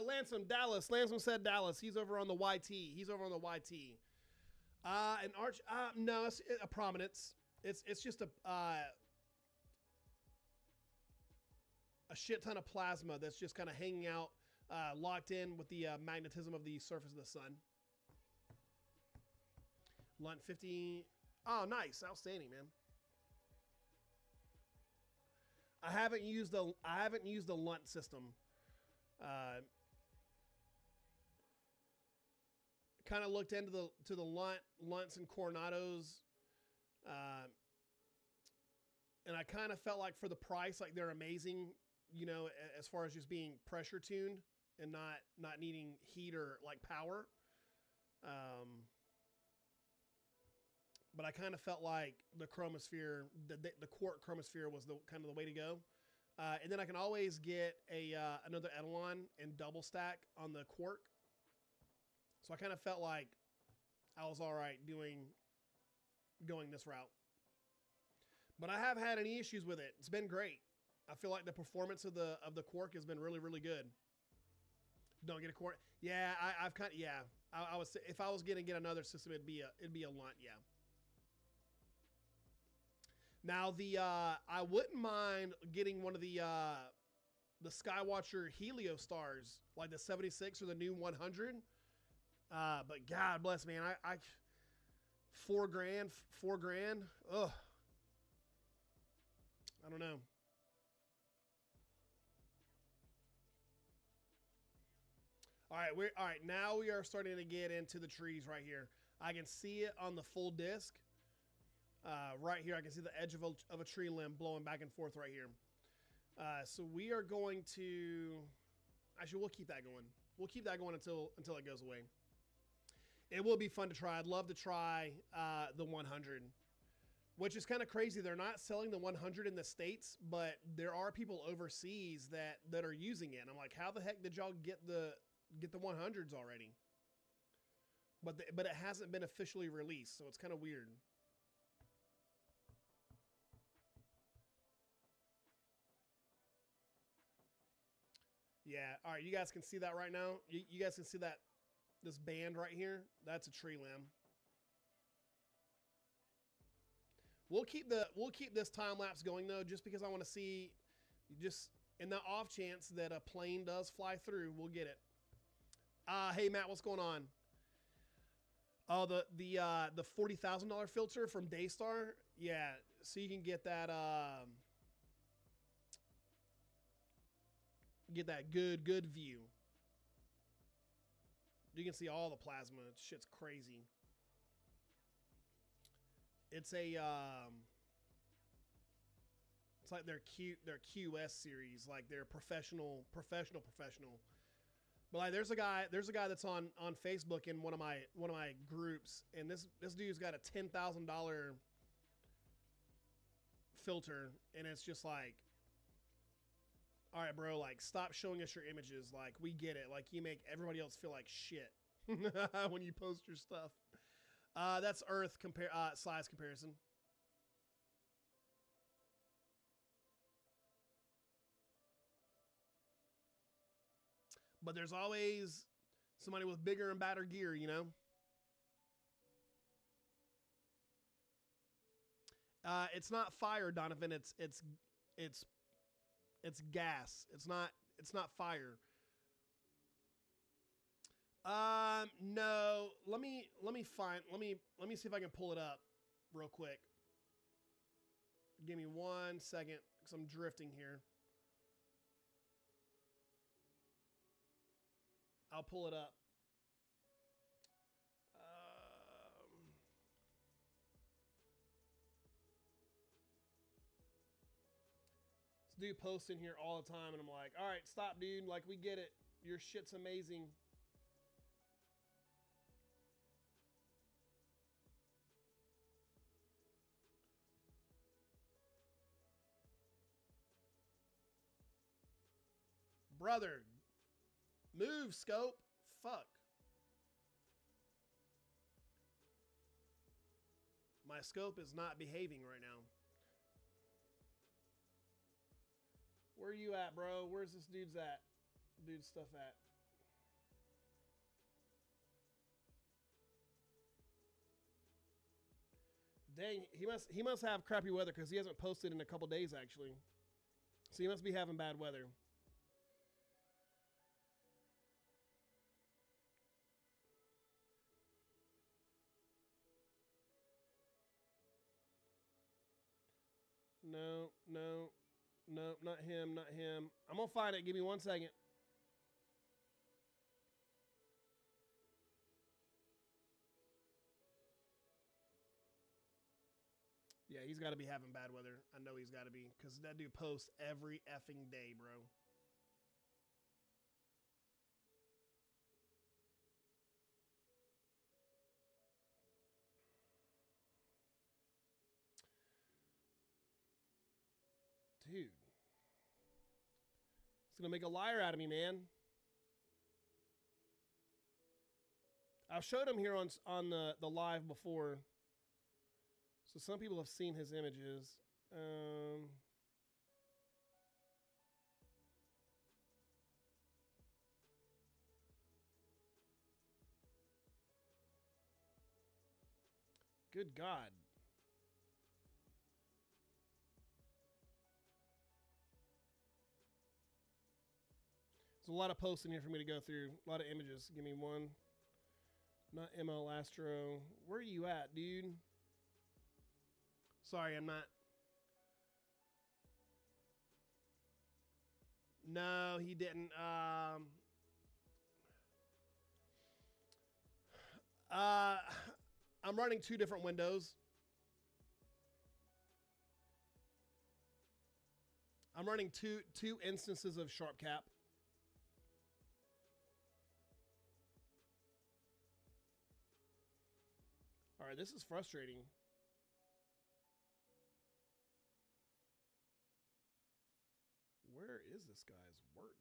Lansom, Dallas. Lansom said Dallas. He's over on the YT. He's over on the YT. An arch. No, it's a prominence. It's just a shit ton of plasma that's just kind of hanging out, locked in with the magnetism of the surface of the sun. Lunt 50. Oh, nice, outstanding, man. I haven't used the Lunt system. Kind of looked into the Lunts and Coronados, and I kind of felt like for the price, like they're amazing, you know, as far as just being pressure tuned and not needing heat or like power. But I kind of felt like the Chromosphere, the Quark Chromosphere was the kind of the way to go. And then I can always get another Eidolon and double stack on the Quark. So I kind of felt like I was all right going this route. But I haven't had any issues with it. It's been great. I feel like the performance of the Quark has been really, really good. Don't get a Quark. Yeah, I've kind of, yeah. I was, if I was going to get another system, it'd be a Lunt, yeah. Now I wouldn't mind getting one of the Skywatcher Helio stars, like the 76 or the new 100. But God bless, man, I $4,000, $4,000. Ugh. I don't know. All right. Now we are starting to get into the trees right here. I can see it on the full disc. Right here, I can see the edge of a tree limb blowing back and forth right here. So we are going to. Actually, we'll keep that going. We'll keep that going until it goes away. It will be fun to try. I'd love to try the 100, which is kind of crazy. They're not selling the 100 in the States, but there are people overseas that are using it. And I'm like, how the heck did y'all get the 100s already? But it hasn't been officially released, so it's kind of weird. Yeah. All right. You guys can see that right now. You guys can see that this band right here. That's a tree limb. We'll keep this time lapse going though, just because I want to see, just in the off chance that a plane does fly through, we'll get it. Hey Matt, what's going on? Oh, the $40,000 filter from Daystar. Yeah, so you can get that good view. You can see all the plasma. Shit's crazy. It's a it's like their QS series, like their professional. But like there's a guy that's on Facebook in one of my groups, and this dude's got a $10,000 filter, and it's just like, all right, bro, like stop showing us your images. Like we get it. Like you make everybody else feel like shit when you post your stuff. That's Earth size comparison. But there's always somebody with bigger and badder gear, you know? It's not fire, Donovan. It's gas. It's not fire. No. Let me see if I can pull it up real quick. Give me 1 second, because I'm drifting here. I'll pull it up. This dude posts in here all the time, and I'm like, all right, stop, dude. Like, we get it. Your shit's amazing. Brother, move, scope. Fuck. My scope is not behaving right now. Where are you at, bro? Where's this dude's stuff at? Dang, he must have crappy weather, because he hasn't posted in a couple days actually. So he must be having bad weather. No, not him. I'm gonna find it. Give me 1 second. Yeah, he's got to be having bad weather. I know he's got to be, because that dude posts every effing day, bro. Dude. It's going to make a liar out of me, man. I've showed him here on the live before. So some people have seen his images. Good God. There's a lot of posts in here for me to go through. A lot of images. Give me one. Not ML Astro. Where are you at, dude? Sorry, I'm not. No, he didn't. I'm running two different windows. I'm running two instances of SharpCap. All right, this is frustrating. Where is this guy's work,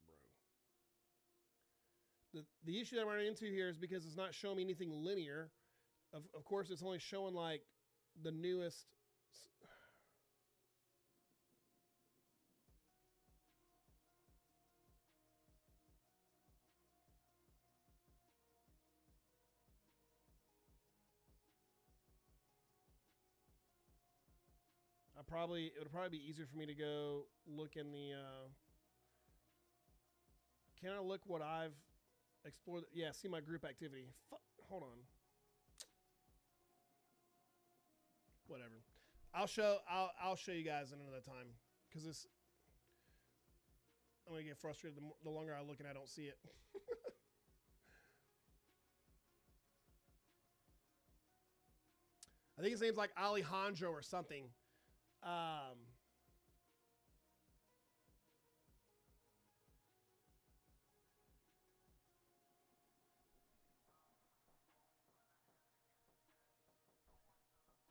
bro? The issue that I'm running into here is because it's not showing me anything linear. Of course, it's only showing like the newest. It would probably be easier for me to go look in the. Can I look what I've explored? Yeah, see my group activity. Hold on. Whatever. I'll show you guys another time because this. I'm gonna get frustrated the longer I look and I don't see it. I think his name's like Alejandro or something.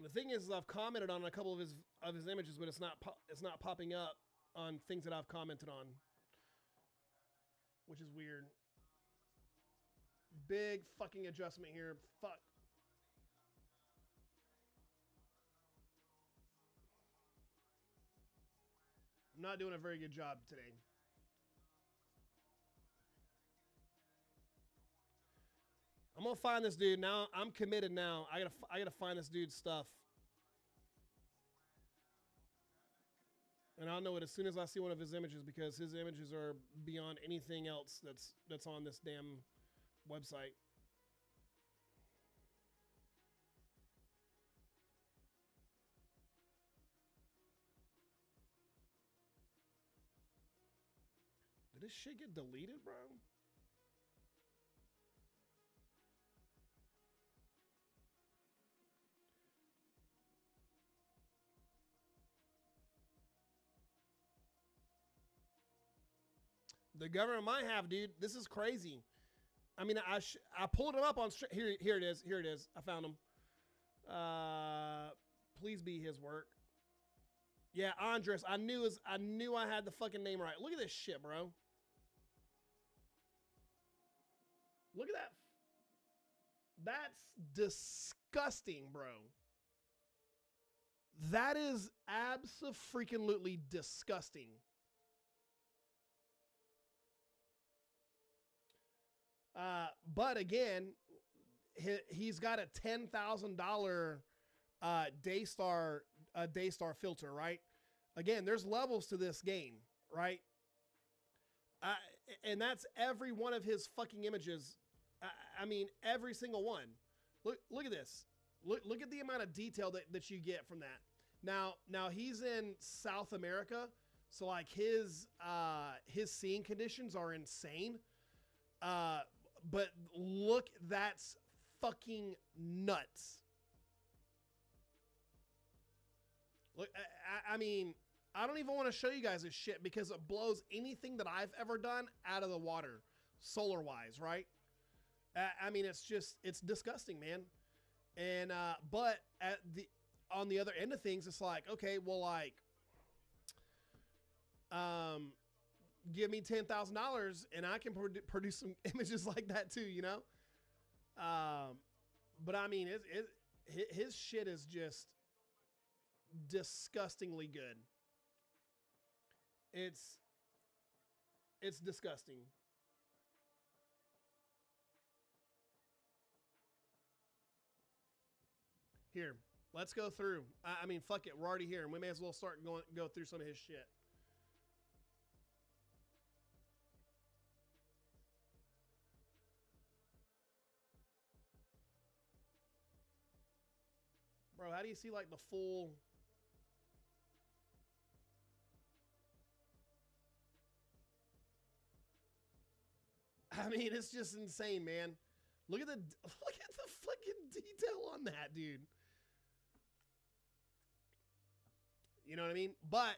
The thing is, I've commented on a couple of his images, but it's not popping up on things that I've commented on, which is weird. Big fucking adjustment here. Fuck. I'm not doing a very good job today. I'm gonna find this dude now. I'm committed now. I gotta find this dude's stuff, and I'll know it as soon as I see one of his images because his images are beyond anything else that's on this damn website. Did this shit get deleted, bro? The government might have, dude. This is crazy. I mean, I pulled him up on here. Here it is. Here it is. I found him. Please be his work. Yeah, Andres. I knew I had the fucking name right. Look at this shit, bro. Look at that. That's disgusting, bro. That is abso-freaking-lutely disgusting. But again, he's got a $10,000 Daystar filter, right? Again, there's levels to this game, right? And that's every one of his fucking images. I mean, every single one. Look at this. Look at the amount of detail that you get from that. Now he's in South America, so like his scene conditions are insane. But look, that's fucking nuts. Look, I mean, I don't even want to show you guys this shit because it blows anything that I've ever done out of the water, solar wise, right? I mean, it's disgusting, man. And but on the other end of things, it's like, okay, well, like, give me $10,000 and I can produce some images like that too, you know? But I mean, his shit is just disgustingly good. It's disgusting. Here, let's go through. I mean, fuck it. We're already here and we may as well start go through some of his shit. Bro, how do you see like the full? I mean, it's just insane, man. Look at the fucking detail on that, dude. You know what I mean? But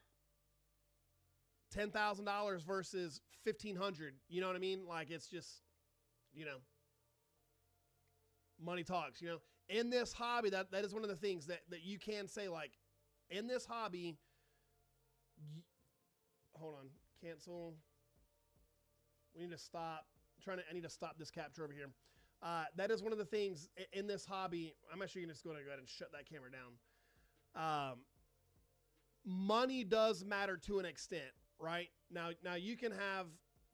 $10,000 versus 1,500. You know what I mean? Like, it's just, you know, money talks. You know, in this hobby, that is one of the things that you can say. Like, in this hobby, hold on, cancel. We need to stop. I need to stop this capture over here. That is one of the things in this hobby. I'm actually just going to go ahead and shut that camera down. Money does matter to an extent, right? Now you can have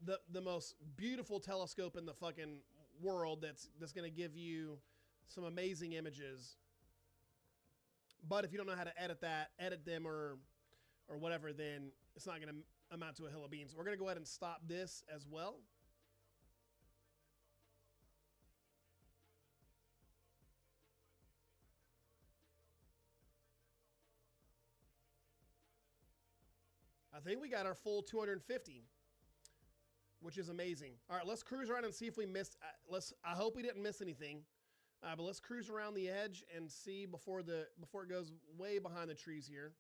the most beautiful telescope in the fucking world that's going to give you some amazing images. But if you don't know how to edit them or whatever, then it's not going to amount to a hill of beans. We're going to go ahead and stop this as well. I think we got our full 250, which is amazing. All right, let's cruise around and see if we missed. I hope we didn't miss anything, but let's cruise around the edge and see before it goes way behind the trees here.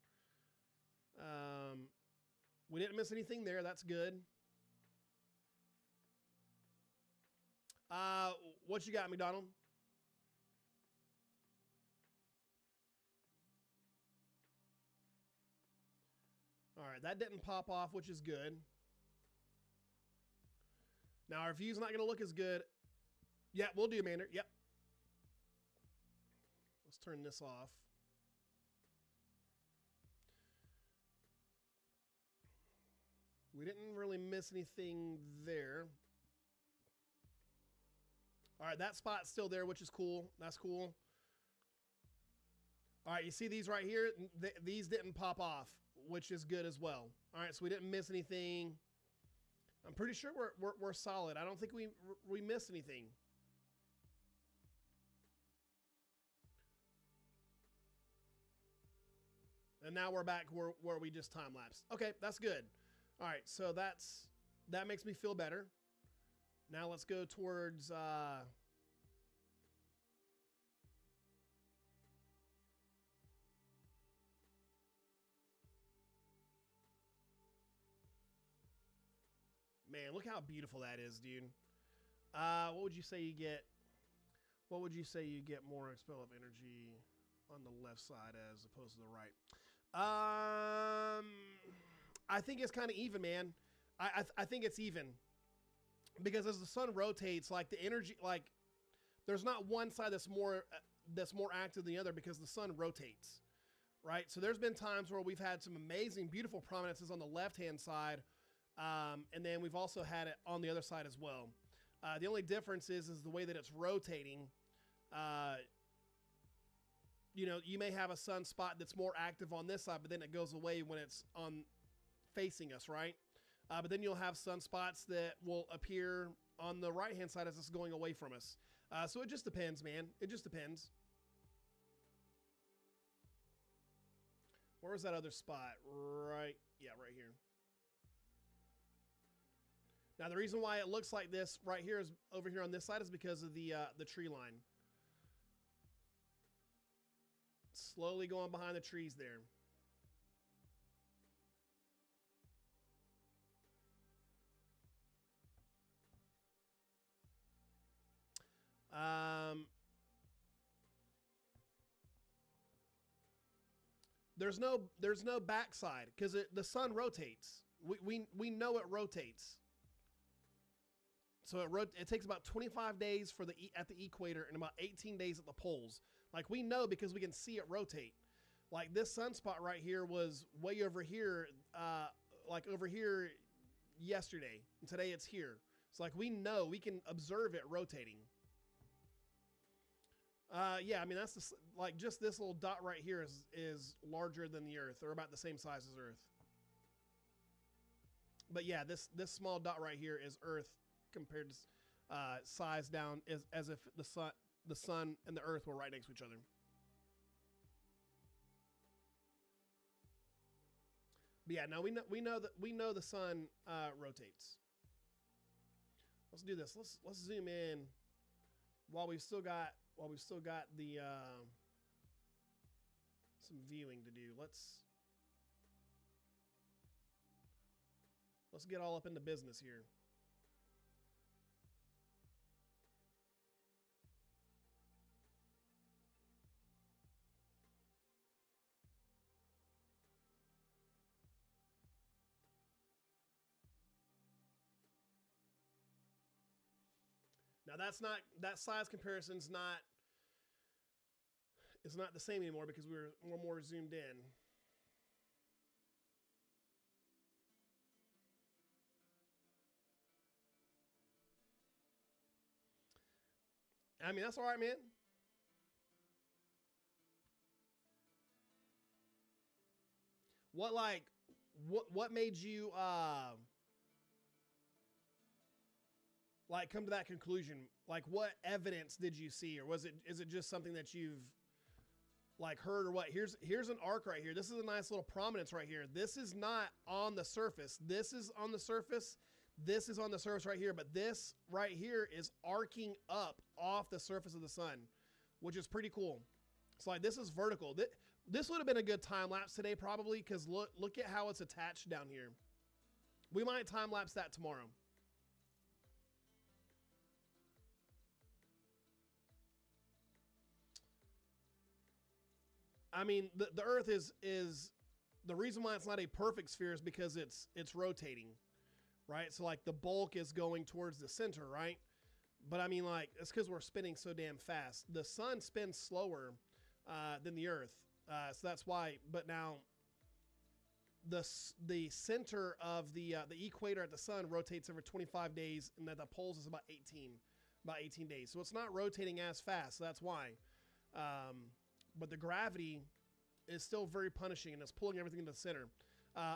We didn't miss anything there. That's good. What you got, McDonald? All right, that didn't pop off, which is good. Now, our view's not going to look as good. Yeah, we'll do, Mander. Yep. Let's turn this off. We didn't really miss anything there. All right, that spot's still there, which is cool. That's cool. All right, you see these right here? These didn't pop off, which is good as well. All right, so we didn't miss anything. I'm pretty sure we're solid. I don't think we missed anything. And now we're back where we just time lapsed. Okay, that's good. All right, so that makes me feel better. Now let's go towards man, look how beautiful that is, dude. What would you say you get? What would you say you get more expel of energy on the left side as opposed to the right? I think it's kind of even, man. I think it's even because as the sun rotates, like the energy, like there's not one side that's more active than the other because the sun rotates, right? So there's been times where we've had some amazing, beautiful prominences on the left-hand side. And then we've also had it on the other side as well. The only difference is the way that it's rotating. You know, you may have a sunspot that's more active on this side, but then it goes away when it's on facing us, right? But then you'll have sunspots that will appear on the right-hand side as it's going away from us. So it just depends, man. It just depends. Where was that other spot? Right, yeah, right here. Now, the reason why it looks like this right here is over here on this side is because of the tree line. Slowly going behind the trees there. There's no backside because the sun rotates. We know it rotates. So it takes about 25 days at the equator and about 18 days at the poles. Like we know because we can see it rotate. Like this sunspot right here was way over here, like over here yesterday. And today it's here. It's like we know, we can observe it rotating. Yeah, I mean that's like just this little dot right here is larger than the Earth, or about the same size as Earth. But yeah, this small dot right here is Earth compared to size down as if the sun and the Earth were right next to each other. But yeah, no, we know the sun rotates. Let's do this. Let's zoom in while we've still got the some viewing to do. Let's get all up into business here. Now that size comparison's not it's not the same anymore because we're more zoomed in. I mean, that's all right, man. What made you like come to that conclusion? Like, what evidence did you see, or is it just something that you've like heard, or what? Here's an arc right here. This is a nice little prominence right here. This is not on the surface. This is on the surface. This is on the surface right here, but this right here is arcing up off the surface of the sun, which is pretty cool. It's like this is vertical. This would have been a good time lapse today probably, because look at how it's attached down here. We might time lapse that tomorrow. I mean, the Earth is the reason why it's not a perfect sphere is because it's rotating, right? So like the bulk is going towards the center, right? But I mean, like, it's because we're spinning so damn fast. The sun spins slower than the Earth, so that's why. But now, the center of the equator at the sun rotates over 25 days, and at the poles is about 18 days. So it's not rotating as fast. So that's why. But the gravity is still very punishing, and it's pulling everything into the center.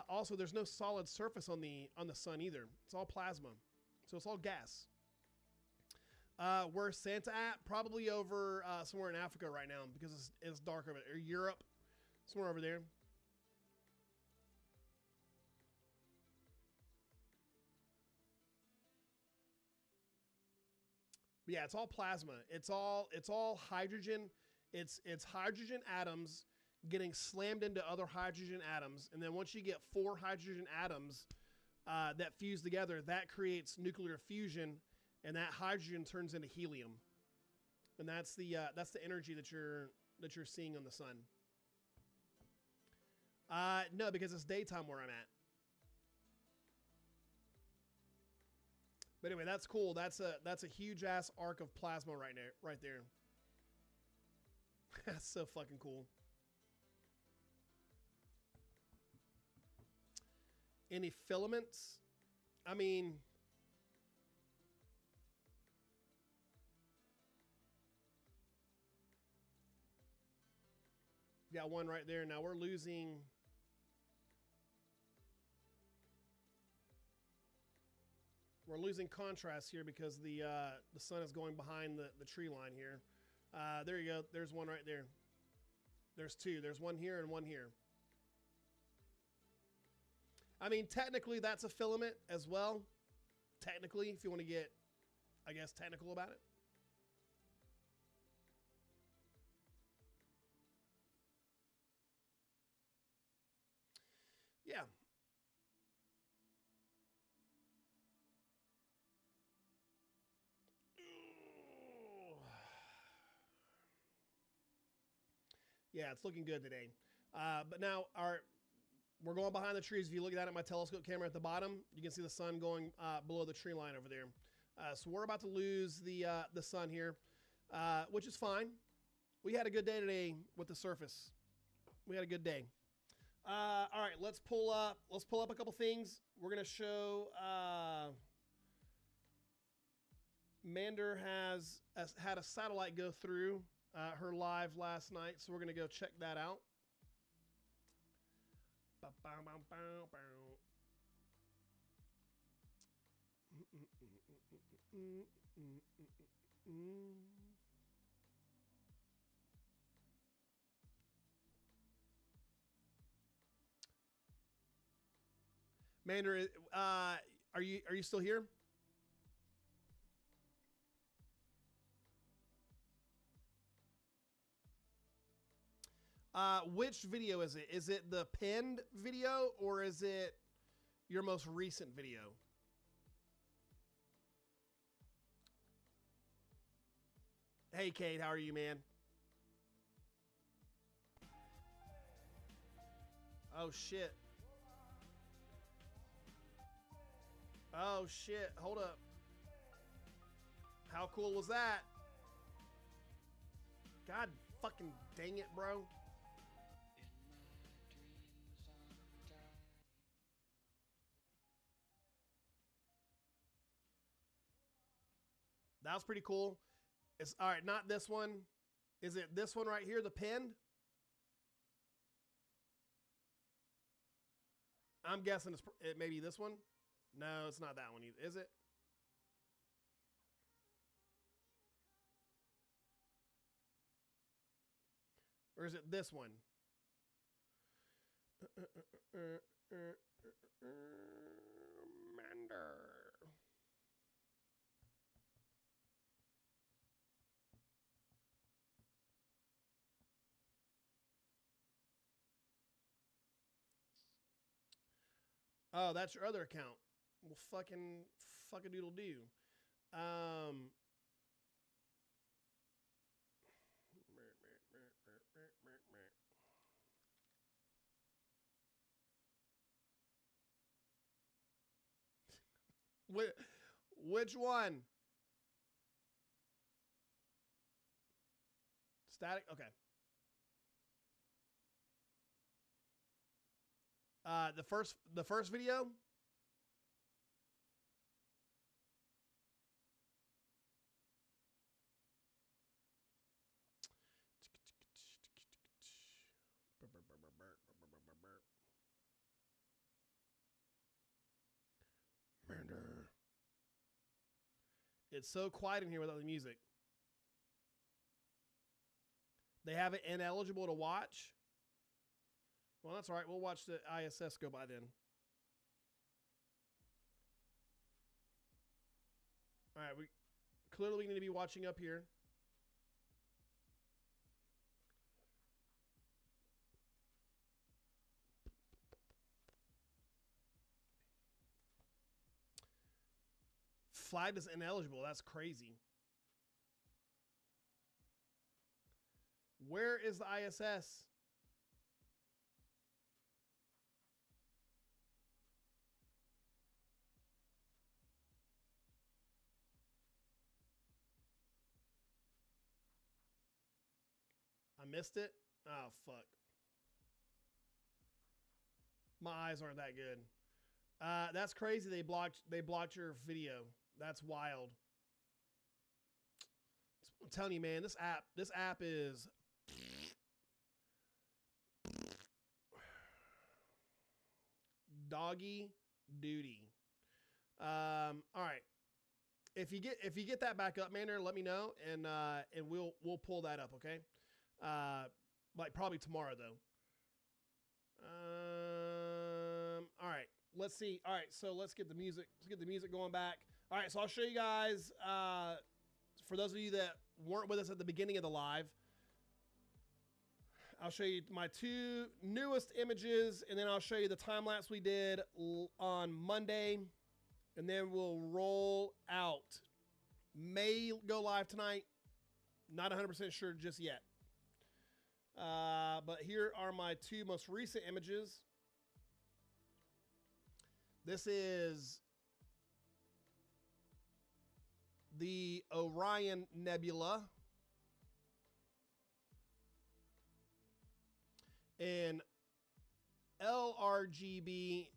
Also, there's no solid surface on the sun either. It's all plasma, so it's all gas. Where's Santa at? Probably over somewhere in Africa right now because it's dark over there. Or Europe, somewhere over there. But yeah, it's all plasma. It's all hydrogen. It's hydrogen atoms getting slammed into other hydrogen atoms, and then once you get 4 hydrogen atoms that fuse together, that creates nuclear fusion, and that hydrogen turns into helium, and that's the energy that you're seeing on the sun. No, because it's daytime where I'm at. But anyway, that's cool. That's a huge ass arc of plasma right there. That's so fucking cool. Any filaments? I mean, got one right there. Now we're losing. We're losing contrast here because the sun is going behind the tree line here. There you go. There's one right there. There's 2. There's one here and one here. I mean, technically that's a filament as well. Technically, if you want to get, I guess, technical about it. Yeah. Yeah, it's looking good today. But now we're going behind the trees. If you look at my telescope camera at the bottom, you can see the sun going below the tree line over there. So we're about to lose the sun here, which is fine. We had a good day today with the surface. We had a good day. All right, let's pull up a couple things. We're gonna show. Mander has had a satellite go through her live last night, so we're gonna go check that out. Mander, are you still here? Which video is it? Is it the pinned video or is it your most recent video? Hey, Kate, how are you, man? Oh, shit. Oh, shit. Hold up. How cool was that? God fucking dang it, bro. That was pretty cool. It's all right. Not this one. Is it this one right here? The pinned? I'm guessing it may be this one. No, it's not that one either. Is it? Or is it this one? Mander. Oh, that's your other account. Well, fucking doodle do. Which one? Static? Okay. The first video? Mander. It's so quiet in here without the music. They have it ineligible to watch. Well, that's all right. We'll watch the ISS go by then. All right, we need to be watching up here. Flagged as ineligible. That's crazy. Where is the ISS? I missed it. Oh, fuck. My eyes aren't that good. That's crazy. They blocked your video. That's wild. I'm telling you, man, this app is doggy duty. All right. If you get that back up, Mander, let me know and we'll pull that up, okay? Like probably tomorrow though. All right. Let's see. All right, so let's get the music going back. All right, so I'll show you guys for those of you that weren't with us at the beginning of the live, I'll show you my two newest images, and then I'll show you the time lapse we did on Monday, and then we'll roll out. May go live tonight. Not 100% sure just yet. But here are my two most recent images. This is the Orion Nebula in LRGB.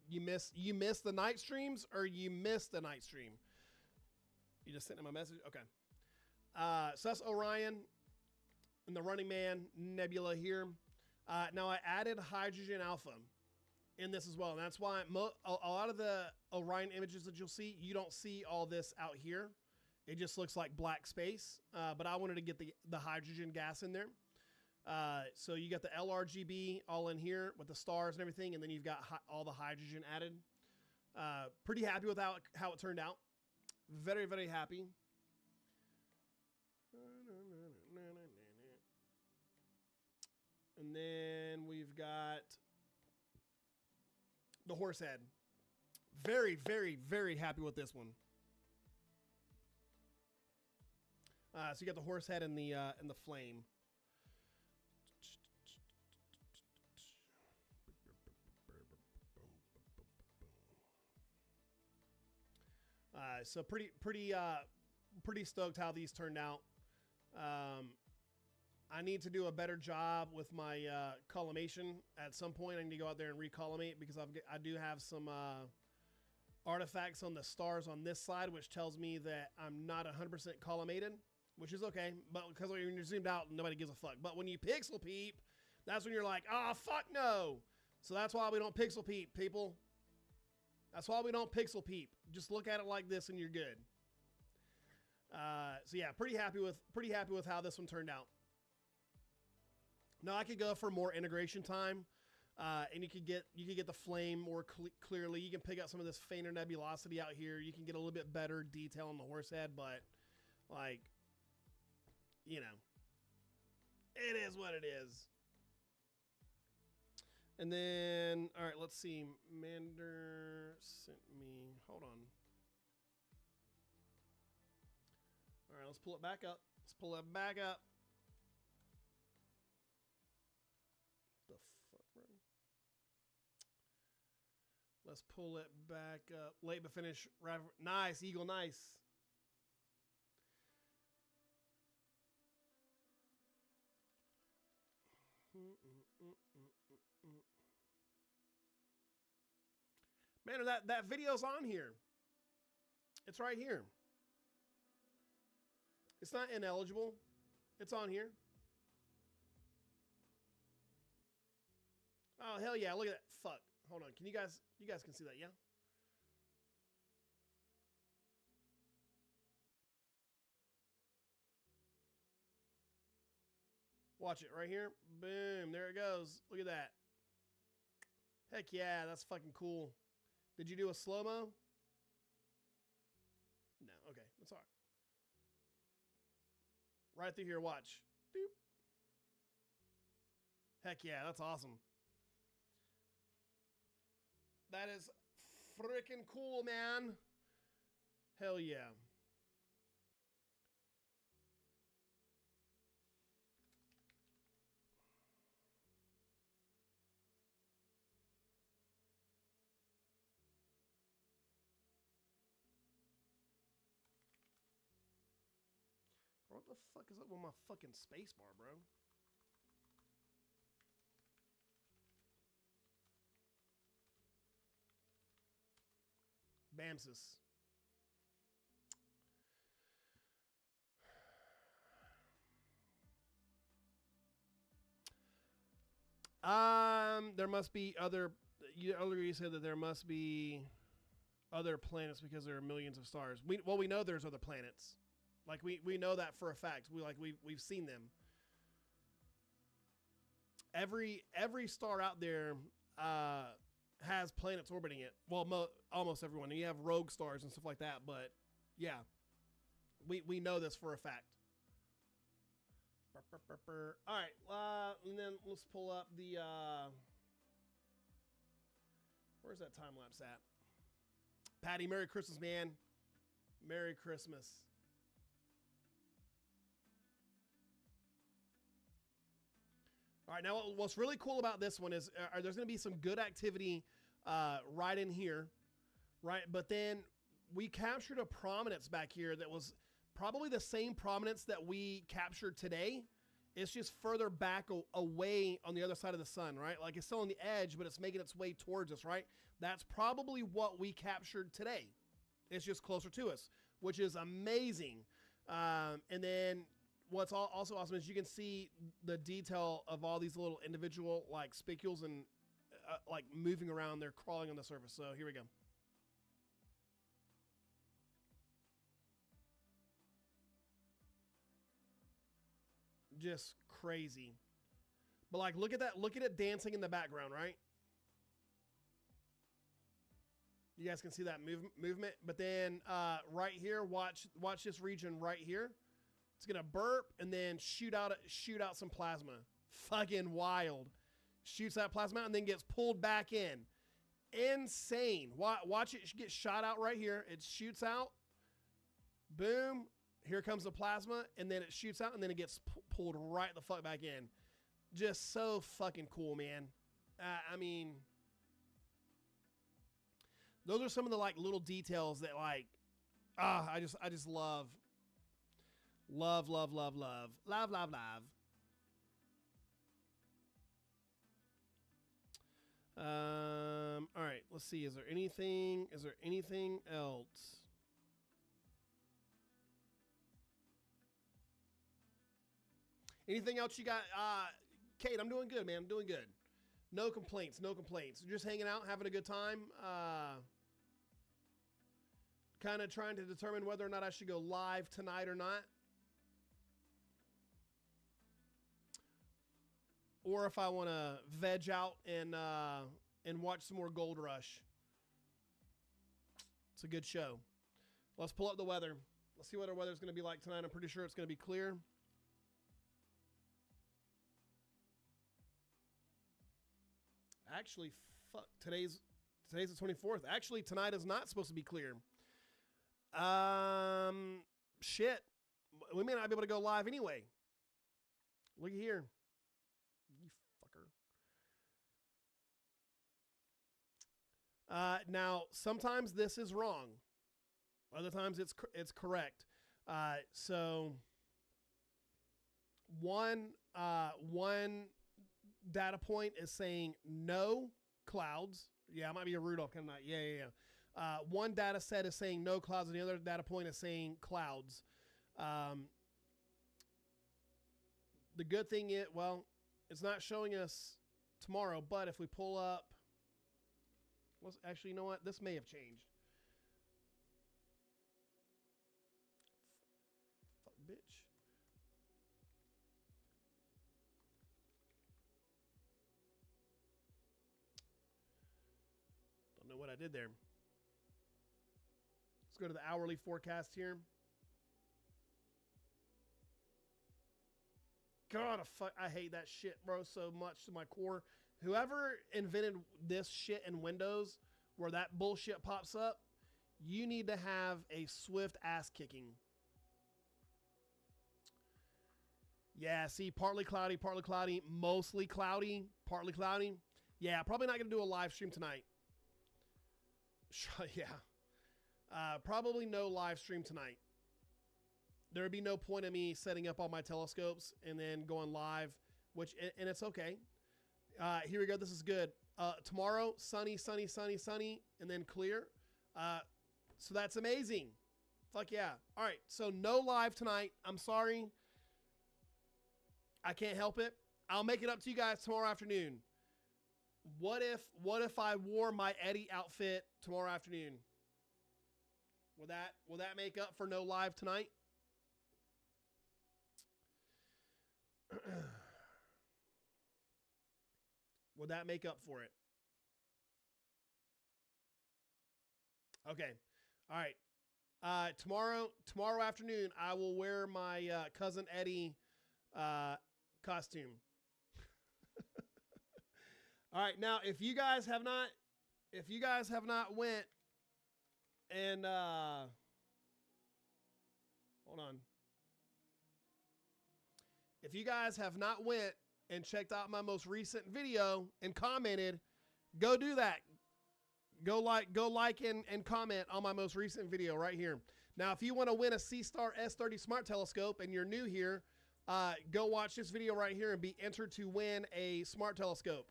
You missed the night streams, or you missed the night stream? You just sent him a message? Okay. So that's Orion and the Running Man Nebula here. Now I added hydrogen alpha in this as well. And that's why a lot of the Orion images that you'll see, you don't see all this out here. It just looks like black space. But I wanted to get the hydrogen gas in there. So you got the LRGB all in here with the stars and everything, and then you've got all the hydrogen added. Pretty happy with how it turned out. Very, very happy. And then we've got the horse head. Very, very, very happy with this one. So you got the horse head and the flame. So pretty stoked how these turned out. I need to do a better job with my collimation at some point. I need to go out there and recollimate because I do have some artifacts on the stars on this side, which tells me that I'm not 100% collimated, which is okay. But because when you're zoomed out, nobody gives a fuck. But when you pixel peep, that's when you're like, oh, fuck no. So that's why we don't pixel peep, people. That's why we don't pixel peep. Just look at it like this and you're good. So yeah, pretty happy with how this one turned out. Now I could go for more integration time, and you could get the flame more clearly. You can pick out some of this fainter nebulosity out here. You can get a little bit better detail on the horse head, but like, you know, it is what it is. And then, all right, let's see. Mander sent me, hold on. All right, let's pull it back up. Let's pull it back up. The fuck, bro? Let's pull it back up. Late but finish. Nice, Eagle, nice. Man, that video's on here. It's right here. It's not ineligible. It's on here. Oh, hell yeah. Look at that. Fuck. Hold on. You guys can see that, yeah? Watch it right here. Boom. There it goes. Look at that. Heck yeah. That's fucking cool. Did you do a slow-mo? No. Okay. That's all right. Right through here. Watch. Doop. Heck yeah. That's awesome. That is freaking cool, man. Hell yeah. What the fuck is up with my fucking spacebar, bro? Bamsis. There must be other. You said that there must be other planets because there are millions of stars. We know there's other planets. Like we know that for a fact. We've seen them. Every star out there has planets orbiting it. Well, almost everyone. And you have rogue stars and stuff like that. But yeah, we know this for a fact. All right, and then let's pull up the. Where's that time lapse at? Patty, Merry Christmas, man. Merry Christmas. All right, now what's really cool about this one is there's going to be some good activity right in here, right? But then we captured a prominence back here that was probably the same prominence that we captured today. It's just further back away on the other side of the sun, right? Like it's still on the edge, but it's making its way towards us, right? That's probably what we captured today. It's just closer to us, which is amazing. And then what's also awesome is you can see the detail of all these little individual like spicules and like moving around. They're crawling on the surface. So here we go. Just crazy. But like, look at that. Look at it dancing in the background, right? You guys can see that movement. But then right here, watch this region right here. It's gonna burp and then shoot out some plasma. Fucking wild. Shoots that plasma out and then gets pulled back in. Insane. Watch it get shot out right here. It shoots out. Boom. Here comes the plasma, and then it shoots out, and then it gets pulled right the fuck back in. Just so fucking cool, man. I mean, those are some of the like little details that like, I just love. Love. All right, let's see. Is there anything else? Anything else you got? Kate, I'm doing good, man. I'm doing good. No complaints. Just hanging out, having a good time. Kind of trying to determine whether or not I should go live tonight or not. Or if I want to veg out and watch some more Gold Rush. It's a good show. Let's pull up the weather. Let's see what our weather's going to be like tonight. I'm pretty sure it's going to be clear. Actually, fuck. Today's the 24th. Actually, tonight is not supposed to be clear. Shit. We may not be able to go live anyway. Look here. You fucker. Now, sometimes this is wrong. Other times it's correct. So one data point is saying no clouds. Yeah, it might be a Rudolph kind of night. Yeah. One data set is saying no clouds, and the other data point is saying clouds. The good thing is, well, it's not showing us tomorrow, but if we pull up, actually, you know what? This may have changed. Fuck, bitch. Don't know what I did there. Let's go to the hourly forecast here. God, I hate that shit, bro, so much to my core. Whoever invented this shit in Windows where that bullshit pops up, you need to have a swift ass kicking. Yeah, see, partly cloudy, mostly cloudy, partly cloudy. Yeah, probably not going to do a live stream tonight. Yeah. Probably no live stream tonight. There would be no point in me setting up all my telescopes and then going live, and it's okay. Here we go. This is good. Tomorrow, sunny, and then clear. So that's amazing. Fuck yeah. All right. So no live tonight. I'm sorry. I can't help it. I'll make it up to you guys tomorrow afternoon. What if I wore my Eddie outfit tomorrow afternoon? Will that make up for no live tonight? Would that make up for it? Okay. All right. Tomorrow afternoon, I will wear my cousin Eddie costume. All right. Now, if you guys have not went and hold on. If you guys have not went and checked out my most recent video and commented, go do that. Go like and comment on my most recent video right here. Now, if you want to win a Seastar S30 Smart Telescope and you're new here, go watch this video right here and be entered to win a smart telescope.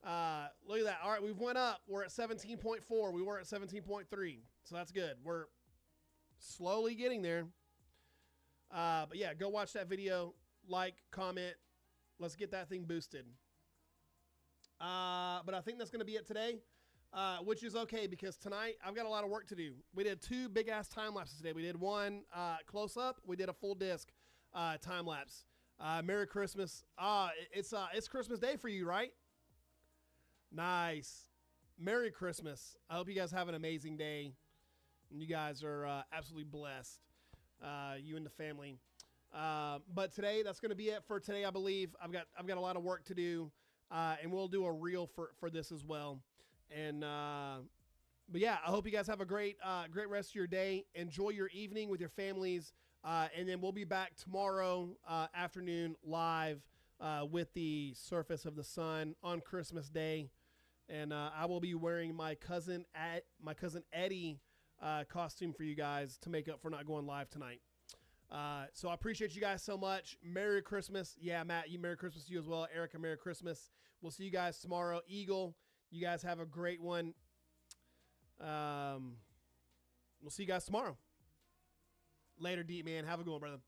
Look at that. All right, we've went up. We're at 17.4. We were at 17.3. So that's good. We're slowly getting there. But yeah, go watch that video. Like, comment. Let's get that thing boosted. But I think that's going to be it today, which is okay because tonight I've got a lot of work to do. We did 2 big-ass time lapses today. We did one close-up. We did a full disc time lapse. Merry Christmas. It's Christmas Day for you, right? Nice. Merry Christmas. I hope you guys have an amazing day. And you guys are absolutely blessed, you and the family. But today, that's going to be it for today, I believe. I've got a lot of work to do, and we'll do a reel for this as well. And but yeah, I hope you guys have a great rest of your day. Enjoy your evening with your families, and then we'll be back tomorrow afternoon live with the Surface of the Sun on Christmas Day. And I will be wearing my cousin Eddie costume for you guys to make up for not going live tonight. So I appreciate you guys so much. Merry Christmas. Yeah, Matt, Merry Christmas to you as well. Erica, Merry Christmas. We'll see you guys tomorrow. Eagle, you guys have a great one. We'll see you guys tomorrow. Later, Deep Man. Have a good one, brother.